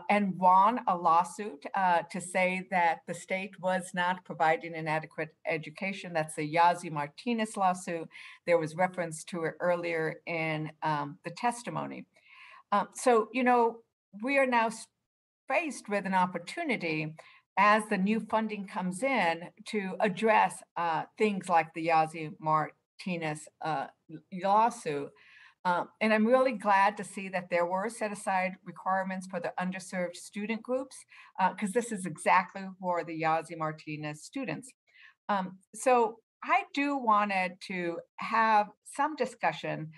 and won a lawsuit to say that the state was not providing an adequate education. That's the Yasi Martinez lawsuit. There was reference to it earlier in the testimony. So, you know, we are now faced with an opportunity as the new funding comes in to address things like the Yasi Martinez lawsuit. And I'm really glad to see that there were set aside requirements for the underserved student groups, because this is exactly for the Yasi Martinez students. So I do wanted to have some discussion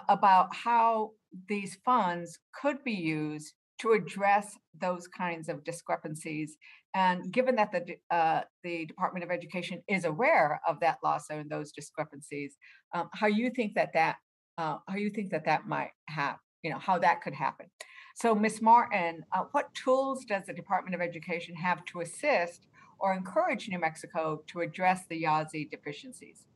about how these funds could be used to address those kinds of discrepancies. And given that the Department of Education is aware of that loss and those discrepancies, how you think that might have, you know, how that could happen. So Ms. Martin, what tools does the Department of Education have to assist or encourage New Mexico to address the Yasi deficiencies?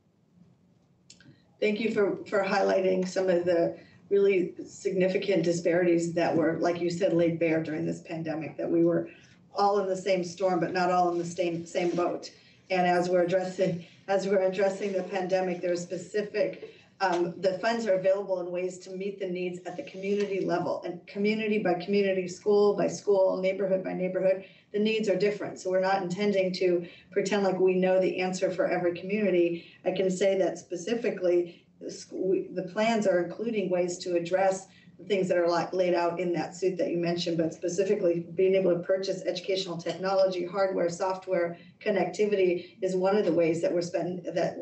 Thank you for highlighting some of the really significant disparities that were, like you said, laid bare during this pandemic, that we were all in the same storm, but not all in the same boat. And as we're addressing the pandemic, there's specific, the funds are available in ways to meet the needs at the community level, and community by community, school by school, neighborhood by neighborhood, the needs are different. So we're not intending to pretend like we know the answer for every community. I can say that specifically, the plans are including ways to address the things that are laid out in that suit that you mentioned, but specifically being able to purchase educational technology, hardware, software, connectivity is one of the ways that we're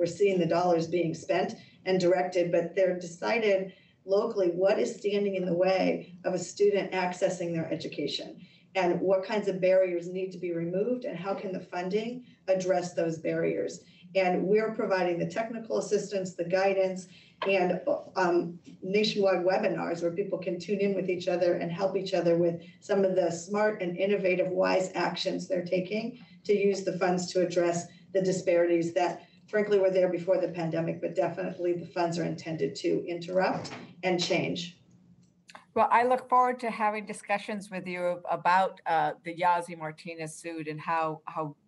seeing the dollars being spent and directed, but they're decided locally what is standing in the way of a student accessing their education and what kinds of barriers need to be removed and how can the funding address those barriers. And we're providing the technical assistance, the guidance, and nationwide webinars where people can tune in with each other and help each other with some of the smart and innovative, wise actions they're taking to use the funds to address the disparities that frankly were there before the pandemic, but definitely the funds are intended to interrupt and change. Well, I look forward to having discussions with you about the Yasi Martinez suit and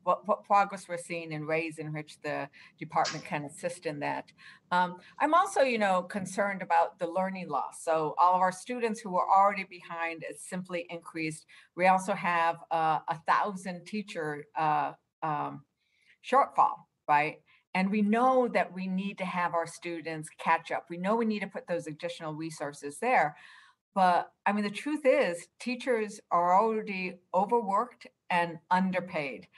what progress we're seeing in ways in which the department can assist in that. I'm also, you know, concerned about the learning loss. So all of our students who were already behind is simply increased. We also have 1,000 teacher shortfall, right? And we know that we need to have our students catch up. We know we need to put those additional resources there. But I mean, the truth is teachers are already overworked and underpaid.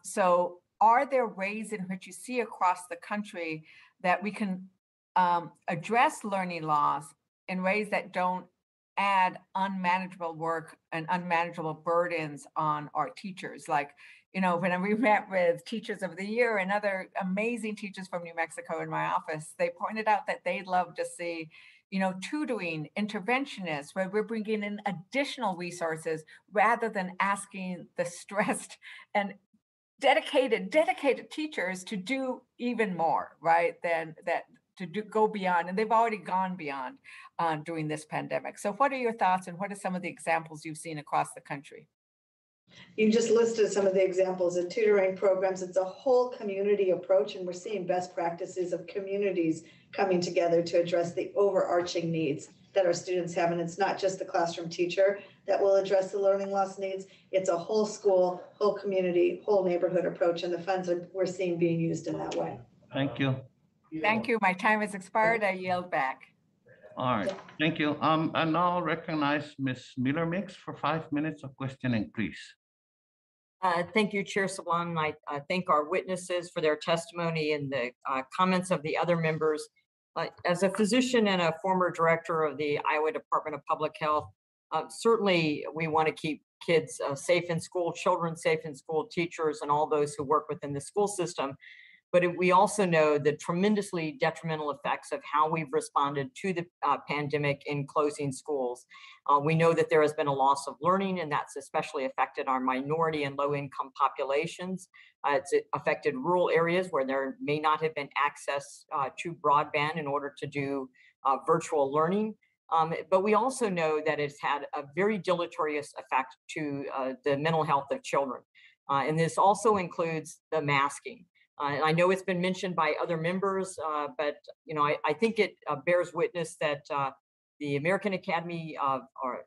So are there ways in which you see across the country that we can address learning loss in ways that don't add unmanageable work and unmanageable burdens on our teachers? Like, you know, when we met with Teachers of the Year and other amazing teachers from New Mexico in my office, they pointed out that they'd love to see, you know, tutoring, interventionists, where we're bringing in additional resources rather than asking the stressed and dedicated teachers to do even more, right? Than that to go beyond, and they've already gone beyond during this pandemic. So what are your thoughts, and what are some of the examples you've seen across the country? You just listed some of the examples of tutoring programs. It's a whole community approach, and we're seeing best practices of communities coming together to address the overarching needs that our students have. And it's not just the classroom teacher that will address the learning loss needs. It's a whole school, whole community, whole neighborhood approach, and the funds we're seeing being used in that way. Thank you. Thank you. My time has expired. I yield back. All right, thank you. I now recognize Ms. Miller-Mix for 5 minutes of questioning, please. Thank you, Chair Sablon. I thank our witnesses for their testimony and the comments of the other members. As a physician and a former director of the Iowa Department of Public Health, certainly we want to keep kids safe in school, children safe in school, teachers, and all those who work within the school system. But we also know the tremendously detrimental effects of how we've responded to the pandemic in closing schools. We know that there has been a loss of learning, and that's especially affected our minority and low-income populations. It's affected rural areas where there may not have been access to broadband in order to do virtual learning. But we also know that it's had a very deleterious effect to the mental health of children. And this also includes the masking. And I know it's been mentioned by other members, but you know, I think it bears witness that the American Academy of or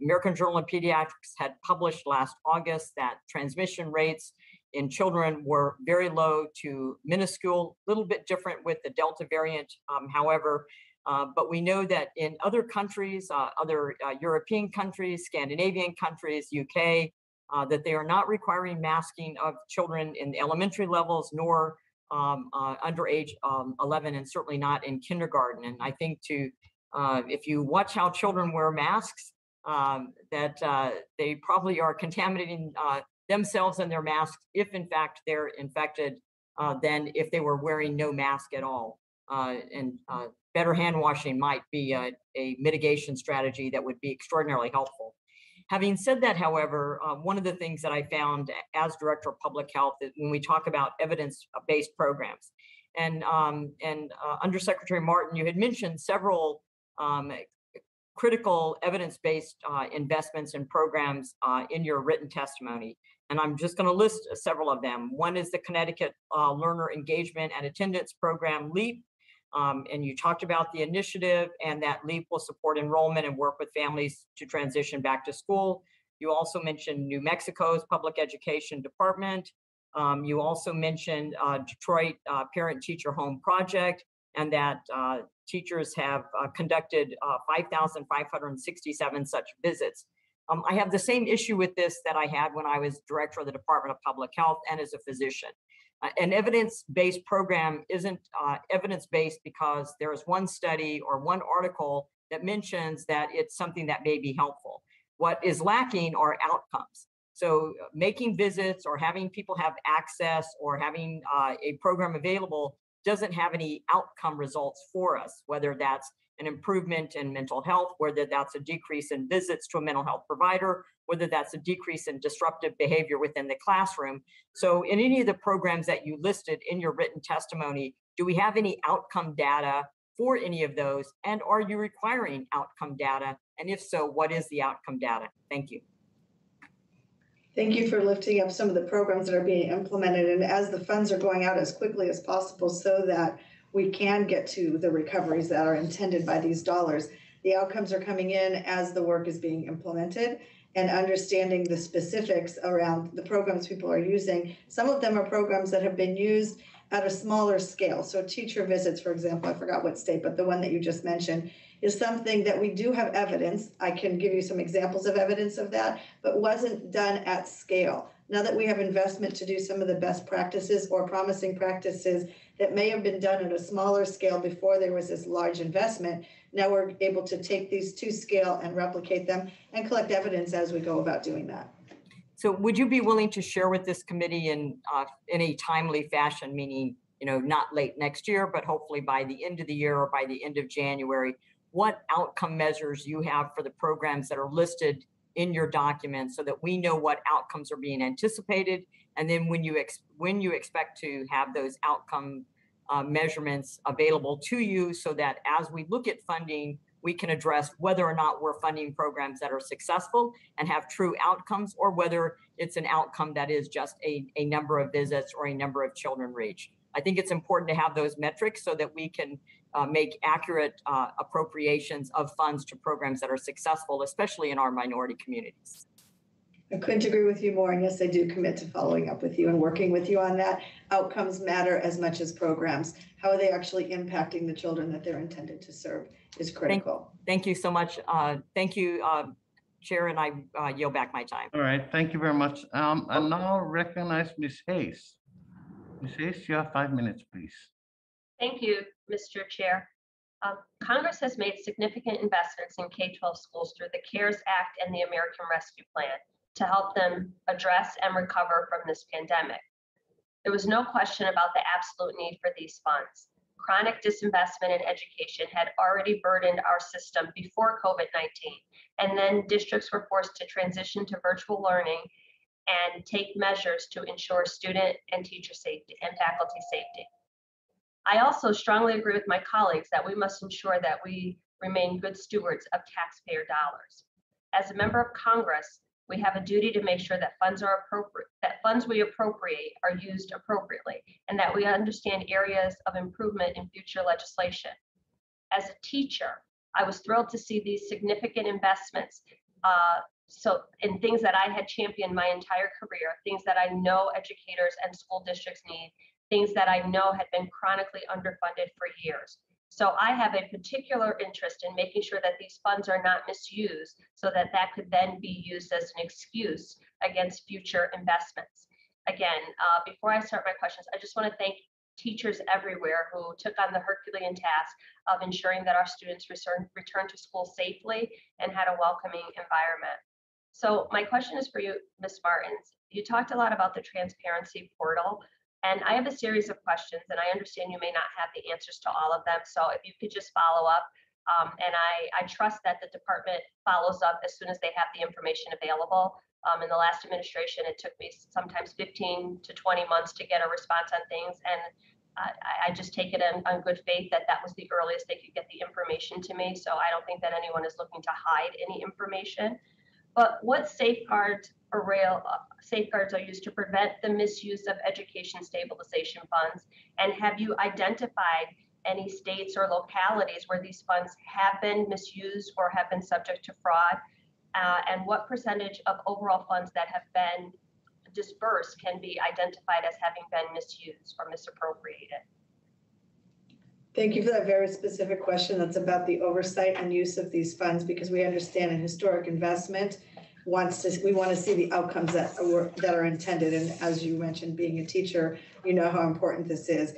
American Journal of Pediatrics had published last August that transmission rates in children were very low to minuscule, a little bit different with the Delta variant, however. But we know that in other countries, other European countries, Scandinavian countries, UK, that they are not requiring masking of children in the elementary levels, nor under age 11, and certainly not in kindergarten. And I think if you watch how children wear masks, that they probably are contaminating themselves and their masks, if in fact they're infected, than if they were wearing no mask at all. And better hand washing might be a mitigation strategy that would be extraordinarily helpful. Having said that, however, one of the things that I found as Director of Public Health is when we talk about evidence-based programs, and Undersecretary Martin, you had mentioned several critical evidence-based investments and programs in your written testimony. And I'm just going to list several of them. One is the Connecticut Learner Engagement and Attendance Program, LEAP. And you talked about the initiative, and that LEAP will support enrollment and work with families to transition back to school. You also mentioned New Mexico's Public Education Department. You also mentioned Detroit Parent-Teacher Home Project, and that teachers have conducted 5,567 such visits. I have the same issue with this that I had when I was director of the Department of Public Health and as a physician. An evidence-based program isn't evidence-based because there is one study or one article that mentions that it's something that may be helpful. What is lacking are outcomes. So making visits or having people have access or having a program available doesn't have any outcome results for us, whether that's an improvement in mental health, whether that's a decrease in visits to a mental health provider, whether that's a decrease in disruptive behavior within the classroom. So in any of the programs that you listed in your written testimony, do we have any outcome data for any of those? And are you requiring outcome data? And if so, what is the outcome data? Thank you. Thank you for lifting up some of the programs that are being implemented. And as the funds are going out as quickly as possible so that we can get to the recoveries that are intended by these dollars, the outcomes are coming in as the work is being implemented, and understanding the specifics around the programs people are using. Some of them are programs that have been used at a smaller scale. So teacher visits, for example, I forgot what state, but the one that you just mentioned is something that we do have evidence. I can give you some examples of evidence of that, but wasn't done at scale. Now that we have investment to do some of the best practices or promising practices that may have been done at a smaller scale before there was this large investment, now we're able to take these to scale and replicate them and collect evidence as we go about doing that. So would you be willing to share with this committee in a timely fashion, meaning, not late next year, but hopefully by the end of the year or by the end of January, what outcome measures you have for the programs that are listed in your document so that we know what outcomes are being anticipated, and then when you expect to have those outcome measurements available to you, so that as we look at funding, we can address whether or not we're funding programs that are successful and have true outcomes, or whether it's an outcome that is just a number of visits or a number of children reached. I think it's important to have those metrics so that we can make accurate appropriations of funds to programs that are successful, especially in our minority communities. I couldn't agree with you more. And yes, I do commit to following up with you and working with you on that. Outcomes matter as much as programs. How are they actually impacting the children that they're intended to serve is critical. Thank you so much. Thank you, Chair, and I yield back my time. All right, thank you very much. I now recognize Ms. Hayes. Ms. Hayes, you have 5 minutes, please. Thank you, Mr. Chair. Congress has made significant investments in K-12 schools through the CARES Act and the American Rescue Plan to help them address and recover from this pandemic. There was no question about the absolute need for these funds. Chronic disinvestment in education had already burdened our system before COVID-19, and then districts were forced to transition to virtual learning and take measures to ensure student and teacher safety and faculty safety. I also strongly agree with my colleagues that we must ensure that we remain good stewards of taxpayer dollars. As a member of Congress, we have a duty to make sure that funds we appropriate are used appropriately, and that we understand areas of improvement in future legislation. As a teacher, I was thrilled to see these significant investments in things that I had championed my entire career, things that I know educators and school districts need, things that I know had been chronically underfunded for years. So I have a particular interest in making sure that these funds are not misused, so that could then be used as an excuse against future investments. Again, before I start my questions, I just want to thank teachers everywhere who took on the Herculean task of ensuring that our students return to school safely and had a welcoming environment. So my question is for you, Ms. Martins. You talked a lot about the transparency portal. And I have a series of questions, and I understand you may not have the answers to all of them. So if you could just follow up, and I trust that the department follows up as soon as they have the information available. In the last administration, it took me sometimes 15 to 20 months to get a response on things. And I just take it on good faith that was the earliest they could get the information to me. So I don't think that anyone is looking to hide any information. But what safeguards are used to prevent the misuse of education stabilization funds? And have you identified any states or localities where these funds have been misused or have been subject to fraud? And what percentage of overall funds that have been dispersed can be identified as having been misused or misappropriated? Thank you for that very specific question. That's about the oversight and use of these funds, because we understand an historic investment we want to see the outcomes that are intended. And as you mentioned, being a teacher, you know how important this is.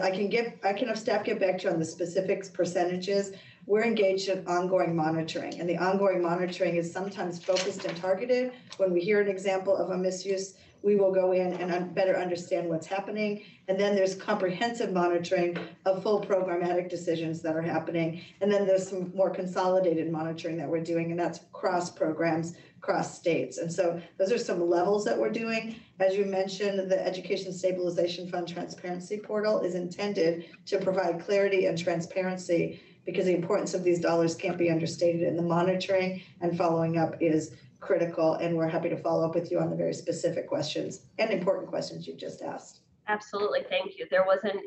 I can have staff get back to you on the specific percentages. We're engaged in ongoing monitoring, and the ongoing monitoring is sometimes focused and targeted. When we hear an example of a misuse, we will go in and better understand what's happening. And then there's comprehensive monitoring of full programmatic decisions that are happening. And then there's some more consolidated monitoring that we're doing, and that's cross programs, cross states. And so those are some levels that we're doing. As you mentioned, the Education Stabilization Fund Transparency Portal is intended to provide clarity and transparency, because the importance of these dollars can't be understated, and the monitoring and following up is critical. And we're happy to follow up with you on the very specific questions and important questions you just asked. Absolutely, thank you. There was an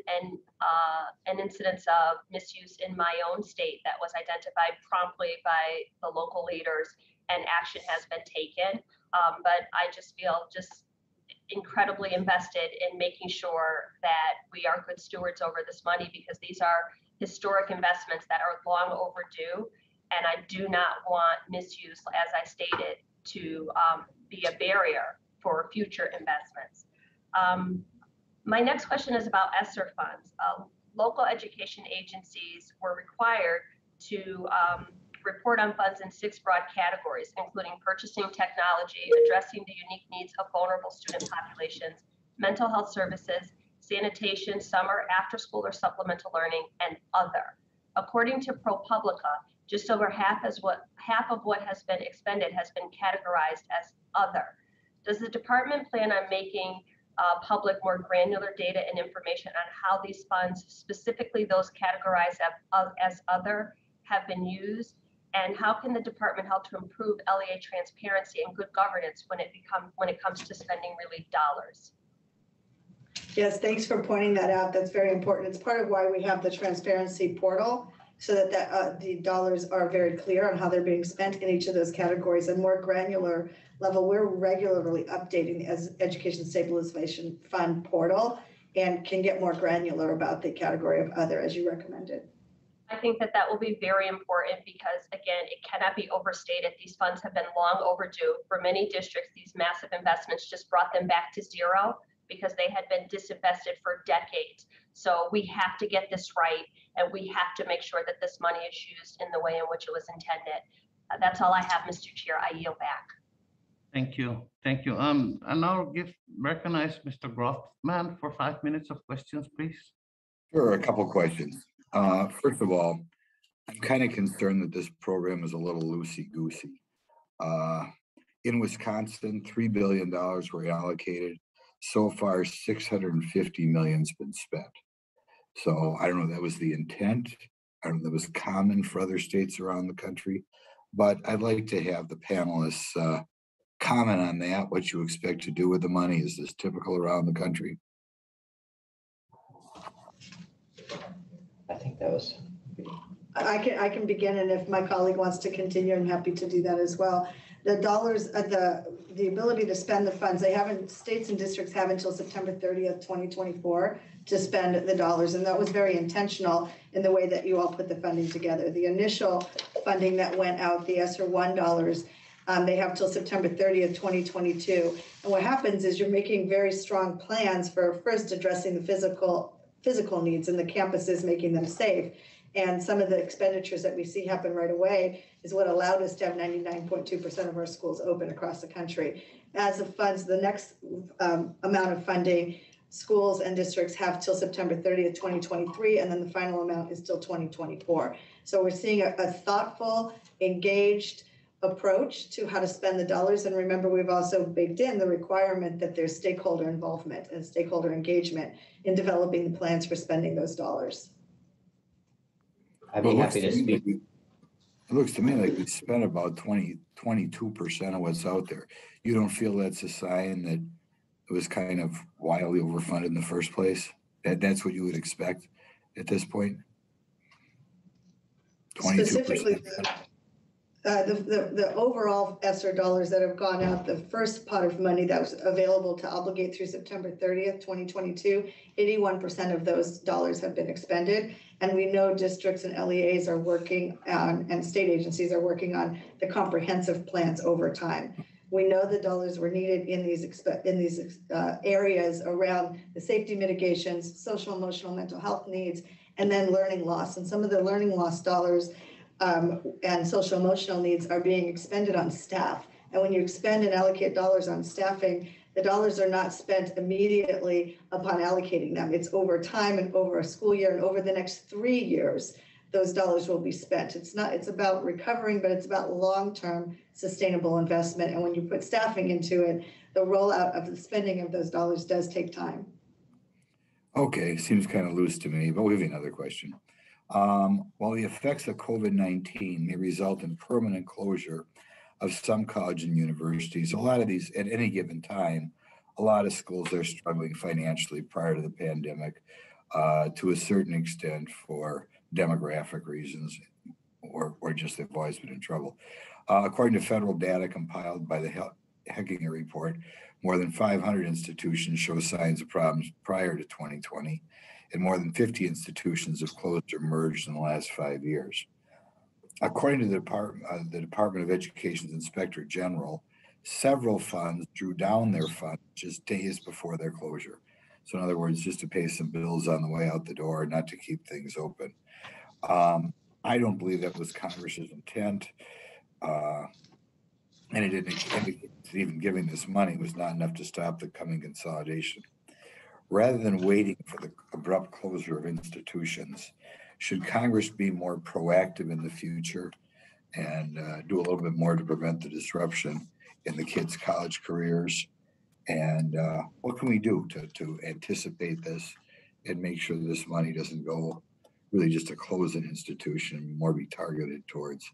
incidence of misuse in my own state that was identified promptly by the local leaders, and action has been taken. But I just feel incredibly invested in making sure that we are good stewards over this money, because these are historic investments that are long overdue. And I do not want misuse, as I stated, to be a barrier for future investments. My next question is about ESSER funds. Local education agencies were required to report on funds in 6 broad categories, including purchasing technology, addressing the unique needs of vulnerable student populations, mental health services, sanitation, summer, after school or supplemental learning, and other. According to ProPublica, just over half of what has been expended has been categorized as other. Does the department plan on making public more granular data and information on how these funds, specifically those categorized as other, have been used? And how can the department help to improve LEA transparency and good governance when it comes to spending relief dollars? Yes, thanks for pointing that out. That's very important. It's part of why we have the transparency portal, so that the dollars are very clear on how they're being spent in each of those categories. And more granular level, we're regularly updating the Education Stabilization Fund portal and can get more granular about the category of other, as you recommended. I think that will be very important, because again, it cannot be overstated. These funds have been long overdue. For many districts, these massive investments just brought them back to zero because they had been disinvested for decades. So we have to get this right, and we have to make sure that this money is used in the way in which it was intended. That's all I have, Mr. Chair. I yield back. Thank you. Thank you. And I'll recognize Mr. Groffman for 5 minutes of questions, please. Sure, a couple questions. First of all, I'm kind of concerned that this program is a little loosey-goosey. In Wisconsin, $3 billion were allocated. So far, $650 million's been spent. So I don't know if that was the intent. I don't know if that was common for other states around the country, but I'd like to have the panelists comment on that, what you expect to do with the money. Is this typical around the country? I think that was. I can begin, and if my colleague wants to continue, I'm happy to do that as well. The dollars, the ability to spend the funds, states and districts have until September 30th, 2024 to spend the dollars. And that was very intentional in the way that you all put the funding together. The initial funding that went out, the ESSER 1 dollars, they have till September 30th, 2022. And what happens is you're making very strong plans for first addressing the physical needs in the campuses, making them safe. And some of the expenditures that we see happen right away is what allowed us to have 99.2% of our schools open across the country. As the funds, the next amount of funding, schools and districts have till September 30th, 2023, and then the final amount is till 2024. So we're seeing a thoughtful, engaged approach to how to spend the dollars. And remember, we've also baked in the requirement that there's stakeholder involvement and stakeholder engagement in developing the plans for spending those dollars. I'd be happy to speak. It looks to me like we spent about 22% of what's out there. You don't feel that's a sign that it was kind of wildly overfunded in the first place? That's what you would expect at this point? 22%. Specifically, the overall ESSER dollars that have gone out, the first pot of money that was available to obligate through September 30th, 2022, 81% of those dollars have been expended. And we know districts and LEAs are working on, and state agencies are working on the comprehensive plans over time. We know the dollars were needed in these areas around the safety mitigations, social, emotional, mental health needs, and then learning loss. And some of the learning loss dollars and social emotional needs are being expended on staff. And when you expend and allocate dollars on staffing, the dollars are not spent immediately upon allocating them. It's over time and over a school year and over the next 3 years, those dollars will be spent. It's about recovering, but it's about long-term sustainable investment. And when you put staffing into it, the rollout of the spending of those dollars does take time. Okay, seems kind of loose to me, but we have another question. While the effects of COVID-19 may result in permanent closure of some colleges and universities, a lot of these, at any given time, a lot of schools are struggling financially prior to the pandemic to a certain extent for demographic reasons or just they've always been in trouble. According to federal data compiled by the Heckinger Report, More than 500 institutions show signs of problems prior to 2020, and more than 50 institutions have closed or merged in the last 5 years. According to the Department of Education's Inspector General, several funds drew down their funds just days before their closure. So in other words, just to pay some bills on the way out the door, not to keep things open. I don't believe that was Congress's intent. And it didn't indicate that even giving this money was not enough to stop the coming consolidation. Rather than waiting for the abrupt closure of institutions, should Congress be more proactive in the future and do a little bit more to prevent the disruption in the kids' college careers? And what can we do to anticipate this and make sure this money doesn't go really just to close an institution and more be targeted towards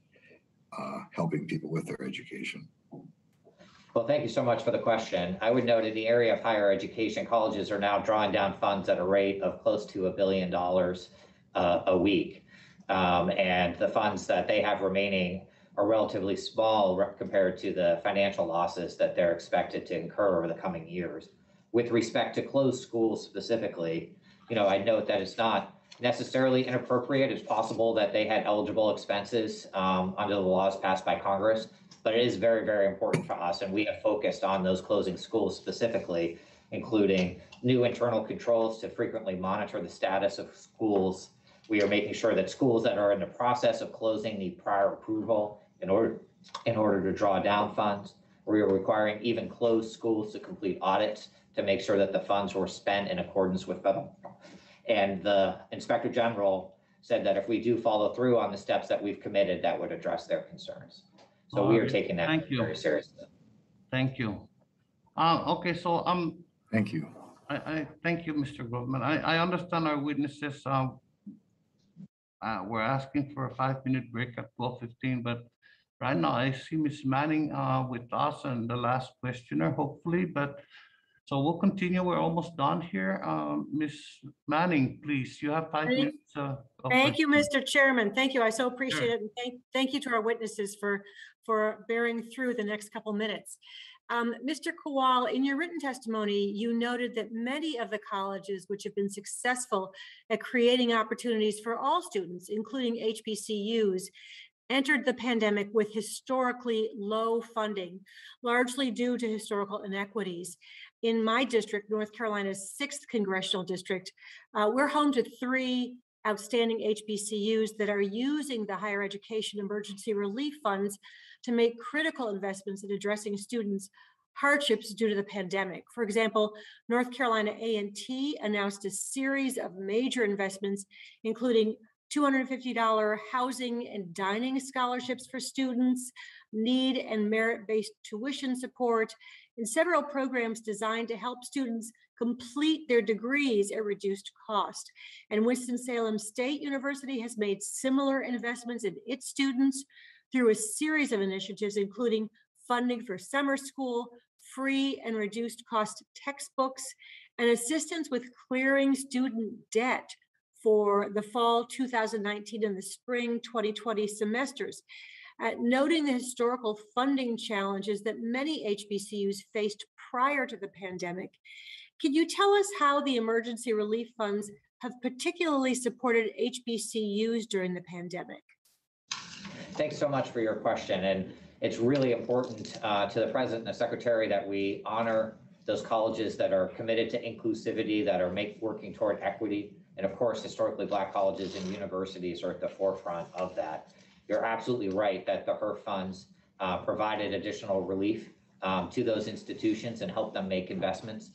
helping people with their education? Well, thank you so much for the question. I would note in the area of higher education, colleges are now drawing down funds at a rate of close to $1 billion a week. And the funds that they have remaining are relatively small compared to the financial losses that they're expected to incur over the coming years. With respect to closed schools specifically, I note that it's not necessarily inappropriate. It's possible that they had eligible expenses under the laws passed by Congress, but it is very, very important for us. And we have focused on those closing schools specifically, including new internal controls to frequently monitor the status of schools. We are making sure that schools that are in the process of closing need prior approval in order to draw down funds. We are requiring even closed schools to complete audits to make sure that the funds were spent in accordance with federal. And the Inspector General said that if we do follow through on the steps that we've committed, that would address their concerns. So we are taking that very seriously. Thank you. Okay, so thank you. I thank you, Mr. Groveman. I understand our witnesses. We're asking for a 5-minute break at 12:15, but right now I see Ms. Manning with us and the last questioner, hopefully. But so we'll continue. We're almost done here. Ms. Manning, please, you have 5 minutes. Thank you, Mr. Chairman. Thank you. I so appreciate it. And thank you to our witnesses for bearing through the next couple minutes. Mr. Kowal, in your written testimony, you noted that many of the colleges which have been successful at creating opportunities for all students, including HBCUs, entered the pandemic with historically low funding, largely due to historical inequities. In my district, North Carolina's 6th congressional district, we're home to 3 outstanding HBCUs that are using the higher education emergency relief funds to make critical investments in addressing students' hardships due to the pandemic. For example, North Carolina A&T announced a series of major investments, including $250 housing and dining scholarships for students, need and merit-based tuition support, and several programs designed to help students complete their degrees at reduced cost. And Winston-Salem State University has made similar investments in its students through a series of initiatives, including funding for summer school, free and reduced cost textbooks, and assistance with clearing student debt for the fall 2019 and the spring 2020 semesters. Noting the historical funding challenges that many HBCUs faced prior to the pandemic, can you tell us how the emergency relief funds have particularly supported HBCUs during the pandemic? Thanks so much for your question. And it's really important to the President and the Secretary that we honor those colleges that are committed to inclusivity, that are working toward equity. And of course, historically Black colleges and universities are at the forefront of that. You're absolutely right that the HERF funds provided additional relief to those institutions and helped them make investments.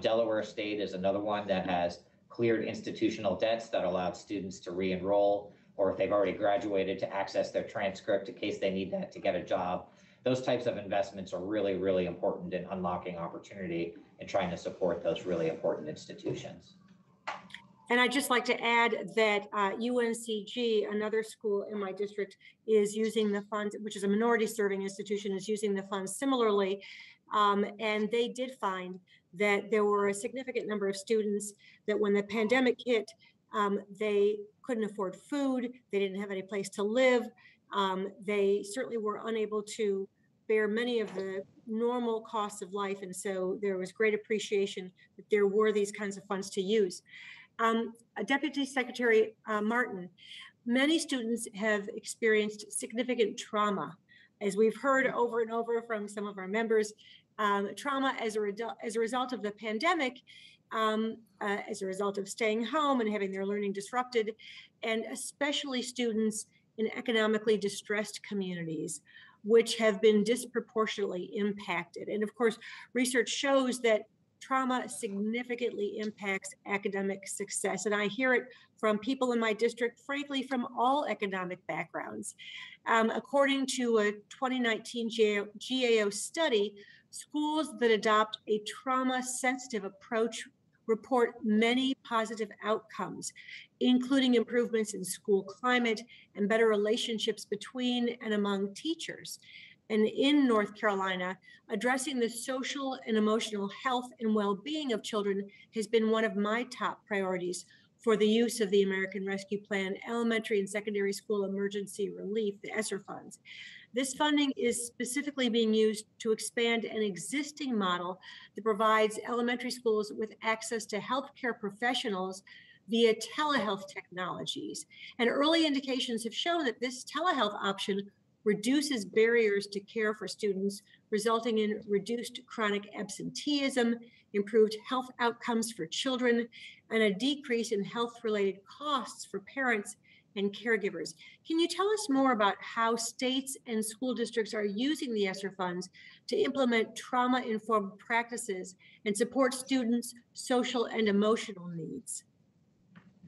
Delaware State is another one that has cleared institutional debts that allowed students to re-enroll, or if they've already graduated, to access their transcript in case they need that to get a job. Those types of investments are really, really important in unlocking opportunity and trying to support those really important institutions. And I'd just like to add that UNCG, another school in my district, is using the funds, which is a minority serving institution, is using the funds similarly. And they did find that there were a significant number of students that when the pandemic hit, they couldn't afford food, they didn't have any place to live. They certainly were unable to bear many of the normal costs of life. And so there was great appreciation that there were these kinds of funds to use. Deputy Secretary Martin, many students have experienced significant trauma. As we've heard over and over from some of our members, trauma as a result of the pandemic, as a result of staying home and having their learning disrupted, and especially students in economically distressed communities, which have been disproportionately impacted. And of course, research shows that trauma significantly impacts academic success. And I hear it from people in my district, frankly, from all economic backgrounds. According to a 2019 GAO study, schools that adopt a trauma-sensitive approach report many positive outcomes, including improvements in school climate and better relationships between and among teachers. And in North Carolina, addressing the social and emotional health and well-being of children has been one of my top priorities for the use of the American Rescue Plan Elementary and Secondary School Emergency Relief, the ESSER funds. This funding is specifically being used to expand an existing model that provides elementary schools with access to healthcare professionals via telehealth technologies. And early indications have shown that this telehealth option reduces barriers to care for students, resulting in reduced chronic absenteeism, improved health outcomes for children, and a decrease in health-related costs for parents and caregivers. Can you tell us more about how states and school districts are using the ESSER funds to implement trauma-informed practices and support students' social and emotional needs?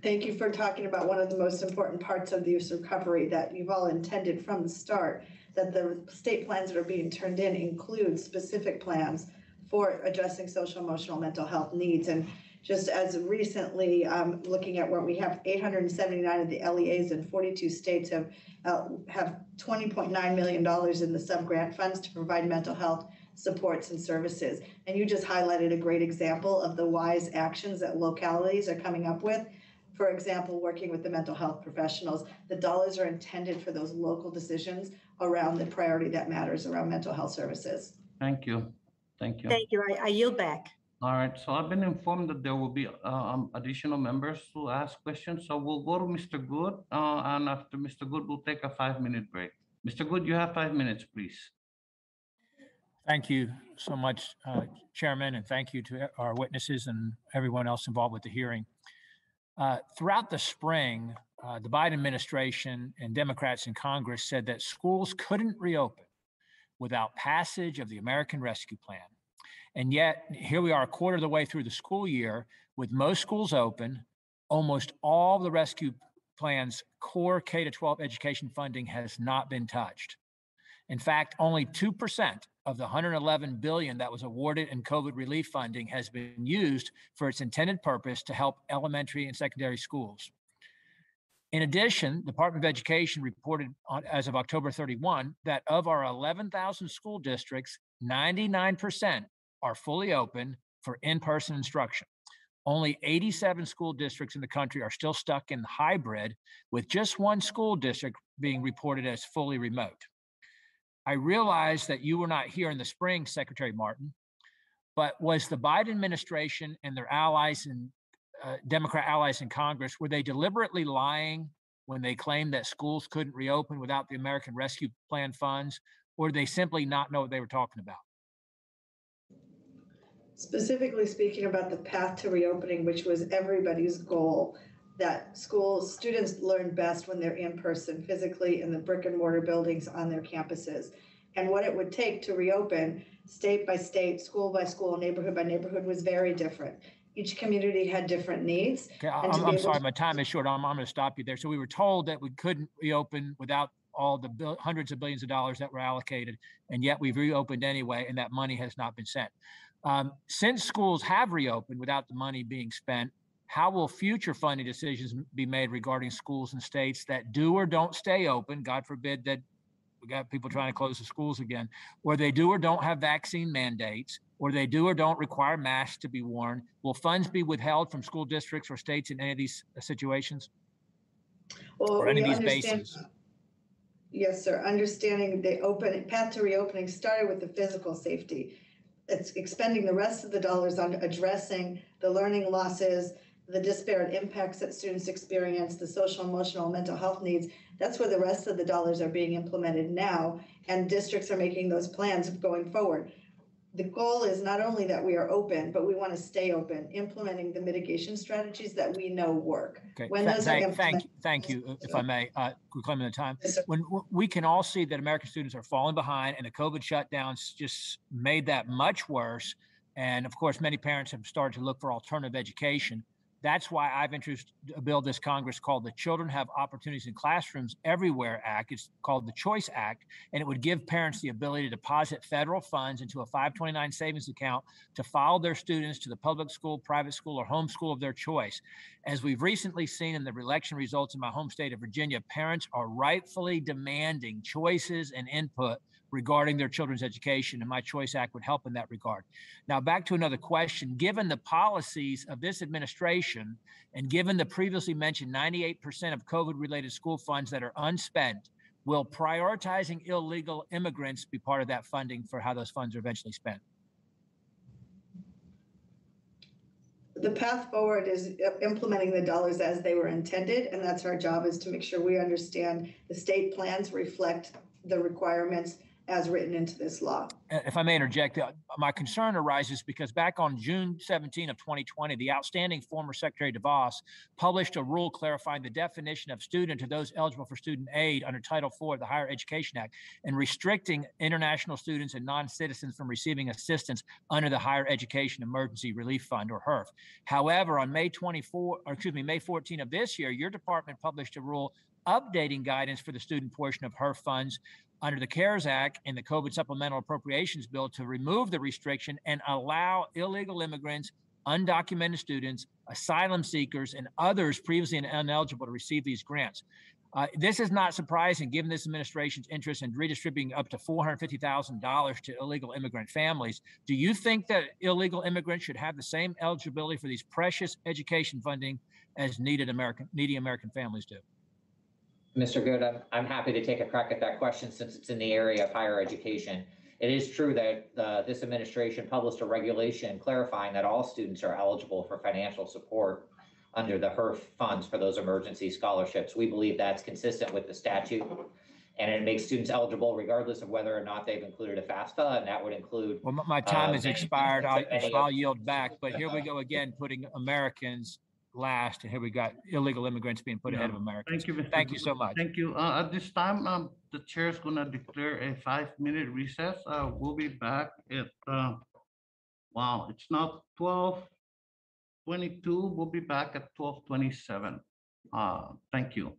Thank you for talking about one of the most important parts of the youth recovery that you've all intended from the start, that the state plans that are being turned in include specific plans for addressing social, emotional, mental health needs. And just as recently, looking at where we have 879 of the LEAs in 42 states have $20.9 million in the sub-grant funds to provide mental health supports and services. And you just highlighted a great example of the wise actions that localities are coming up with. For example, working with the mental health professionals, the dollars are intended for those local decisions around the priority that matters around mental health services. Thank you. Thank you. Thank you. I yield back. All right, so I've been informed that there will be additional members to ask questions. So we'll go to Mr. Good, and after Mr. Good, we'll take a 5-minute break. Mr. Good, you have 5 minutes, please. Thank you so much, Chairman, and thank you to our witnesses and everyone else involved with the hearing. Throughout the spring, the Biden administration and Democrats in Congress said that schools couldn't reopen without passage of the American Rescue Plan. And yet, here we are a quarter of the way through the school year with most schools open. Almost all the rescue plan's core K-12 education funding has not been touched. In fact, only 2% of the $111 billion that was awarded in COVID relief funding has been used for its intended purpose to help elementary and secondary schools. In addition, the Department of Education reported as of October 31 that of our 11,000 school districts, 99% are fully open for in-person instruction. Only 87 school districts in the country are still stuck in hybrid, with just one school district being reported as fully remote. I realize that you were not here in the spring, Secretary Martin, but was the Biden administration and their allies and Democrat allies in Congress, were they deliberately lying when they claimed that schools couldn't reopen without the American Rescue Plan funds, or did they simply not know what they were talking about? Specifically speaking about the path to reopening, which was everybody's goal, that students learn best when they're in person, physically in the brick and mortar buildings on their campuses. And what it would take to reopen state by state, school by school, neighborhood by neighborhood was very different. Each community had different needs. Okay, I'm sorry, my time is short. I'm going to stop you there. So we were told that we couldn't reopen without all the hundreds of billions of dollars that were allocated, and yet we've reopened anyway, and that money has not been sent. Since schools have reopened without the money being spent, how will future funding decisions be made regarding schools and states that do or don't stay open? God forbid that we got people trying to close the schools again, or they do or don't have vaccine mandates, or they do or don't require masks to be worn. Will funds be withheld from school districts or states in any of these situations? Well, or any of these bases? Yes, sir. Understanding the path to reopening started with the physical safety. It's expending the rest of the dollars on addressing the learning losses, the disparate impacts that students experience, the social, emotional, mental health needs. That's where the rest of the dollars are being implemented now, and districts are making those plans going forward. The goal is not only that we are open, but we want to stay open, implementing the mitigation strategies that we know work. Okay. When those are implemented, Thank you. If I may, reclaiming the time. When we can all see that American students are falling behind, and the COVID shutdowns just made that much worse. And of course, many parents have started to look for alternative education. That's why I've introduced a bill this Congress called the Children Have Opportunities in Classrooms Everywhere Act. It's called the Choice Act, and it would give parents the ability to deposit federal funds into a 529 savings account to follow their students to the public school, private school, or homeschool of their choice. As we've recently seen in the election results in my home state of Virginia, parents are rightfully demanding choices and input regarding their children's education, and my Choice Act would help in that regard. Now, back to another question. Given the policies of this administration, and given the previously mentioned 98% of COVID-related school funds that are unspent, will prioritizing illegal immigrants be part of that funding for how those funds are eventually spent? the path forward is implementing the dollars as they were intended, and that's our job, is to make sure we understand the state plans reflect the requirements as written into this law. If I may interject, my concern arises because back on June 17 of 2020, the outstanding former Secretary DeVos published a rule clarifying the definition of student to those eligible for student aid under Title IV of the Higher Education Act, and restricting international students and non-citizens from receiving assistance under the Higher Education Emergency Relief Fund, or HERF. However, on May 14 of this year, your department published a rule updating guidance for the student portion of HERF funds under the CARES Act and the COVID Supplemental Appropriations Bill to remove the restriction and allow illegal immigrants, undocumented students, asylum seekers, and others previously ineligible to receive these grants. This is not surprising given this administration's interest in redistributing up to $450,000 to illegal immigrant families. Do you think that illegal immigrants should have the same eligibility for these precious education funding as needy American families do? Mr. Good, I'm happy to take a crack at that question since it's in the area of higher education. It is true that this administration published a regulation clarifying that all students are eligible for financial support under the HERF funds for those emergency scholarships. We believe that's consistent with the statute, and it makes students eligible regardless of whether or not they've included a FAFSA, and that would include— Well, my time has expired. I'll yield back, but here we go again, putting Americans last, and here we got illegal immigrants being put ahead of Americans. Thank you, Mr. Thank you so much. Thank you. At this time, the chair is going to declare a 5-minute recess. We'll be back at, wow, it's now 12:22. We'll be back at 12:27. Thank you.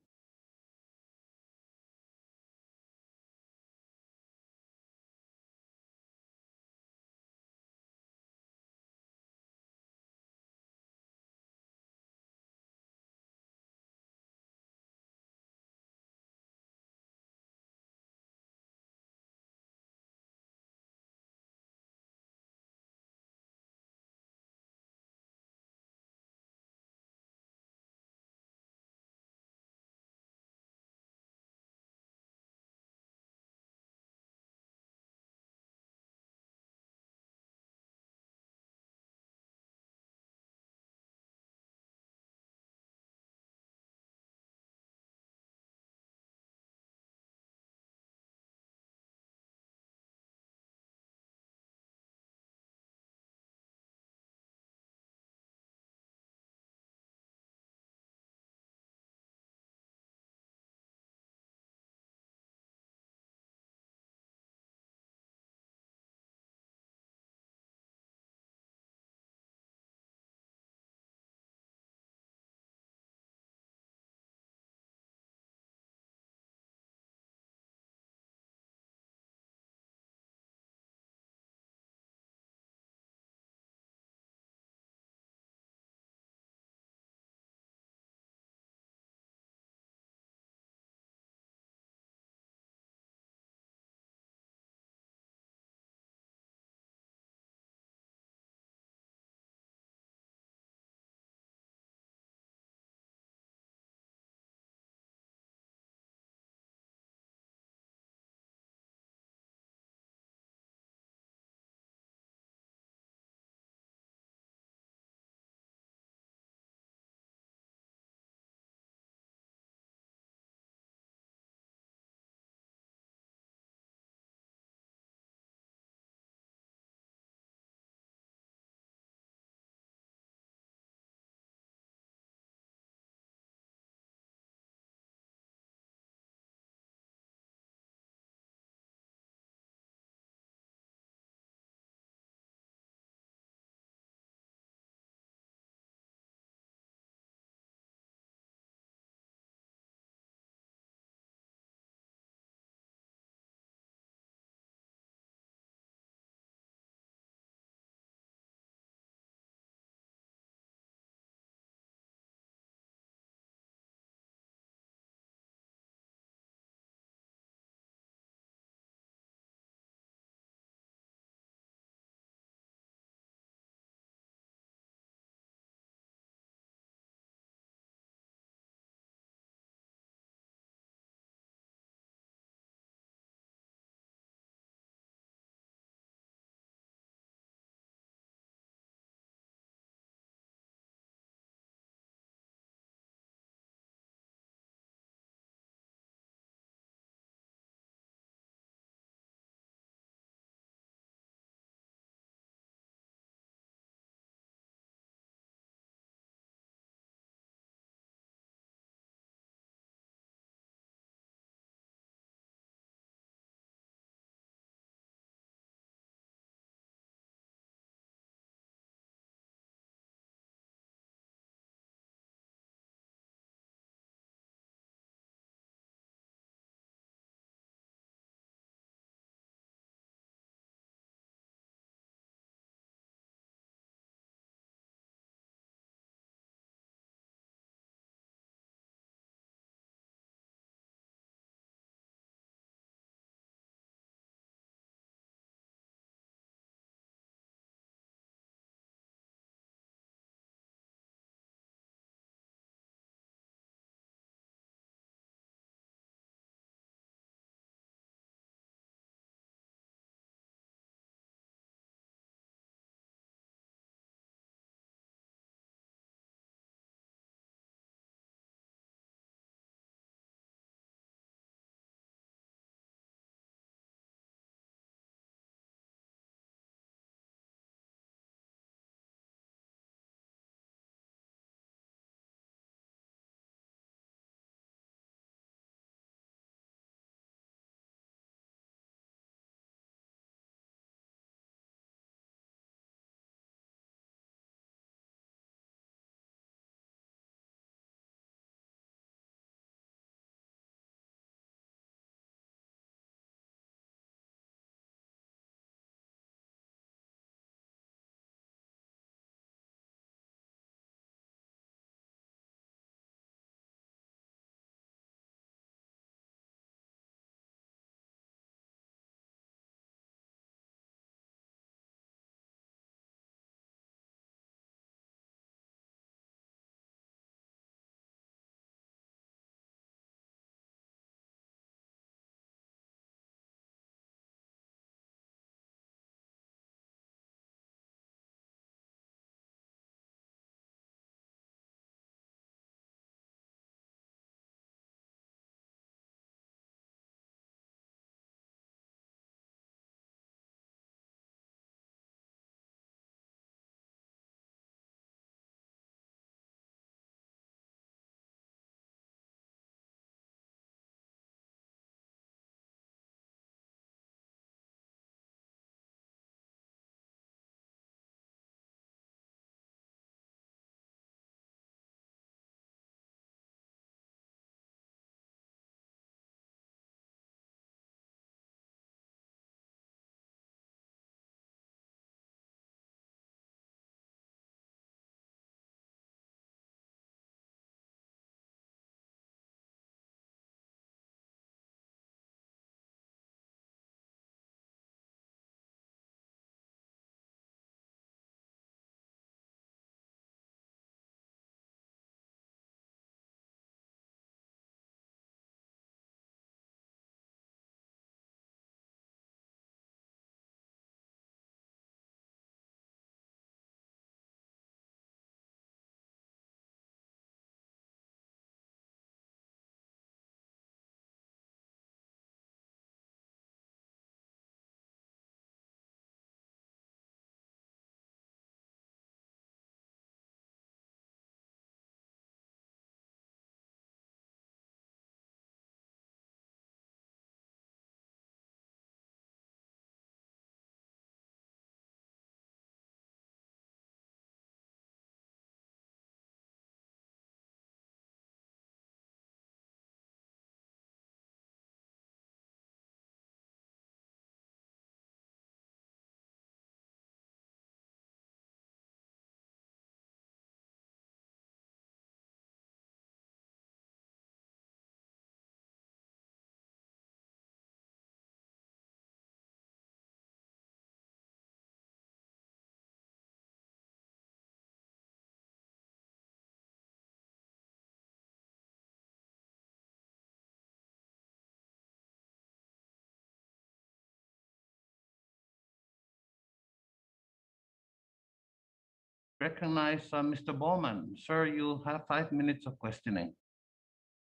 recognize Mr. Bowman. Sir, you have 5 minutes of questioning.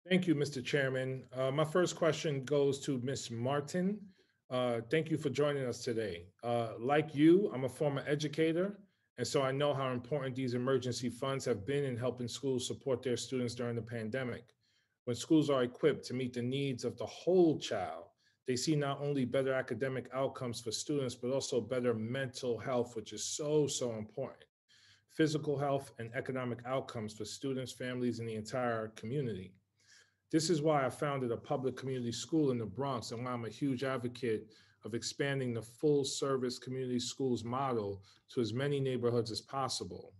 Thank you, Mr. Chairman. My first question goes to Ms. Martin. Thank you for joining us today. Like you, I'm a former educator, and so I know how important these emergency funds have been in helping schools support their students during the pandemic. When schools are equipped to meet the needs of the whole child, they see not only better academic outcomes for students, but also better mental health, which is so important. Physical health and economic outcomes for students, families, and the entire community. This is why I founded a public community school in the Bronx, and why I'm a huge advocate of expanding the full service community schools model to as many neighborhoods as possible.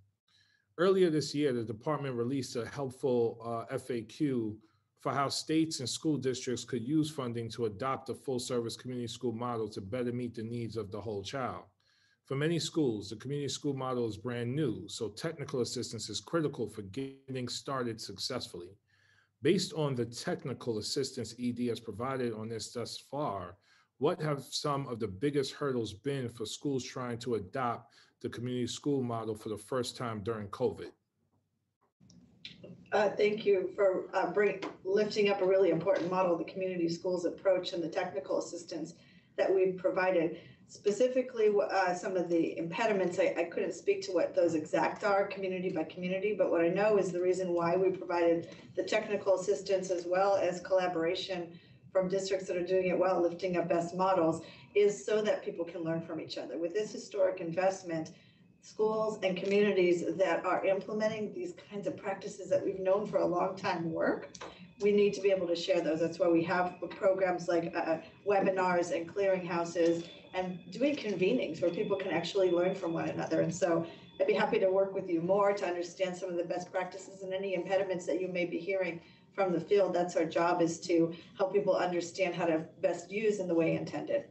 Earlier this year, the department released a helpful FAQ for how states and school districts could use funding to adopt a full service community school model to better meet the needs of the whole child. For many schools, the community school model is brand new, so technical assistance is critical for getting started successfully. Based on the technical assistance ED has provided on this thus far, what have some of the biggest hurdles been for schools trying to adopt the community school model for the first time during COVID? Thank you for lifting up a really important model, the community schools approach and the technical assistance that we've provided. Specifically, some of the impediments, I couldn't speak to what those exact are community by community, but what I know is the reason why we provided the technical assistance as well as collaboration from districts that are doing it well, lifting up best models, is so that people can learn from each other. With this historic investment, schools and communities that are implementing these kinds of practices that we've known for a long time work, we need to be able to share those. That's why we have programs like webinars and clearinghouses and doing convenings where people can actually learn from one another. And so I'd be happy to work with you more to understand some of the best practices and any impediments that you may be hearing from the field. That's our job, is to help people understand how to best use in the way intended.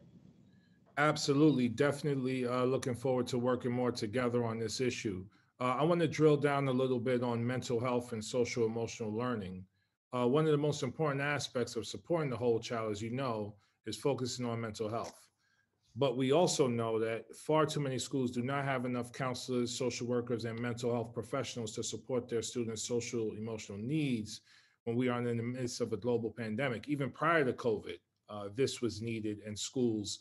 Absolutely, definitely looking forward to working more together on this issue. I want to drill down a little bit on mental health and social emotional learning. One of the most important aspects of supporting the whole child, as you know, is focusing on mental health. But we also know that far too many schools do not have enough counselors, social workers, and mental health professionals to support their students' social emotional needs when we are in the midst of a global pandemic. Even prior to COVID, this was needed, and schools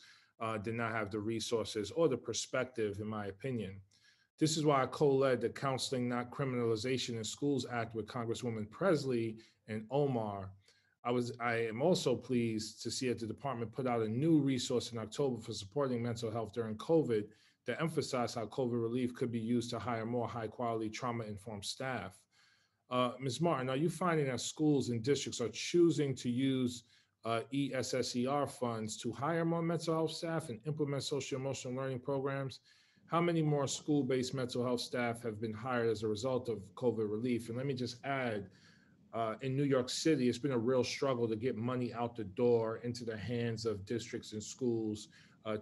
did not have the resources or the perspective, in my opinion. This is why I co-led the Counseling Not Criminalization in Schools Act with Congresswoman Presley and Omar. I am also pleased to see that the department put out a new resource in October for supporting mental health during COVID that emphasized how COVID relief could be used to hire more high-quality trauma-informed staff. Ms. Martin, are you finding that schools and districts are choosing to use ESSER funds to hire more mental health staff and implement social emotional learning programs? How many more school-based mental health staff have been hired as a result of COVID relief? And let me just add, in New York City, it's been a real struggle to get money out the door into the hands of districts and schools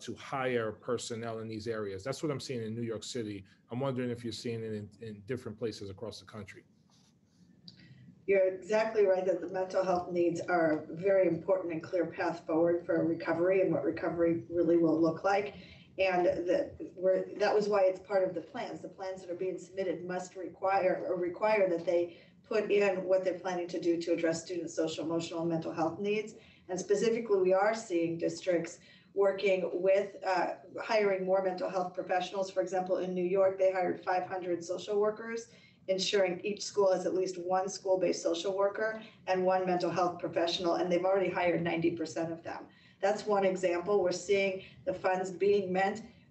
to hire personnel in these areas. That's what I'm seeing in New York City. I'm wondering if you're seeing it in different places across the country. You're exactly right that the mental health needs are a very important and clear path forward for recovery and what recovery really will look like. And that was why it's part of the plans. The plans that are being submitted must require that they put in what they're planning to do to address students' social, emotional, and mental health needs. And specifically, we are seeing districts working with hiring more mental health professionals. For example, in New York, they hired 500 social workers, ensuring each school has at least one school-based social worker and one mental health professional, and they've already hired 90% of them. That's one example. We're seeing the funds being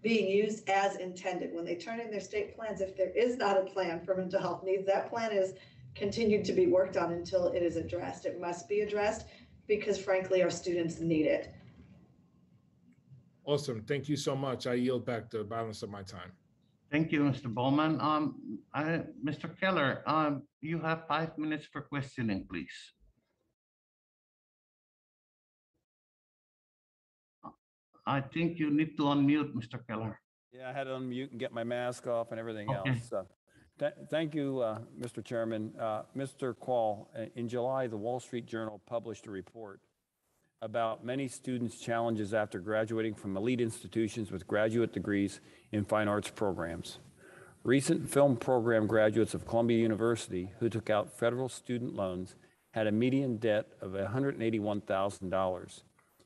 used as intended. When they turn in their state plans, if there is not a plan for mental health needs, that plan is continued to be worked on until it is addressed. It must be addressed because, frankly, our students need it. Awesome. Thank you so much. I yield back the balance of my time. Thank you, Mr. Bowman. Mr. Keller, you have 5 minutes for questioning, please. I think you need to unmute, Mr. Keller. Yeah, I had to unmute and get my mask off and everything Okay. else. Thank you, Mr. Chairman. Mr. Quall, in July, the Wall Street Journal published a report about many students' challenges after graduating from elite institutions with graduate degrees in fine arts programs. Recent film program graduates of Columbia University who took out federal student loans had a median debt of $181,000.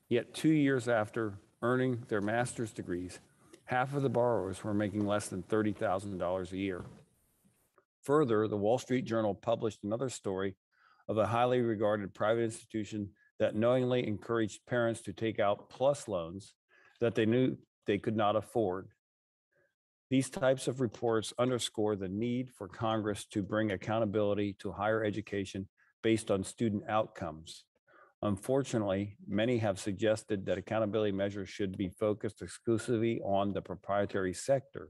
Yet 2 years after earning their master's degrees, half of the borrowers were making less than $30,000 a year. Further, the Wall Street Journal published another story of a highly regarded private institution that knowingly encouraged parents to take out PLUS loans that they knew they could not afford. These types of reports underscore the need for Congress to bring accountability to higher education based on student outcomes. Unfortunately, many have suggested that accountability measures should be focused exclusively on the proprietary sector.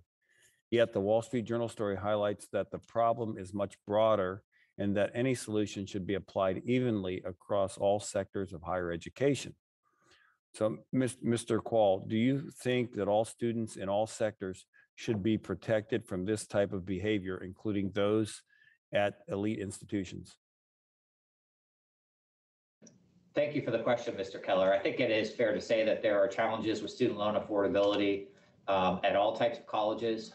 Yet the Wall Street Journal story highlights that the problem is much broader and that any solution should be applied evenly across all sectors of higher education. So, Mr. Qual, do you think that all students in all sectors should be protected from this type of behavior, including those at elite institutions? Thank you for the question, Mr. Keller. I think it is fair to say that there are challenges with student loan affordability at all types of colleges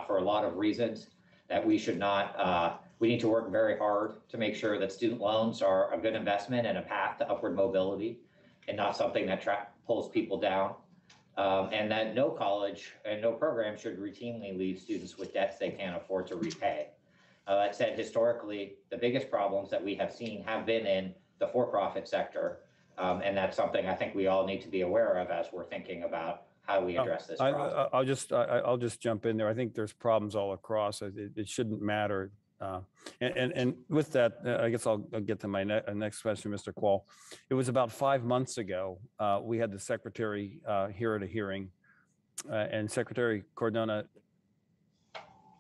for a lot of reasons that we should not, we need to work very hard to make sure that student loans are a good investment and a path to upward mobility and not something that pulls people down. And that no college and no program should routinely leave students with debts they can't afford to repay. That said, historically, the biggest problems that we have seen have been in the for-profit sector. And that's something I think we all need to be aware of as we're thinking about how we address this problem. I'll just jump in there. I think there's problems all across. It shouldn't matter. And with that, I guess I'll get to my next question, Mr. Qual. It was about 5 months ago, we had the secretary here at a hearing, and Secretary Cardona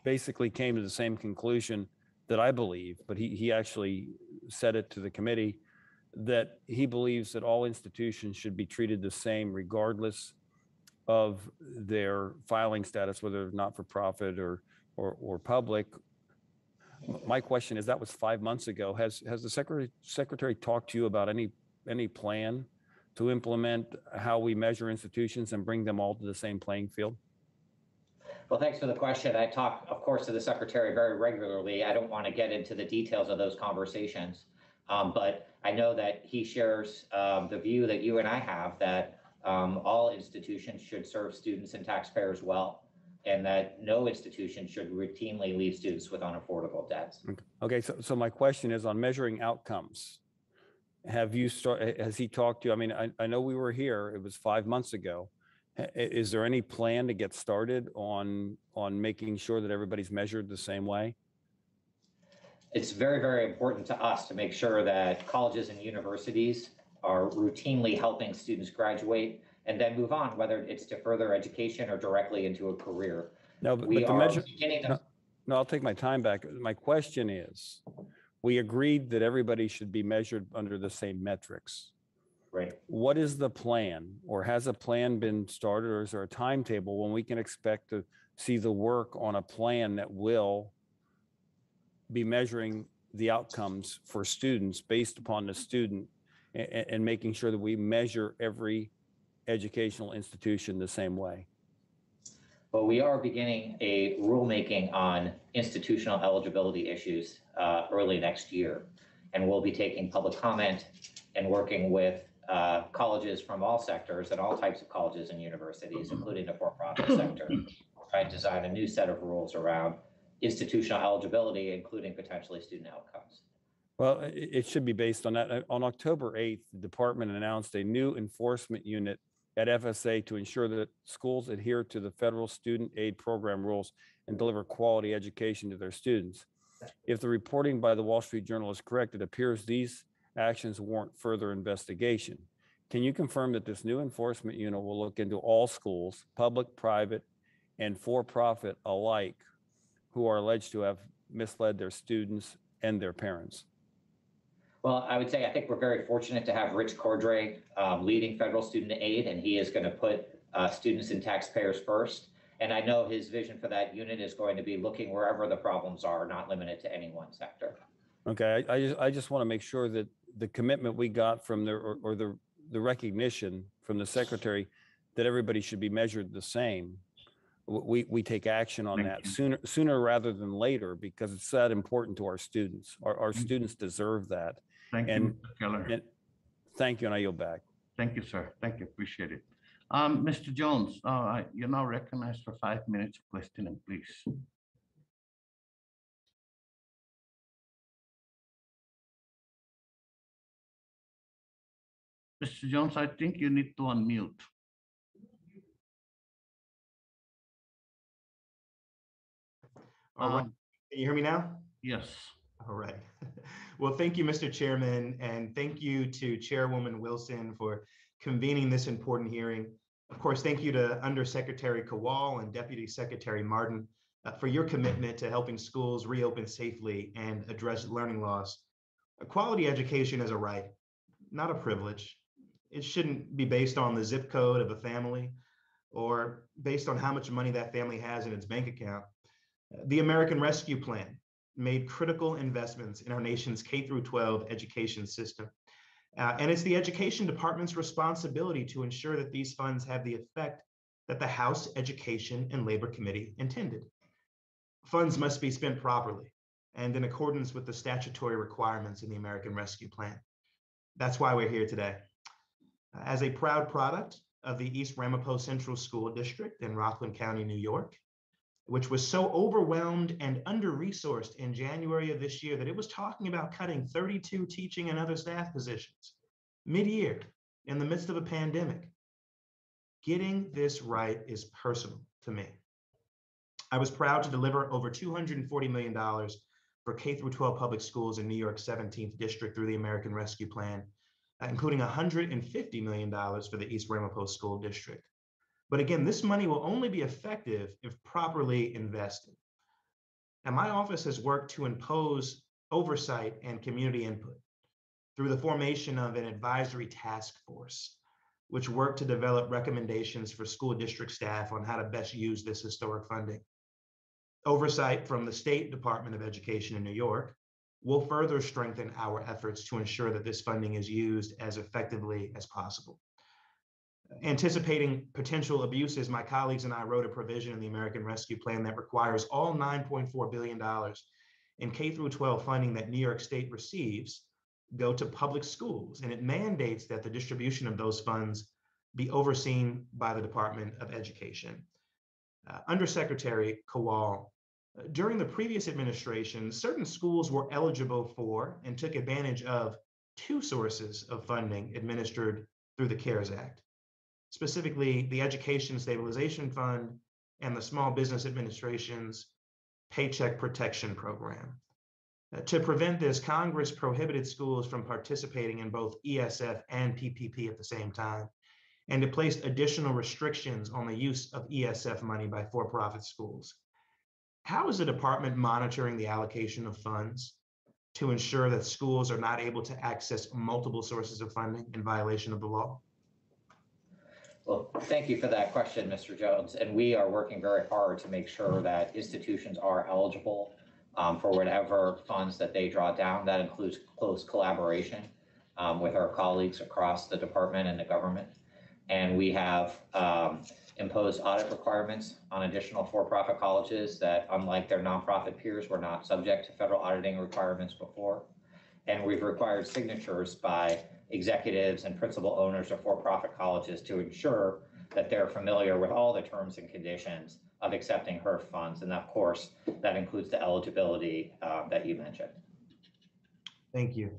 basically came to the same conclusion that I believe, but he actually said it to the committee, that he believes that all institutions should be treated the same regardless of their filing status, whether not-for-profit or public. My question is, that was 5 months ago. Has the secretary talked to you about any plan to implement how we measure institutions and bring them all to the same playing field? Well, thanks for the question. I talk, of course, to the secretary very regularly. I don't want to get into the details of those conversations, but I know that he shares the view that you and I have that all institutions should serve students and taxpayers well, and that no institution should routinely leave students with unaffordable debts. Okay, so my question is on measuring outcomes. Has he talked to you? I mean, I know we were here, it was 5 months ago. Is there any plan to get started on making sure that everybody's measured the same way? It's very, very important to us to make sure that colleges and universities are routinely helping students graduate and then move on, whether it's to further education or directly into a career. No, but the measure. No, I'll take my time back. My question is, we agreed that everybody should be measured under the same metrics. Right. What is the plan, or has a plan been started, or is there a timetable when we can expect to see the work on a plan that will be measuring the outcomes for students based upon the student and making sure that we measure every educational institution the same way? Well, we are beginning a rulemaking on institutional eligibility issues early next year, and we'll be taking public comment and working with colleges from all sectors and all types of colleges and universities, including the for-profit sector, try to design a new set of rules around institutional eligibility, including potentially student outcomes. Well, it should be based on that. On October 8th, the department announced a new enforcement unit at FSA to ensure that schools adhere to the federal student aid program rules and deliver quality education to their students. If the reporting by the Wall Street Journal is correct, it appears these actions warrant further investigation. Can you confirm that this new enforcement unit will look into all schools, public, private, and for-profit alike, who are alleged to have misled their students and their parents? Well, I would say I think we're very fortunate to have Rich Cordray leading federal student aid, and he is going to put students and taxpayers first. And I know his vision for that unit is going to be looking wherever the problems are, not limited to any one sector. Okay, I just want to make sure that the commitment we got from the recognition from the secretary that everybody should be measured the same we take action on that sooner rather than later, because it's that important to our students. Our students deserve that. Thank you, Mr. Keller. And thank you, and I yield back. Thank you, sir. Thank you. Appreciate it. Mr. Jones, you're now recognized for 5 minutes of questioning, please. Mr. Jones, I think you need to unmute. All right. Can you hear me now? Yes. All right. Well, thank you, Mr. Chairman, and thank you to Chairwoman Wilson for convening this important hearing. Of course, thank you to Undersecretary Kowal and Deputy Secretary Martin for your commitment to helping schools reopen safely and address learning loss. A quality education is a right, not a privilege. It shouldn't be based on the zip code of a family or based on how much money that family has in its bank account. The American Rescue Plan made critical investments in our nation's K-12 education system. And it's the Education Department's responsibility to ensure that these funds have the effect that the House Education and Labor Committee intended. Funds must be spent properly and in accordance with the statutory requirements in the American Rescue Plan. That's why we're here today. As a proud product of the East Ramapo Central School District in Rockland County, New York, which was so overwhelmed and under-resourced in January of this year that it was talking about cutting 32 teaching and other staff positions mid-year in the midst of a pandemic. Getting this right is personal to me. I was proud to deliver over $240 million for K-12 public schools in New York's 17th district through the American Rescue Plan, including $150 million for the East Ramapo School District. But again, this money will only be effective if properly invested. And my office has worked to impose oversight and community input through the formation of an advisory task force, which worked to develop recommendations for school district staff on how to best use this historic funding. Oversight from the State Department of Education in New York will further strengthen our efforts to ensure that this funding is used as effectively as possible. Anticipating potential abuses, my colleagues and I wrote a provision in the American Rescue Plan that requires all $9.4 billion in K-12 funding that New York State receives go to public schools, and it mandates that the distribution of those funds be overseen by the Department of Education. Undersecretary Kowal, during the previous administration, certain schools were eligible for and took advantage of two sources of funding administered through the CARES Act, specifically the Education Stabilization Fund and the Small Business Administration's Paycheck Protection Program. To prevent this, Congress prohibited schools from participating in both ESF and PPP at the same time, and it placed additional restrictions on the use of ESF money by for-profit schools. How is the department monitoring the allocation of funds to ensure that schools are not able to access multiple sources of funding in violation of the law? Well, thank you for that question, Mr. Jones. And we are working very hard to make sure that institutions are eligible for whatever funds that they draw down. That includes close collaboration with our colleagues across the department and the government. And we have imposed audit requirements on additional for-profit colleges that, unlike their nonprofit peers, were not subject to federal auditing requirements before. And we've required signatures by executives and principal owners of for-profit colleges to ensure that they're familiar with all the terms and conditions of accepting HERF funds. And of course, that includes the eligibility that you mentioned. Thank you.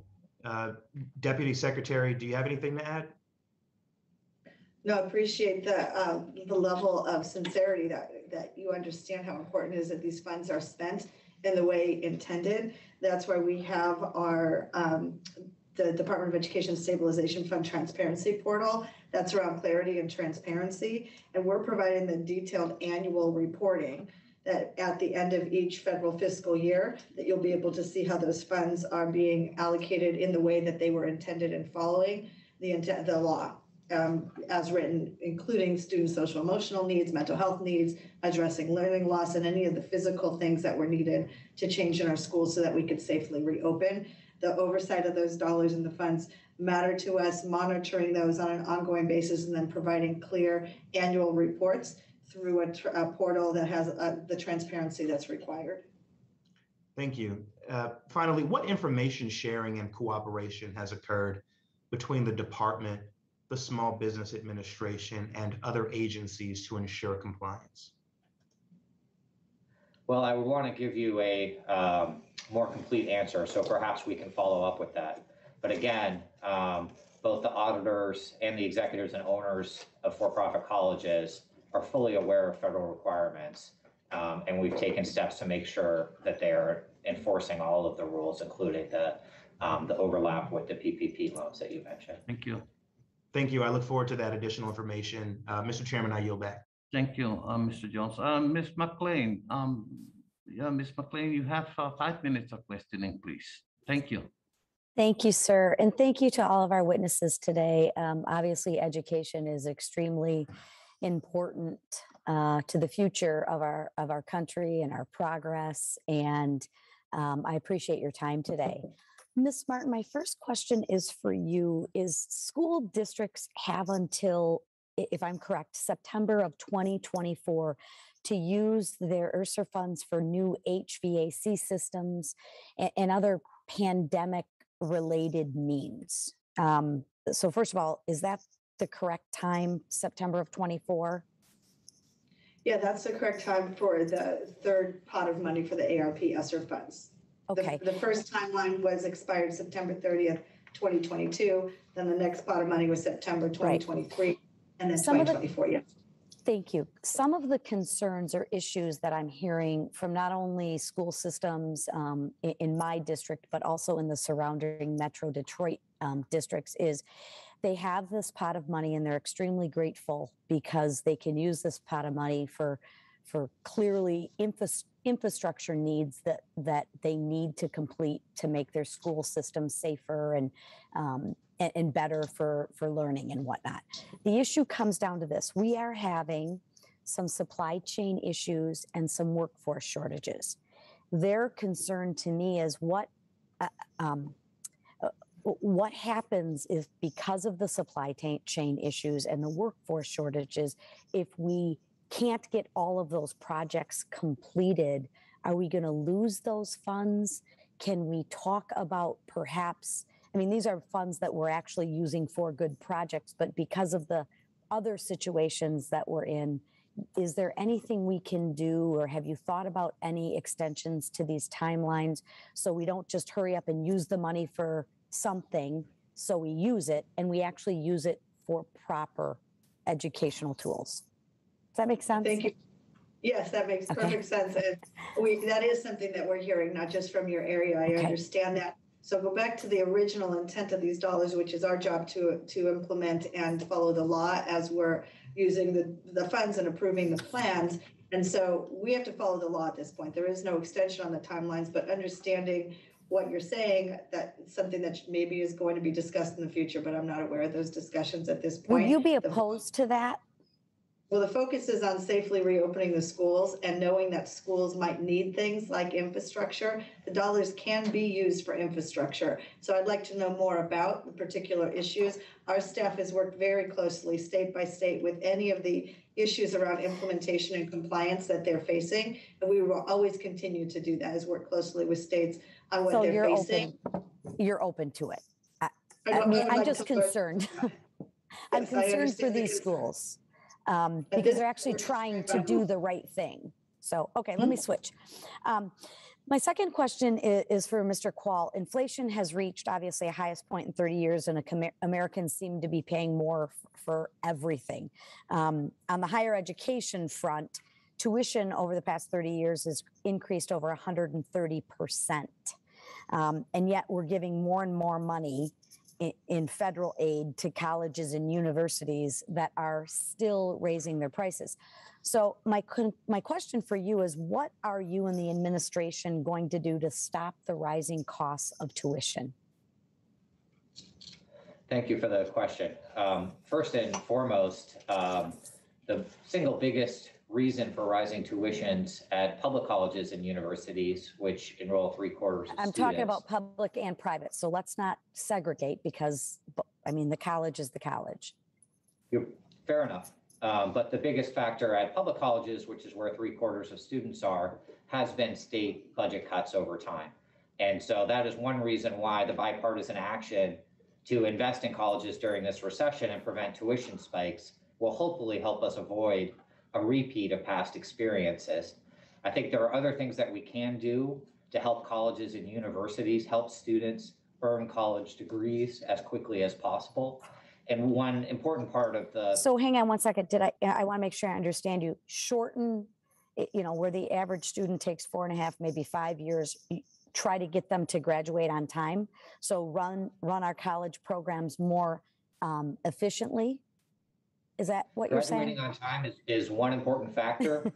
Deputy Secretary, do you have anything to add? No, I appreciate the level of sincerity that you understand how important it is that these funds are spent in the way intended. That's why we have our the Department of Education Stabilization Fund Transparency Portal. That's around clarity and transparency. And we're providing the detailed annual reporting that at the end of each federal fiscal year, that you'll be able to see how those funds are being allocated in the way that they were intended and following the law as written, including student social emotional needs, mental health needs, addressing learning loss, and any of the physical things that were needed to change in our schools so that we could safely reopen. The oversight of those dollars and the funds matter to us, monitoring those on an ongoing basis and then providing clear annual reports through a portal that has the transparency that's required. Thank you. Finally, what information sharing and cooperation has occurred between the department, the Small Business Administration, and other agencies to ensure compliance? Well, I would want to give you a more complete answer, so perhaps we can follow up with that. But again, both the auditors and the executives and owners of for-profit colleges are fully aware of federal requirements, and we've taken steps to make sure that they are enforcing all of the rules, including the overlap with the PPP loans that you mentioned. Thank you. Thank you. I look forward to that additional information. Mr. Chairman, I yield back. Thank you, Mr. Jones. Ms. McLean, Ms. McLean, you have 5 minutes of questioning, please. Thank you. Thank you, sir. And thank you to all of our witnesses today. Obviously, education is extremely important to the future of our country and our progress. And I appreciate your time today. Ms. Martin, my first question is for you. Is school districts have until, if I'm correct, September of 2024 to use their ERSA funds for new HVAC systems and other pandemic related needs? So first of all, is that the correct time, September of 24? Yeah, that's the correct time for the third pot of money for the ARP ESSER funds. Okay. The first timeline was expired September 30th, 2022. Then the next pot of money was September 2023, right. And then 2024, yes. Thank you. Some of the concerns or issues that I'm hearing from not only school systems in my district, but also in the surrounding Metro Detroit districts is they have this pot of money and they're extremely grateful because they can use this pot of money for clearly infrastructure needs that they need to complete to make their school system safer and better for learning and whatnot. The issue comes down to this. We are having some supply chain issues and some workforce shortages. Their concern to me is what happens if, because of the supply chain issues and the workforce shortages, if we can't get all of those projects completed, are we going to lose those funds? Can we talk about perhaps, I mean, these are funds that we're actually using for good projects, but because of the other situations that we're in, is there anything we can do, or have you thought about any extensions to these timelines so we don't just hurry up and use the money for something, so we use it and we actually use it for proper educational tools? Does that make sense? Thank you. Yes, that makes perfect sense. That is something that we're hearing, not just from your area. I understand that. So go back to the original intent of these dollars, which is our job to implement and follow the law as we're using the funds and approving the plans. And so we have to follow the law at this point. There is no extension on the timelines, but understanding what you're saying, that's something that maybe is going to be discussed in the future, but I'm not aware of those discussions at this point. Will you be opposed to that? Well, the focus is on safely reopening the schools and knowing that schools might need things like infrastructure. The dollars can be used for infrastructure. So I'd like to know more about the particular issues. Our staff has worked very closely state by state with any of the issues around implementation and compliance that they're facing. And we will always continue to do that, is work closely with states on what they're facing. You're open to it. I'm just concerned. I'm concerned for these schools. Because they're actually trying to do the right thing. So, okay, let me switch. My second question is for Mr. Qual. Inflation has reached obviously a highest point in 30 years, and Americans seem to be paying more for everything. On the higher education front, tuition over the past 30 years has increased over 130%. And yet we're giving more and more money in federal aid to colleges and universities that are still raising their prices. So my question for you is, what are you and the administration going to do to stop the rising costs of tuition? Thank you for the question. First and foremost, the single biggest reason for rising tuitions at public colleges and universities, which enroll 3/4 of I'm talking about public and private, so let's not segregate, because I mean the college is the college. Fair enough. But the biggest factor at public colleges, which is where 3/4 of students are, has been state budget cuts over time. And so that is one reason why the bipartisan action to invest in colleges during this recession and prevent tuition spikes will hopefully help us avoid a repeat of past experiences. I think there are other things that we can do to help colleges and universities help students earn college degrees as quickly as possible. And one important part of the— So hang on one second. I want to make sure I understand you. Shorten, where the average student takes 4.5, maybe 5 years, try to get them to graduate on time. So run our college programs more efficiently. Is that what you're saying? Graduating on time is one important factor.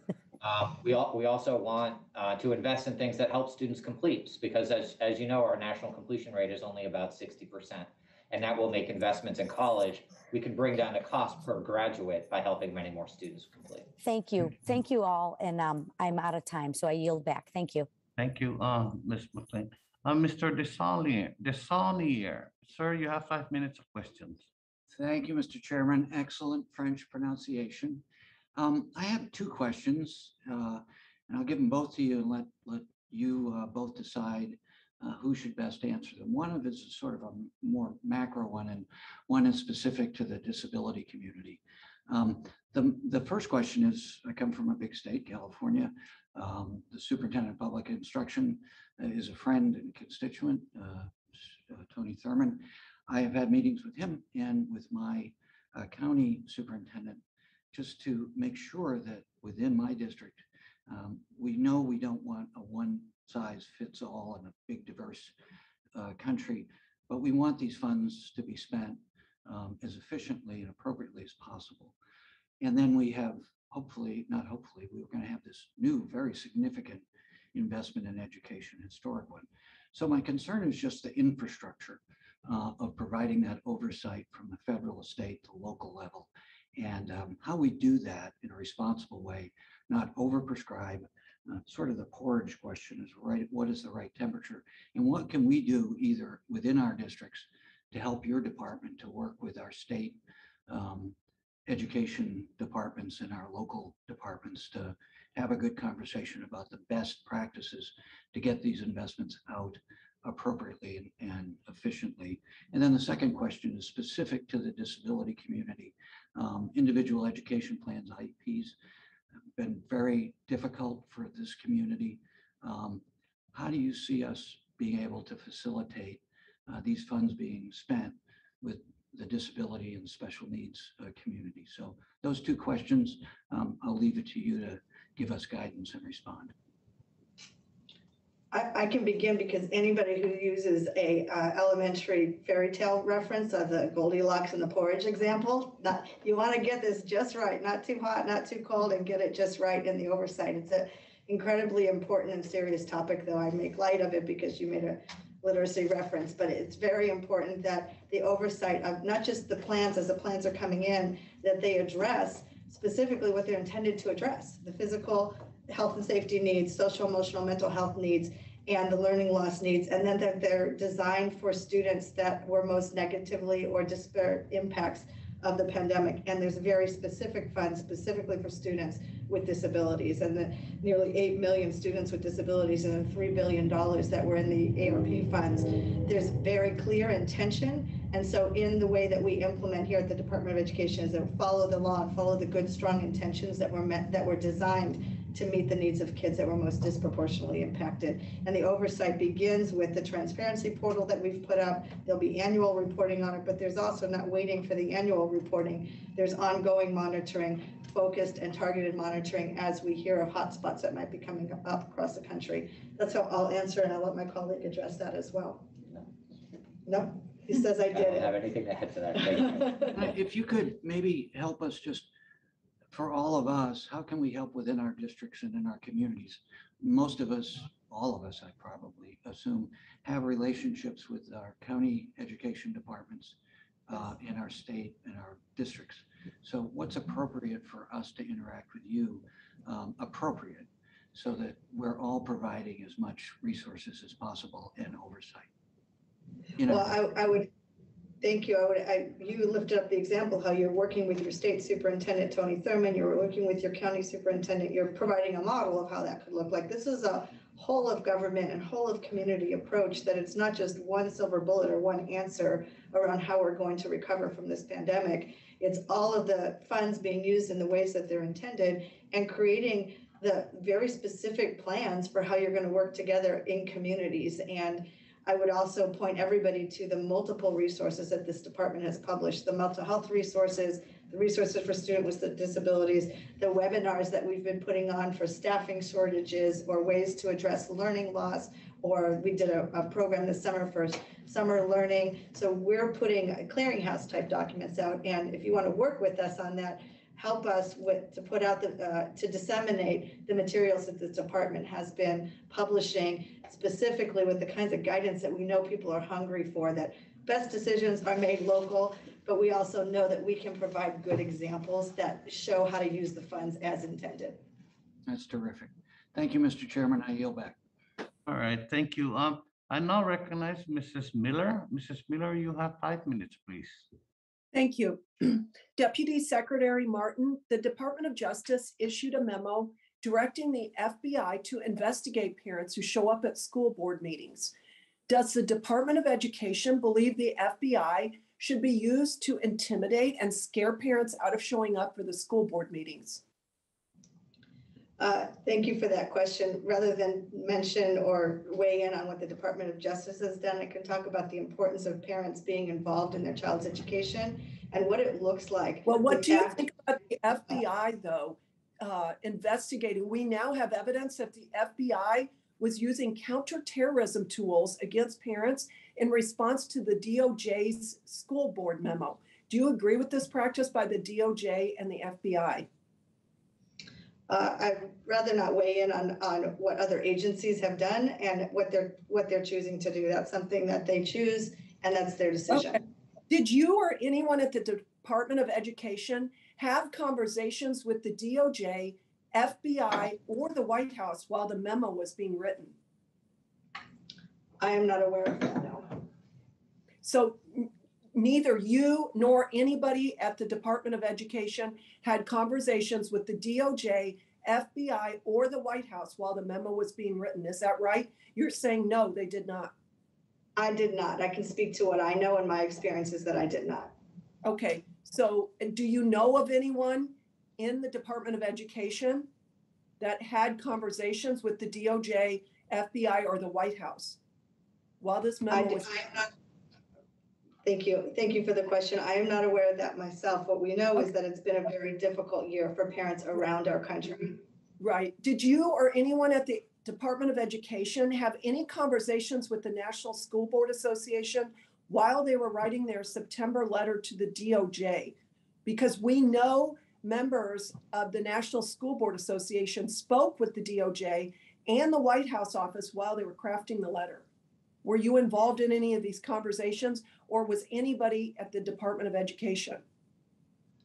We also want to invest in things that help students complete, because as you know, our national completion rate is only about 60%. And that will make investments in college. We can bring down the cost per graduate by helping many more students complete. Thank you. Thank you all. And I'm out of time, so I yield back. Thank you. Thank you, Ms. McLean. Mr. Desaulnier, sir, you have 5 minutes of questions. Thank you, Mr. Chairman. Excellent French pronunciation. I have 2 questions, and I'll give them both to you and let you both decide who should best answer them. One of it is sort of a more macro one, and one is specific to the disability community. The first question is, I come from a big state, California. The superintendent of public instruction is a friend and constituent, Tony Thurman. I have had meetings with him and with my county superintendent just to make sure that within my district, we know we don't want a one-size-fits-all in a big, diverse country, but we want these funds to be spent as efficiently and appropriately as possible. And then we have, we're going to have this new, very significant investment in education, historic one. So my concern is just the infrastructure of providing that oversight from the federal, state to local level, and how we do that in a responsible way, not overprescribe. Sort of the porridge question is, right, what is the right temperature? And what can we do either within our districts to help your department to work with our state education departments and our local departments to have a good conversation about the best practices to get these investments out appropriately and efficiently. And then the second question is specific to the disability community. Individual education plans, IEPs, have been very difficult for this community. How do you see us being able to facilitate these funds being spent with the disability and special needs community? So those 2 questions, I'll leave it to you to give us guidance and respond. I can begin, because anybody who uses a elementary fairy tale reference of the Goldilocks and the porridge example, you want to get this just right, not too hot, not too cold, and get it just right in the oversight. It's an incredibly important and serious topic, though I make light of it because you made a literacy reference, but it's very important that the oversight of not just the plans as the plans are coming in, that they address specifically what they're intended to address: the physical health and safety needs, social, emotional, mental health needs, and the learning loss needs, and then that they're designed for students that were most negatively or disparate impacts of the pandemic. And there's very specific funds specifically for students with disabilities, and the nearly 8 million students with disabilities and the $3 billion that were in the ARP funds. There's very clear intention. And so in the way that we implement here at the Department of Education is that follow the law and follow the good, strong intentions that were designed to meet the needs of kids that were most disproportionately impacted. And the oversight begins with the transparency portal that we've put up. There'll be annual reporting on it, but there's also not waiting for the annual reporting. There's ongoing monitoring, focused and targeted monitoring as we hear of hotspots that might be coming up across the country. That's how I'll answer, and I'll let my colleague address that as well. No, he says I did it. I don't have anything to add to that. Thank you. If you could maybe help us, just for all of us, how can we help within our districts and in our communities? Most of us, all of us, I probably assume, have relationships with our county education departments in our state and our districts. So what's appropriate for us to interact with you, appropriate, so that we're all providing as much resources as possible and oversight? Well, Thank you. You lifted up the example how you're working with your state superintendent, Tony Thurman, you're working with your county superintendent, you're providing a model of how that could look like. This is a whole of government and whole of community approach, that it's not just one silver bullet or one answer around how we're going to recover from this pandemic. It's all of the funds being used in the ways that they're intended, and creating the very specific plans for how you're going to work together in communities. And I would also point everybody to the multiple resources that this department has published, the mental health resources, the resources for students with disabilities, the webinars that we've been putting on for staffing shortages or ways to address learning loss, or we did a program this summer for summer learning. So we're putting clearinghouse type documents out. And if you want to work with us on that, help us to put out to disseminate the materials that this department has been publishing, specifically with the kinds of guidance that we know people are hungry for, that best decisions are made local, but we also know that we can provide good examples that show how to use the funds as intended. That's terrific. Thank you, Mr. Chairman. I yield back. All right, thank you. I now recognize Mrs. Miller. Mrs. Miller, you have 5 minutes, please. Thank you. Deputy Secretary Martin, the Department of Justice issued a memo directing the FBI to investigate parents who show up at school board meetings. Does the Department of Education believe the FBI should be used to intimidate and scare parents out of showing up for the school board meetings? Thank you for that question. Rather than mention or weigh in on what the Department of Justice has done, I can talk about the importance of parents being involved in their child's education and what it looks like. Well, what do you think about the FBI, though, investigating? We now have evidence that the FBI was using counterterrorism tools against parents in response to the DOJ's school board memo. Do you agree with this practice by the DOJ and the FBI? I'd rather not weigh in on what other agencies have done and what they're choosing to do. That's something that they choose, and that's their decision. Okay. Did you or anyone at the Department of Education have conversations with the DOJ, FBI, or the White House while the memo was being written? I am not aware of that, no. So neither you nor anybody at the Department of Education had conversations with the DOJ, FBI, or the White House while the memo was being written. Is that right? You're saying no, they did not. I did not. I can speak to what I know, and my experience is that I did not. Okay, so do you know of anyone in the Department of Education that had conversations with the DOJ, FBI, or the White House while this memo was? Thank you. Thank you for the question. I am not aware of that myself. What we know is that it's been a very difficult year for parents around our country. Right. Did you or anyone at the Department of Education have any conversations with the National School Board Association while they were writing their September letter to the DOJ? Because we know members of the National School Board Association spoke with the DOJ and the White House office while they were crafting the letter. Were you involved in any of these conversations, or was anybody at the Department of Education?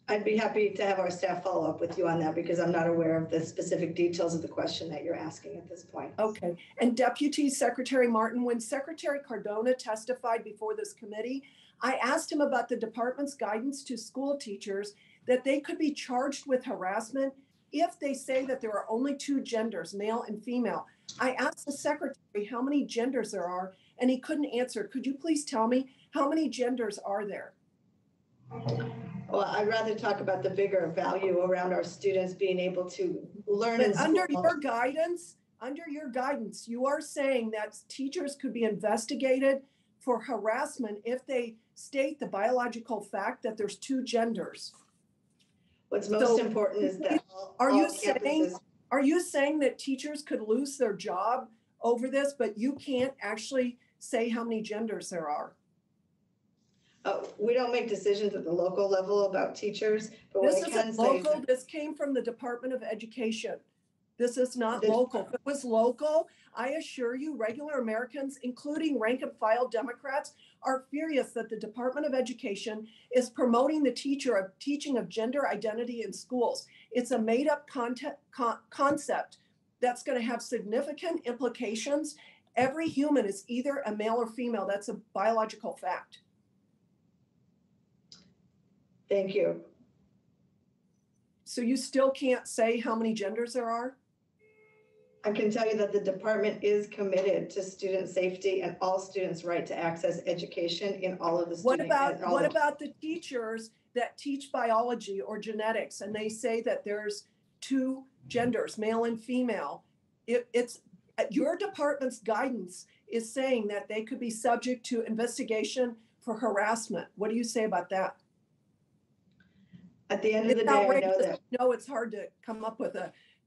I'd be happy to have our staff follow up with you on that, because I'm not aware of the specific details of the question that you're asking at this point. Okay. And Deputy Secretary Martin, when Secretary Cardona testified before this committee, I asked him about the department's guidance to school teachers that they could be charged with harassment if they say that there are only two genders, male and female. I asked the secretary how many genders there are, and he couldn't answer. Could you please tell me how many genders are there? Well, I'd rather talk about the bigger value around our students being able to learn in school. Under your guidance, you are saying that teachers could be investigated for harassment if they state the biological fact that there's two genders. What's most important is that are you saying that teachers could lose their job over this, but you can't actually say how many genders there are? We don't make decisions at the local level about teachers, but this what I can isn't say local. This came from the Department of Education. This is not local. If it was local, I assure you, regular Americans, including rank and file Democrats, are furious that the Department of Education is promoting the teaching of gender identity in schools. It's a made-up concept that's going to have significant implications. Every human is either a male or female. That's a biological fact. Thank you. So you still can't say how many genders there are? I can tell you that the department is committed to student safety and all students' right to access education in all of the What student. about the teachers that teach biology or genetics and they say that there's two genders, male and female? It's your department's guidance is saying that they could be subject to investigation for harassment. What do you say about that? At the end of the day, I know that. No, it's hard to come up with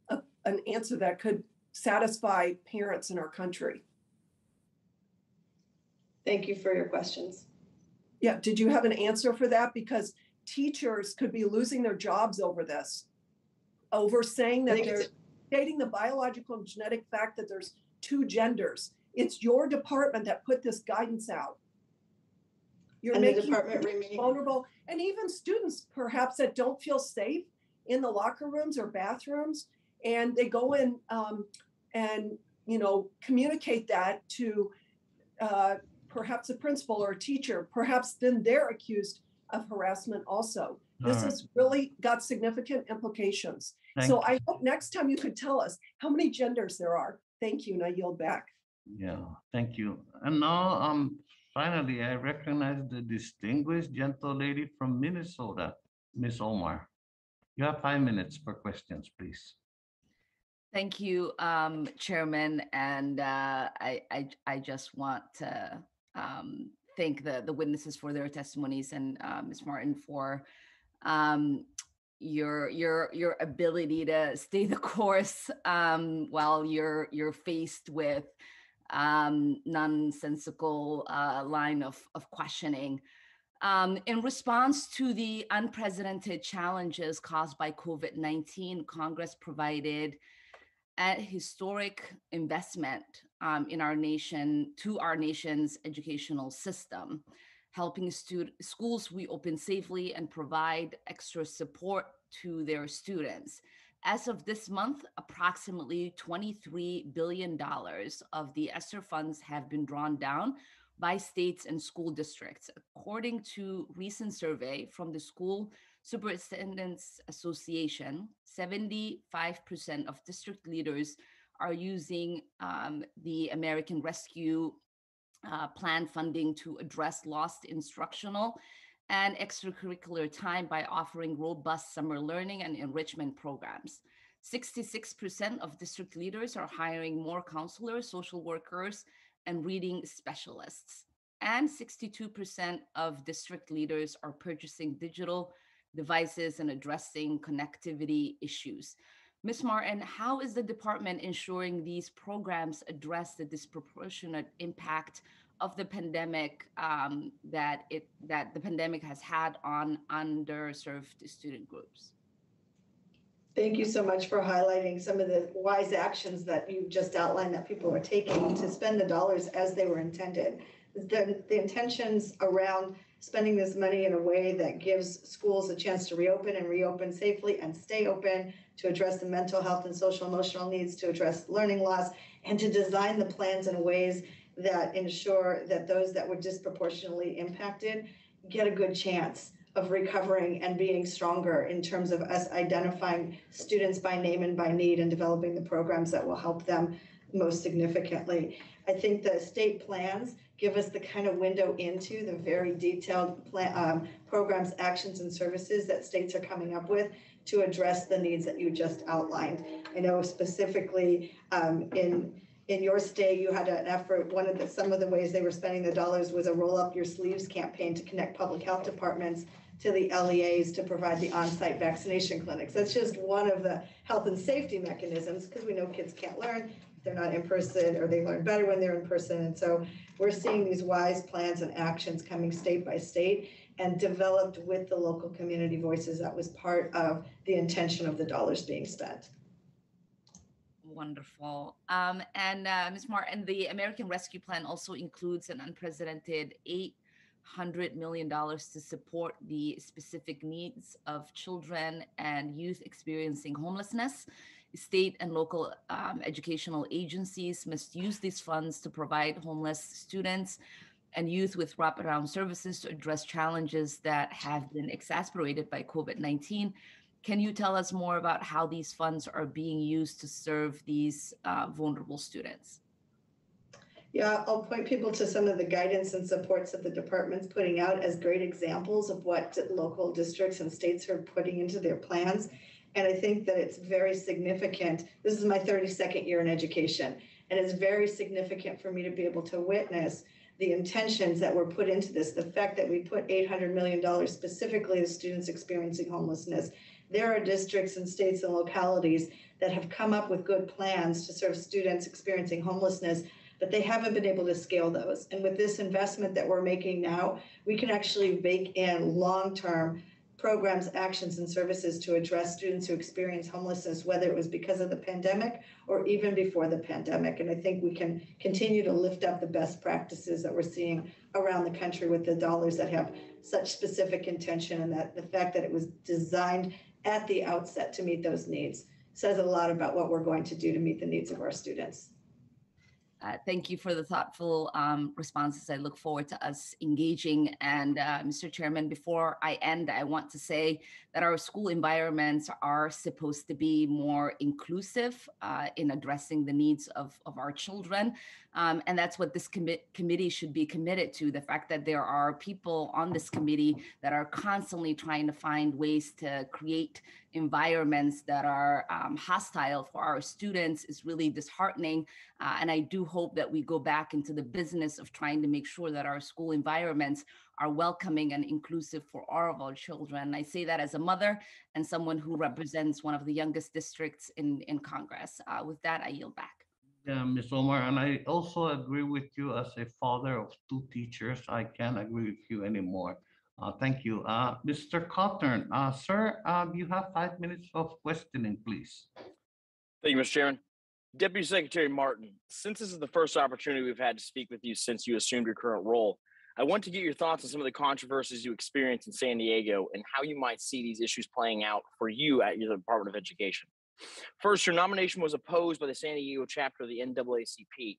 an answer that could satisfy parents in our country. Thank you for your questions. Yeah, did you have an answer for that? Because teachers could be losing their jobs over this, over saying that they're stating the biological and genetic fact that there's two genders. It's your department that put this guidance out. You're making the department vulnerable, and even students perhaps that don't feel safe in the locker rooms or bathrooms, and they go in and communicate that to perhaps a principal or a teacher. Perhaps then they're accused of harassment also. This has really got significant implications. So I hope next time you could tell us how many genders there are. Thank you, and I yield back. Yeah, thank you. And now, finally, I recognize the distinguished gentle lady from Minnesota, Ms. Omar. You have 5 minutes for questions, please. Thank you, Chairman. And I just want to thank the witnesses for their testimonies and Ms. Martin for your ability to stay the course while you're faced with nonsensical line of questioning. In response to the unprecedented challenges caused by COVID-19, Congress provided a historic investment in our nation's educational system, helping schools reopen safely and provide extra support to their students. As of this month, approximately $23 billion of the ESSER funds have been drawn down by states and school districts. According to recent survey from the School Superintendents Association, 75% of district leaders are using the American Rescue Plan funding to address lost instructional and extracurricular time by offering robust summer learning and enrichment programs. 66% of district leaders are hiring more counselors, social workers, and reading specialists. And 62% of district leaders are purchasing digital devices and addressing connectivity issues. Ms. Martin, how is the department ensuring these programs address the disproportionate impact of the pandemic that the pandemic has had on underserved student groups? Thank you so much for highlighting some of the wise actions that you just outlined that people are taking to spend the dollars as they were intended. The intentions around spending this money in a way that gives schools a chance to reopen and reopen safely and stay open, to address the mental health and social emotional needs, to address learning loss, and to design the plans in ways that ensure that those that were disproportionately impacted get a good chance of recovering and being stronger in terms of us identifying students by name and by need and developing the programs that will help them most significantly. I think the state plans give us the kind of window into the very detailed programs, actions, and services that states are coming up with to address the needs that you just outlined. I know specifically in your state, you had an effort. Some of the ways they were spending the dollars was a roll up your sleeves campaign to connect public health departments to the LEAs to provide the on-site vaccination clinics. That's just one of the health and safety mechanisms, because we know kids can't learn if they're not in person, or they learn better when they're in person. And so we're seeing these wise plans and actions coming state by state and developed with the local community voices. That was part of the intention of the dollars being spent. Wonderful. Ms. Martin, the American Rescue Plan also includes an unprecedented $800 million to support the specific needs of children and youth experiencing homelessness. State and local educational agencies must use these funds to provide homeless students and youth with wraparound services to address challenges that have been exacerbated by COVID-19. Can you tell us more about how these funds are being used to serve these vulnerable students? Yeah, I'll point people to some of the guidance and supports that the department's putting out as great examples of what local districts and states are putting into their plans. And I think that it's very significant. This is my 32nd year in education, and it's very significant for me to be able to witness the intentions that were put into this, the fact that we put $800 million specifically to students experiencing homelessness. There are districts and states and localities that have come up with good plans to serve students experiencing homelessness, but they haven't been able to scale those. And with this investment that we're making now, we can actually bake in long-term programs, actions, and services to address students who experience homelessness, whether it was because of the pandemic or even before the pandemic. And I think we can continue to lift up the best practices that we're seeing around the country with the dollars that have such specific intention, and that the fact that it was designed at the outset to meet those needs says a lot about what we're going to do to meet the needs of our students. Thank you for the thoughtful responses. I look forward to us engaging. And Mr. Chairman, before I end, I want to say that our school environments are supposed to be more inclusive in addressing the needs of our children. And that's what this committee should be committed to, the fact that there are people on this committee that are constantly trying to find ways to create environments that are hostile for our students is really disheartening. And I do hope that we go back into the business of trying to make sure that our school environments are welcoming and inclusive for all of our children. I say that as a mother and someone who represents one of the youngest districts in Congress. With that, I yield back. Yeah, Ms. Omar, and I also agree with you as a father of 2 teachers. I can't agree with you anymore. Thank you. Mr. Cawthorn, sir, you have 5 minutes of questioning, please. Thank you, Mr. Chairman. Deputy Secretary Martin, since this is the first opportunity we've had to speak with you since you assumed your current role, I want to get your thoughts on some of the controversies you experienced in San Diego and how you might see these issues playing out for you at your Department of Education. First, your nomination was opposed by the San Diego chapter of the NAACP,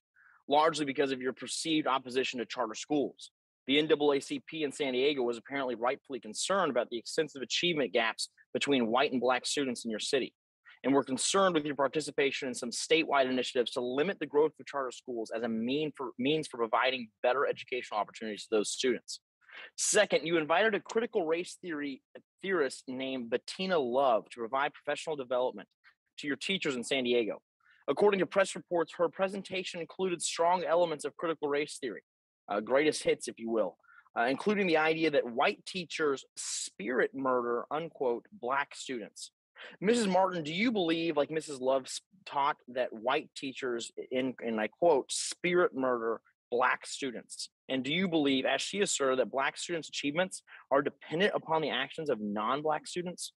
largely because of your perceived opposition to charter schools. The NAACP in San Diego was apparently rightfully concerned about the extensive achievement gaps between white and Black students in your city, and were concerned with your participation in some statewide initiatives to limit the growth of charter schools as a means for providing better educational opportunities to those students. Second, you invited a critical race theorist named Bettina Love to provide professional development to your teachers in San Diego. According to press reports, her presentation included strong elements of critical race theory, greatest hits, if you will, including the idea that white teachers spirit murder, unquote, Black students. Mrs. Martin, do you believe, like Mrs. Love taught, that white teachers, and I quote, spirit murder Black students? And do you believe, as she asserted, that Black students' achievements are dependent upon the actions of non-Black students?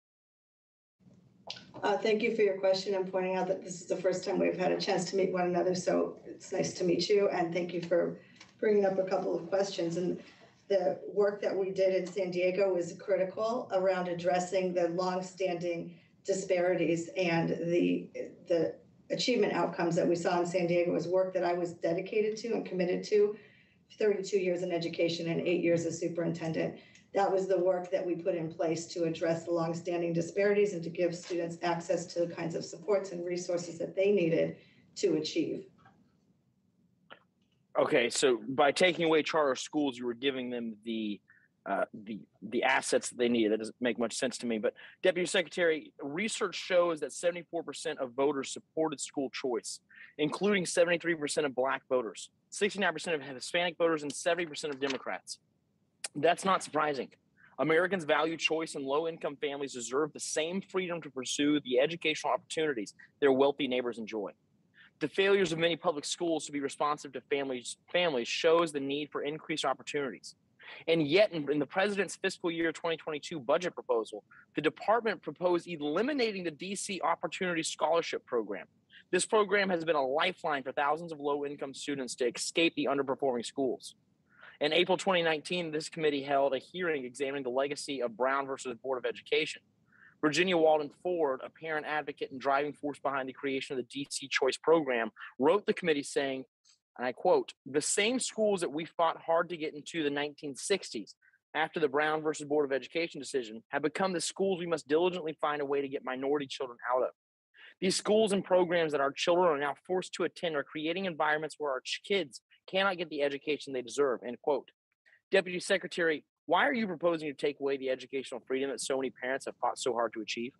Thank you for your question and pointing out that this is the first time we've had a chance to meet one another. So it's nice to meet you, and thank you for bringing up a couple of questions. And the work that we did in San Diego was critical around addressing the longstanding disparities, and the achievement outcomes that we saw in San Diego was work that I was dedicated to and committed to 32 years in education and 8 years as superintendent. That was the work that we put in place to address the longstanding disparities and to give students access to the kinds of supports and resources that they needed to achieve. Okay, so by taking away charter schools, you were giving them the assets that they needed. That doesn't make much sense to me. But Deputy Secretary, research shows that 74% of voters supported school choice, including 73% of Black voters, 69% of Hispanic voters, and 70% of Democrats. That's not surprising. Americans value choice, and low-income families deserve the same freedom to pursue the educational opportunities their wealthy neighbors enjoy. The failures of many public schools to be responsive to families shows the need for increased opportunities. And yet, in the president's fiscal year 2022 budget proposal, the department proposed eliminating the DC Opportunity Scholarship Program. This program has been a lifeline for thousands of low-income students to escape the underperforming schools. In April 2019, this committee held a hearing examining the legacy of Brown versus Board of Education. Virginia Walden Ford, a parent advocate and driving force behind the creation of the DC Choice Program, wrote the committee saying, and I quote, "The same schools that we fought hard to get into the 1960s after the Brown versus Board of Education decision have become the schools we must diligently find a way to get minority children out of. These schools and programs that our children are now forced to attend are creating environments where our kids cannot get the education they deserve," end quote. Deputy Secretary, why are you proposing to take away the educational freedom that so many parents have fought so hard to achieve?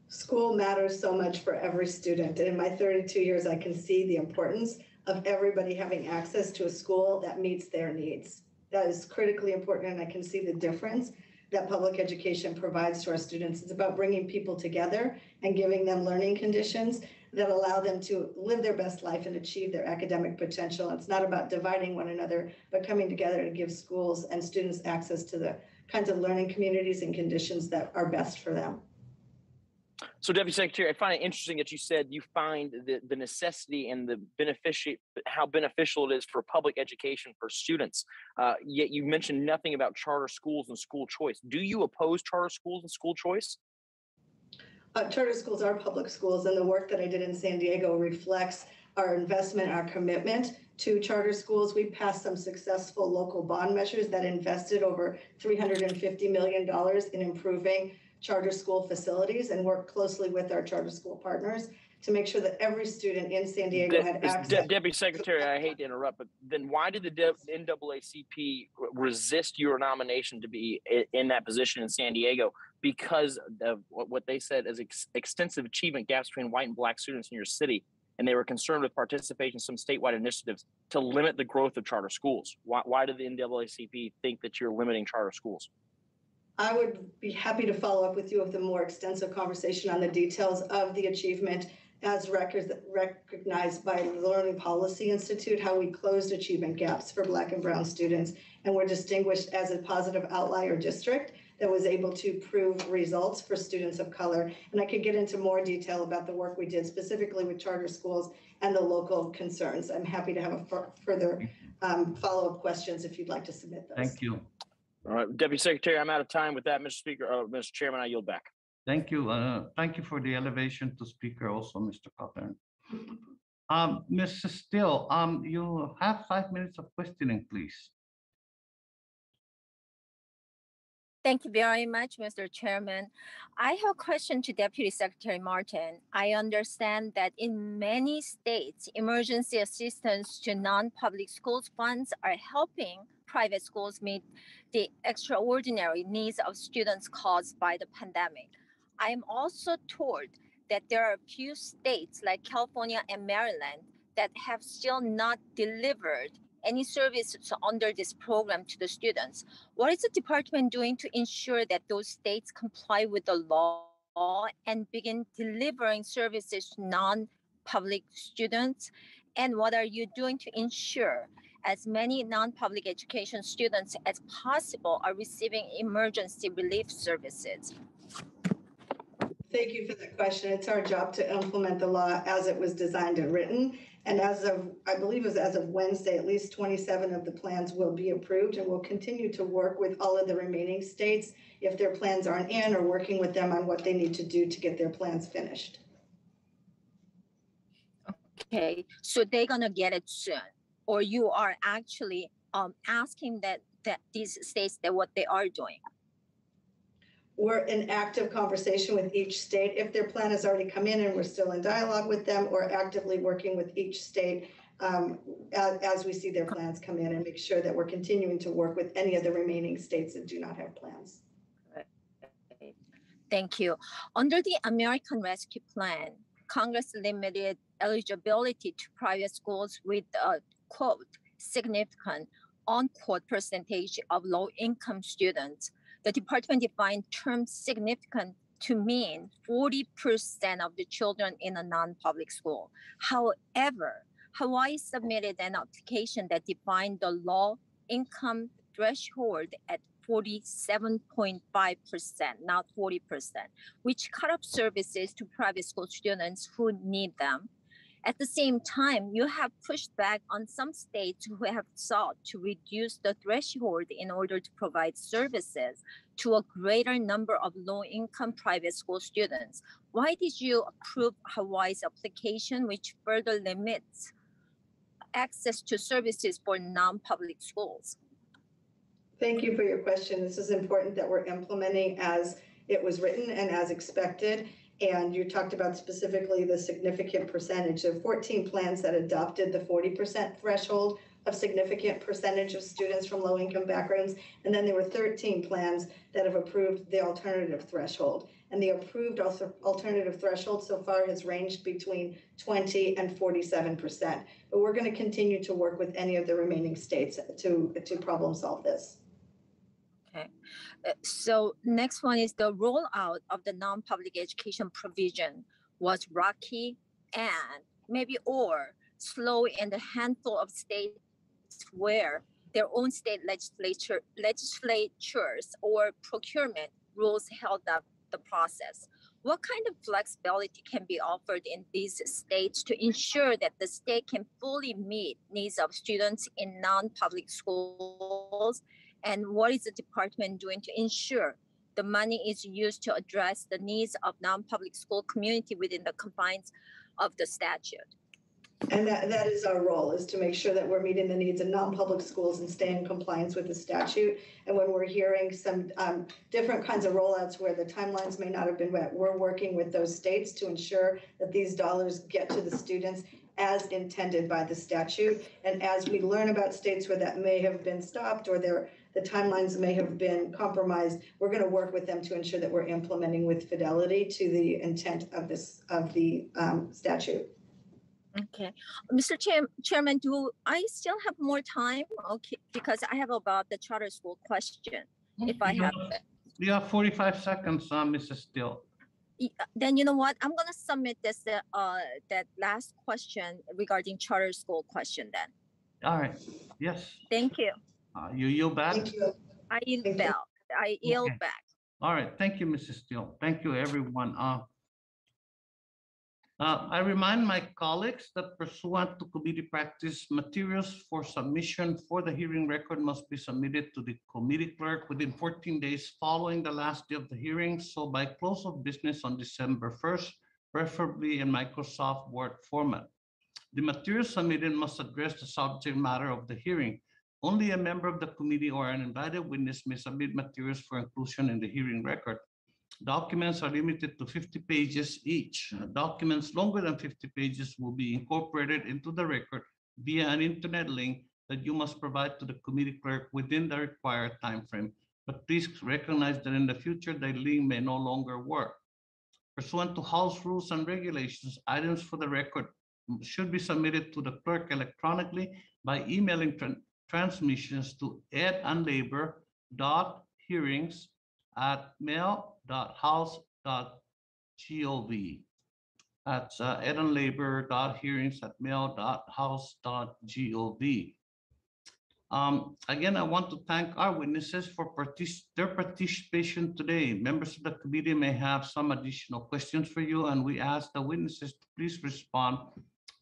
School matters so much for every student. And in my 32 years, I can see the importance of everybody having access to a school that meets their needs. That is critically important, and I can see the difference that public education provides to our students. It's about bringing people together and giving them learning conditions that allow them to live their best life and achieve their academic potential. It's not about dividing one another, but coming together to give schools and students access to the kinds of learning communities and conditions that are best for them. So, Deputy Secretary, I find it interesting that you said you find the necessity and how beneficial it is for public education for students. Yet you mentioned nothing about charter schools and school choice. Do you oppose charter schools and school choice? Charter schools are public schools, and the work that I did in San Diego reflects our investment, our commitment to charter schools. We passed some successful local bond measures that invested over $350 million in improving charter school facilities, and work closely with our charter school partners to make sure that every student in San Diego had access. Deputy Secretary, I hate to interrupt, but then why did the NAACP resist your nomination to be in that position in San Diego? Because of what they said as extensive achievement gaps between white and black students in your city, and they were concerned with participation in some statewide initiatives to limit the growth of charter schools. Why did the NAACP think that you're limiting charter schools? I would be happy to follow up with you with a more extensive conversation on the details of the achievement as recognized by the Learning Policy Institute, how we closed achievement gaps for Black and Brown students, and were distinguished as a positive outlier district that was able to prove results for students of color. And I could get into more detail about the work we did specifically with charter schools and the local concerns. I'm happy to have a further follow-up questions if you'd like to submit those. Thank you. All right, Deputy Secretary, I'm out of time. With that, Mr. Speaker, Mr. Chairman, I yield back. Thank you. Thank you for the elevation to speaker also, Mr. Cothern. Mrs. Steele, you have 5 minutes of questioning, please. Thank you very much, Mr. Chairman. I have a question to Deputy Secretary Martin. I understand that in many states, emergency assistance to non-public schools funds are helping private schools meet the extraordinary needs of students caused by the pandemic. I am also told that there are a few states like California and Maryland that have still not delivered any services under this program to the students. What is the department doing to ensure that those states comply with the law and begin delivering services to non-public students? And what are you doing to ensure as many non-public education students as possible are receiving emergency relief services? Thank you for that question. It's our job to implement the law as it was designed and written. And as of, I believe it was as of Wednesday, at least 27 of the plans will be approved, and we'll continue to work with all of the remaining states if their plans aren't in, or working with them on what they need to do to get their plans finished. Okay, so they're gonna get it soon, or you are actually asking that these states that what they are doing? We're in active conversation with each state if their plan has already come in and we're still in dialogue with them, or actively working with each state as we see their plans come in, and make sure that we're continuing to work with any of the remaining states that do not have plans. Thank you. Under the American Rescue Plan, Congress limited eligibility to private schools with a, quote, significant, unquote, percentage of low-income students. The department defined term significant to mean 40% of the children in a non-public school. However, Hawaii submitted an application that defined the low income threshold at 47.5%, not 40%, which cut off services to private school students who need them. At the same time, you have pushed back on some states who have sought to reduce the threshold in order to provide services to a greater number of low-income private school students. Why did you approve Hawaii's application, which further limits access to services for non-public schools? Thank you for your question. This is important that we're implementing as it was written and as expected. And you talked about specifically the significant percentage of 14 plans that adopted the 40% threshold of significant percentage of students from low-income backgrounds. And then there were 13 plans that have approved the alternative threshold. And the approved alternative threshold so far has ranged between 20 and 47%. But we're going to continue to work with any of the remaining states to problem solve this. Okay. So next one is the rollout of the non-public education provision was rocky and maybe or slow in the handful of states where their own state legislatures or procurement rules held up the process. What kind of flexibility can be offered in these states to ensure that the state can fully meet needs of students in non-public schools? And what is the department doing to ensure the money is used to address the needs of non-public school community within the confines of the statute? And that is our role, is to make sure that we're meeting the needs of non-public schools and stay in compliance with the statute. And when we're hearing some different kinds of rollouts where the timelines may not have been met, we're working with those states to ensure that these dollars get to the students as intended by the statute. And as we learn about states where that may have been stopped or the timelines may have been compromised, we're going to work with them to ensure that we're implementing with fidelity to the intent of the statute. Okay, Mr. Chairman, do I still have more time? Okay, because I have about the charter school question. If I have it. You have 45 seconds, Mrs. Steele. Then you know what? I'm gonna submit this that last question regarding charter school question then. All right. Yes. Thank you. You yield back? Thank you. I yield back. All right. Thank you, Mrs. Steele. Thank you, everyone. I remind my colleagues that pursuant to committee practice, materials for submission for the hearing record must be submitted to the committee clerk within 14 days following the last day of the hearing. So by close of business on December 1st, preferably in Microsoft Word format. The materials submitted must address the subject matter of the hearing. Only a member of the committee or an invited witness may submit materials for inclusion in the hearing record. Documents are limited to 50 pages each. Documents longer than 50 pages will be incorporated into the record via an internet link that you must provide to the committee clerk within the required time frame. But please recognize that in the future, the link may no longer work. Pursuant to House rules and regulations, items for the record should be submitted to the clerk electronically by emailing transmissions to edanlabor.hearings@mail.house.gov. That's edanlabor.hearings@mail.house.gov. Again, I want to thank our witnesses for their participation today. Members of the committee may have some additional questions for you, and we ask the witnesses to please respond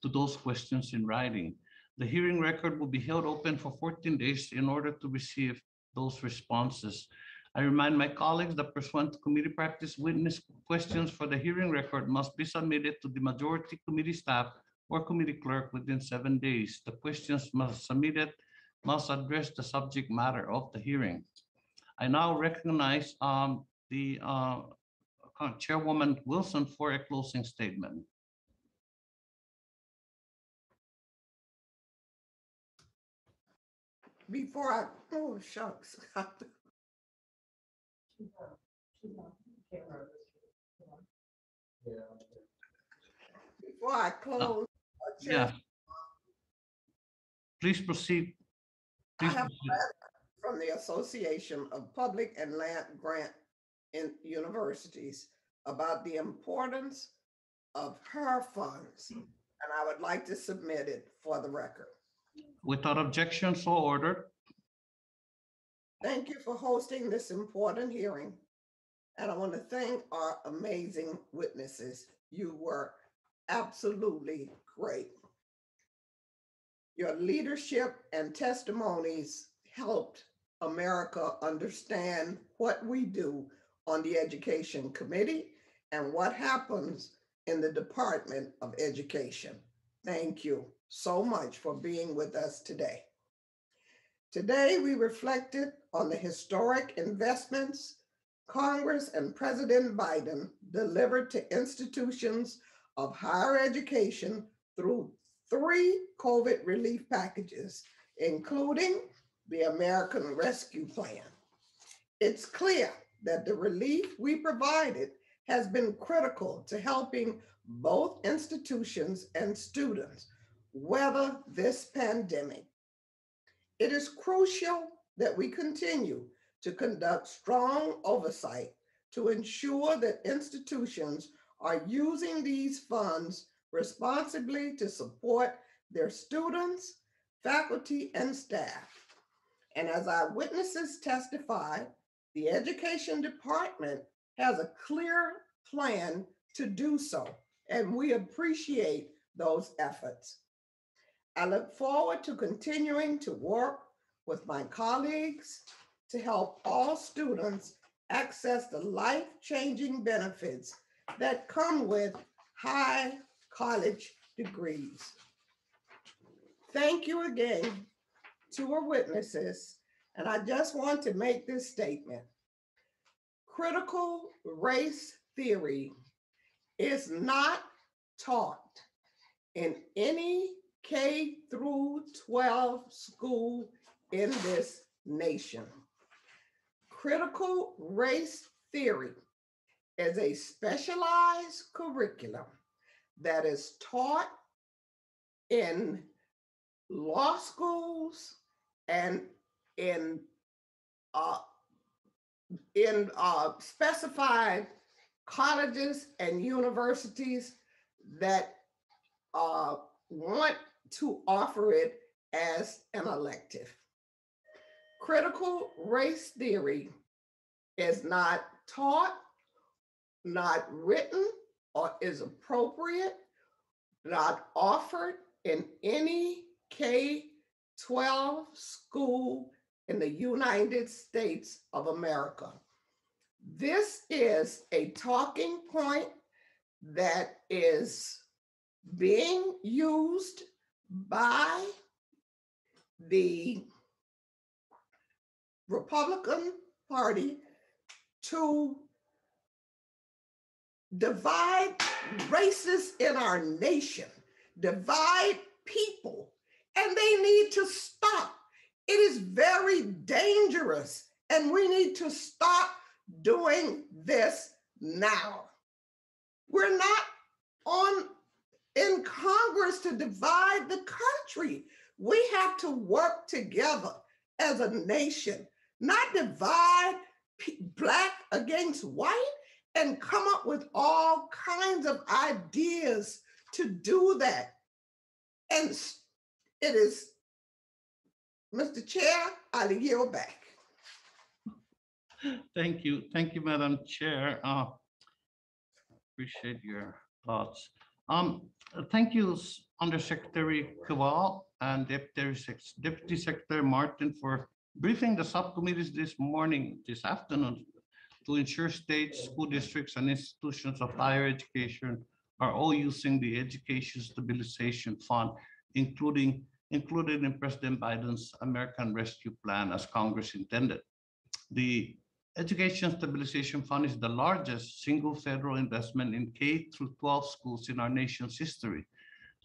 to those questions in writing. The hearing record will be held open for 14 days in order to receive those responses. I remind my colleagues that pursuant to committee practice, witness questions for the hearing record must be submitted to the majority committee staff or committee clerk within 7 days. The questions must address the subject matter of the hearing. I now recognize the Chairwoman Wilson for a closing statement. Before I, oh shucks. Before I close, Yeah. Please proceed. I have a letter from the Association of Public and Land Grant Universities about the importance of HER funds, and I would like to submit it for the record. Without objection, so ordered. Thank you for hosting this important hearing. And I want to thank our amazing witnesses. You were absolutely great. Your leadership and testimonies helped America understand what we do on the Education Committee and what happens in the Department of Education. thank you so much for being with us today. Today, we reflected on the historic investments Congress and President Biden delivered to institutions of higher education through 3 COVID relief packages, including the American Rescue Plan. It's clear that the relief we provided has been critical to helping both institutions and students weather this pandemic. It is crucial that we continue to conduct strong oversight to ensure that institutions are using these funds responsibly to support their students, faculty, and staff. And as our witnesses testified, the Education Department has a clear plan to do so, and we appreciate those efforts. I look forward to continuing to work with my colleagues to help all students access the life-changing benefits that come with high college degrees. Thank you again to our witnesses, and I just want to make this statement. Critical race theory is not taught in any K through 12 school in this nation. Critical race theory is a specialized curriculum that is taught in law schools and in specified colleges and universities that want to offer it as an elective. Critical race theory is not taught, not written, or is appropriate, not offered in any K-12 school in the United States of America. This is a talking point that is being used by the Republican Party to divide races in our nation, divide people, and they need to stop. It is very dangerous, and we need to stop doing this now. We're not in Congress to divide the country. We have to work together as a nation, not divide Black against white and come up with all kinds of ideas to do that. And it is, Mr. Chair, I yield back. Thank you, Madam Chair. Appreciate your thoughts. Thank you, Undersecretary Kowal and Deputy Secretary Martin for briefing the subcommittees this afternoon to ensure states, school districts, and institutions of higher education are all using the Education Stabilization Fund, included in President Biden's American Rescue Plan as Congress intended. The Education Stabilization Fund is the largest single federal investment in K-12 schools in our nation's history.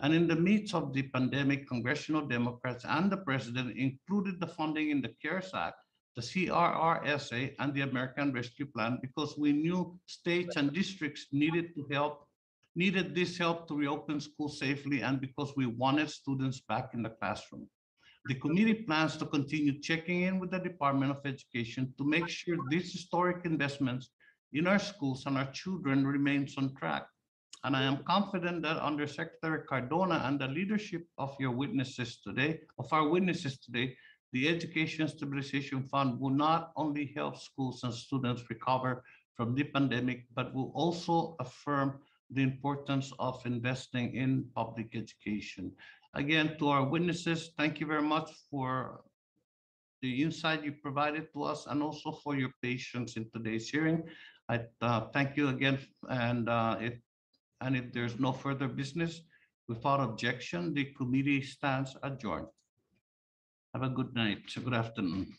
And in the midst of the pandemic, congressional Democrats and the president included the funding in the CARES Act, the CRRSA, and the American Rescue Plan because we knew states and districts needed this help to reopen schools safely and because we wanted students back in the classroom. The committee plans to continue checking in with the Department of Education to make sure these historic investments in our schools and our children remains on track. And I am confident that under Secretary Cardona and the leadership of our witnesses today, the Education Stabilization Fund will not only help schools and students recover from the pandemic, but will also affirm the importance of investing in public education. Again, to our witnesses, thank you very much for the insight you provided to us and also for your patience in today's hearing. I thank you again, and if there's no further business, Without objection, the committee stands adjourned. Have a good night. Good afternoon.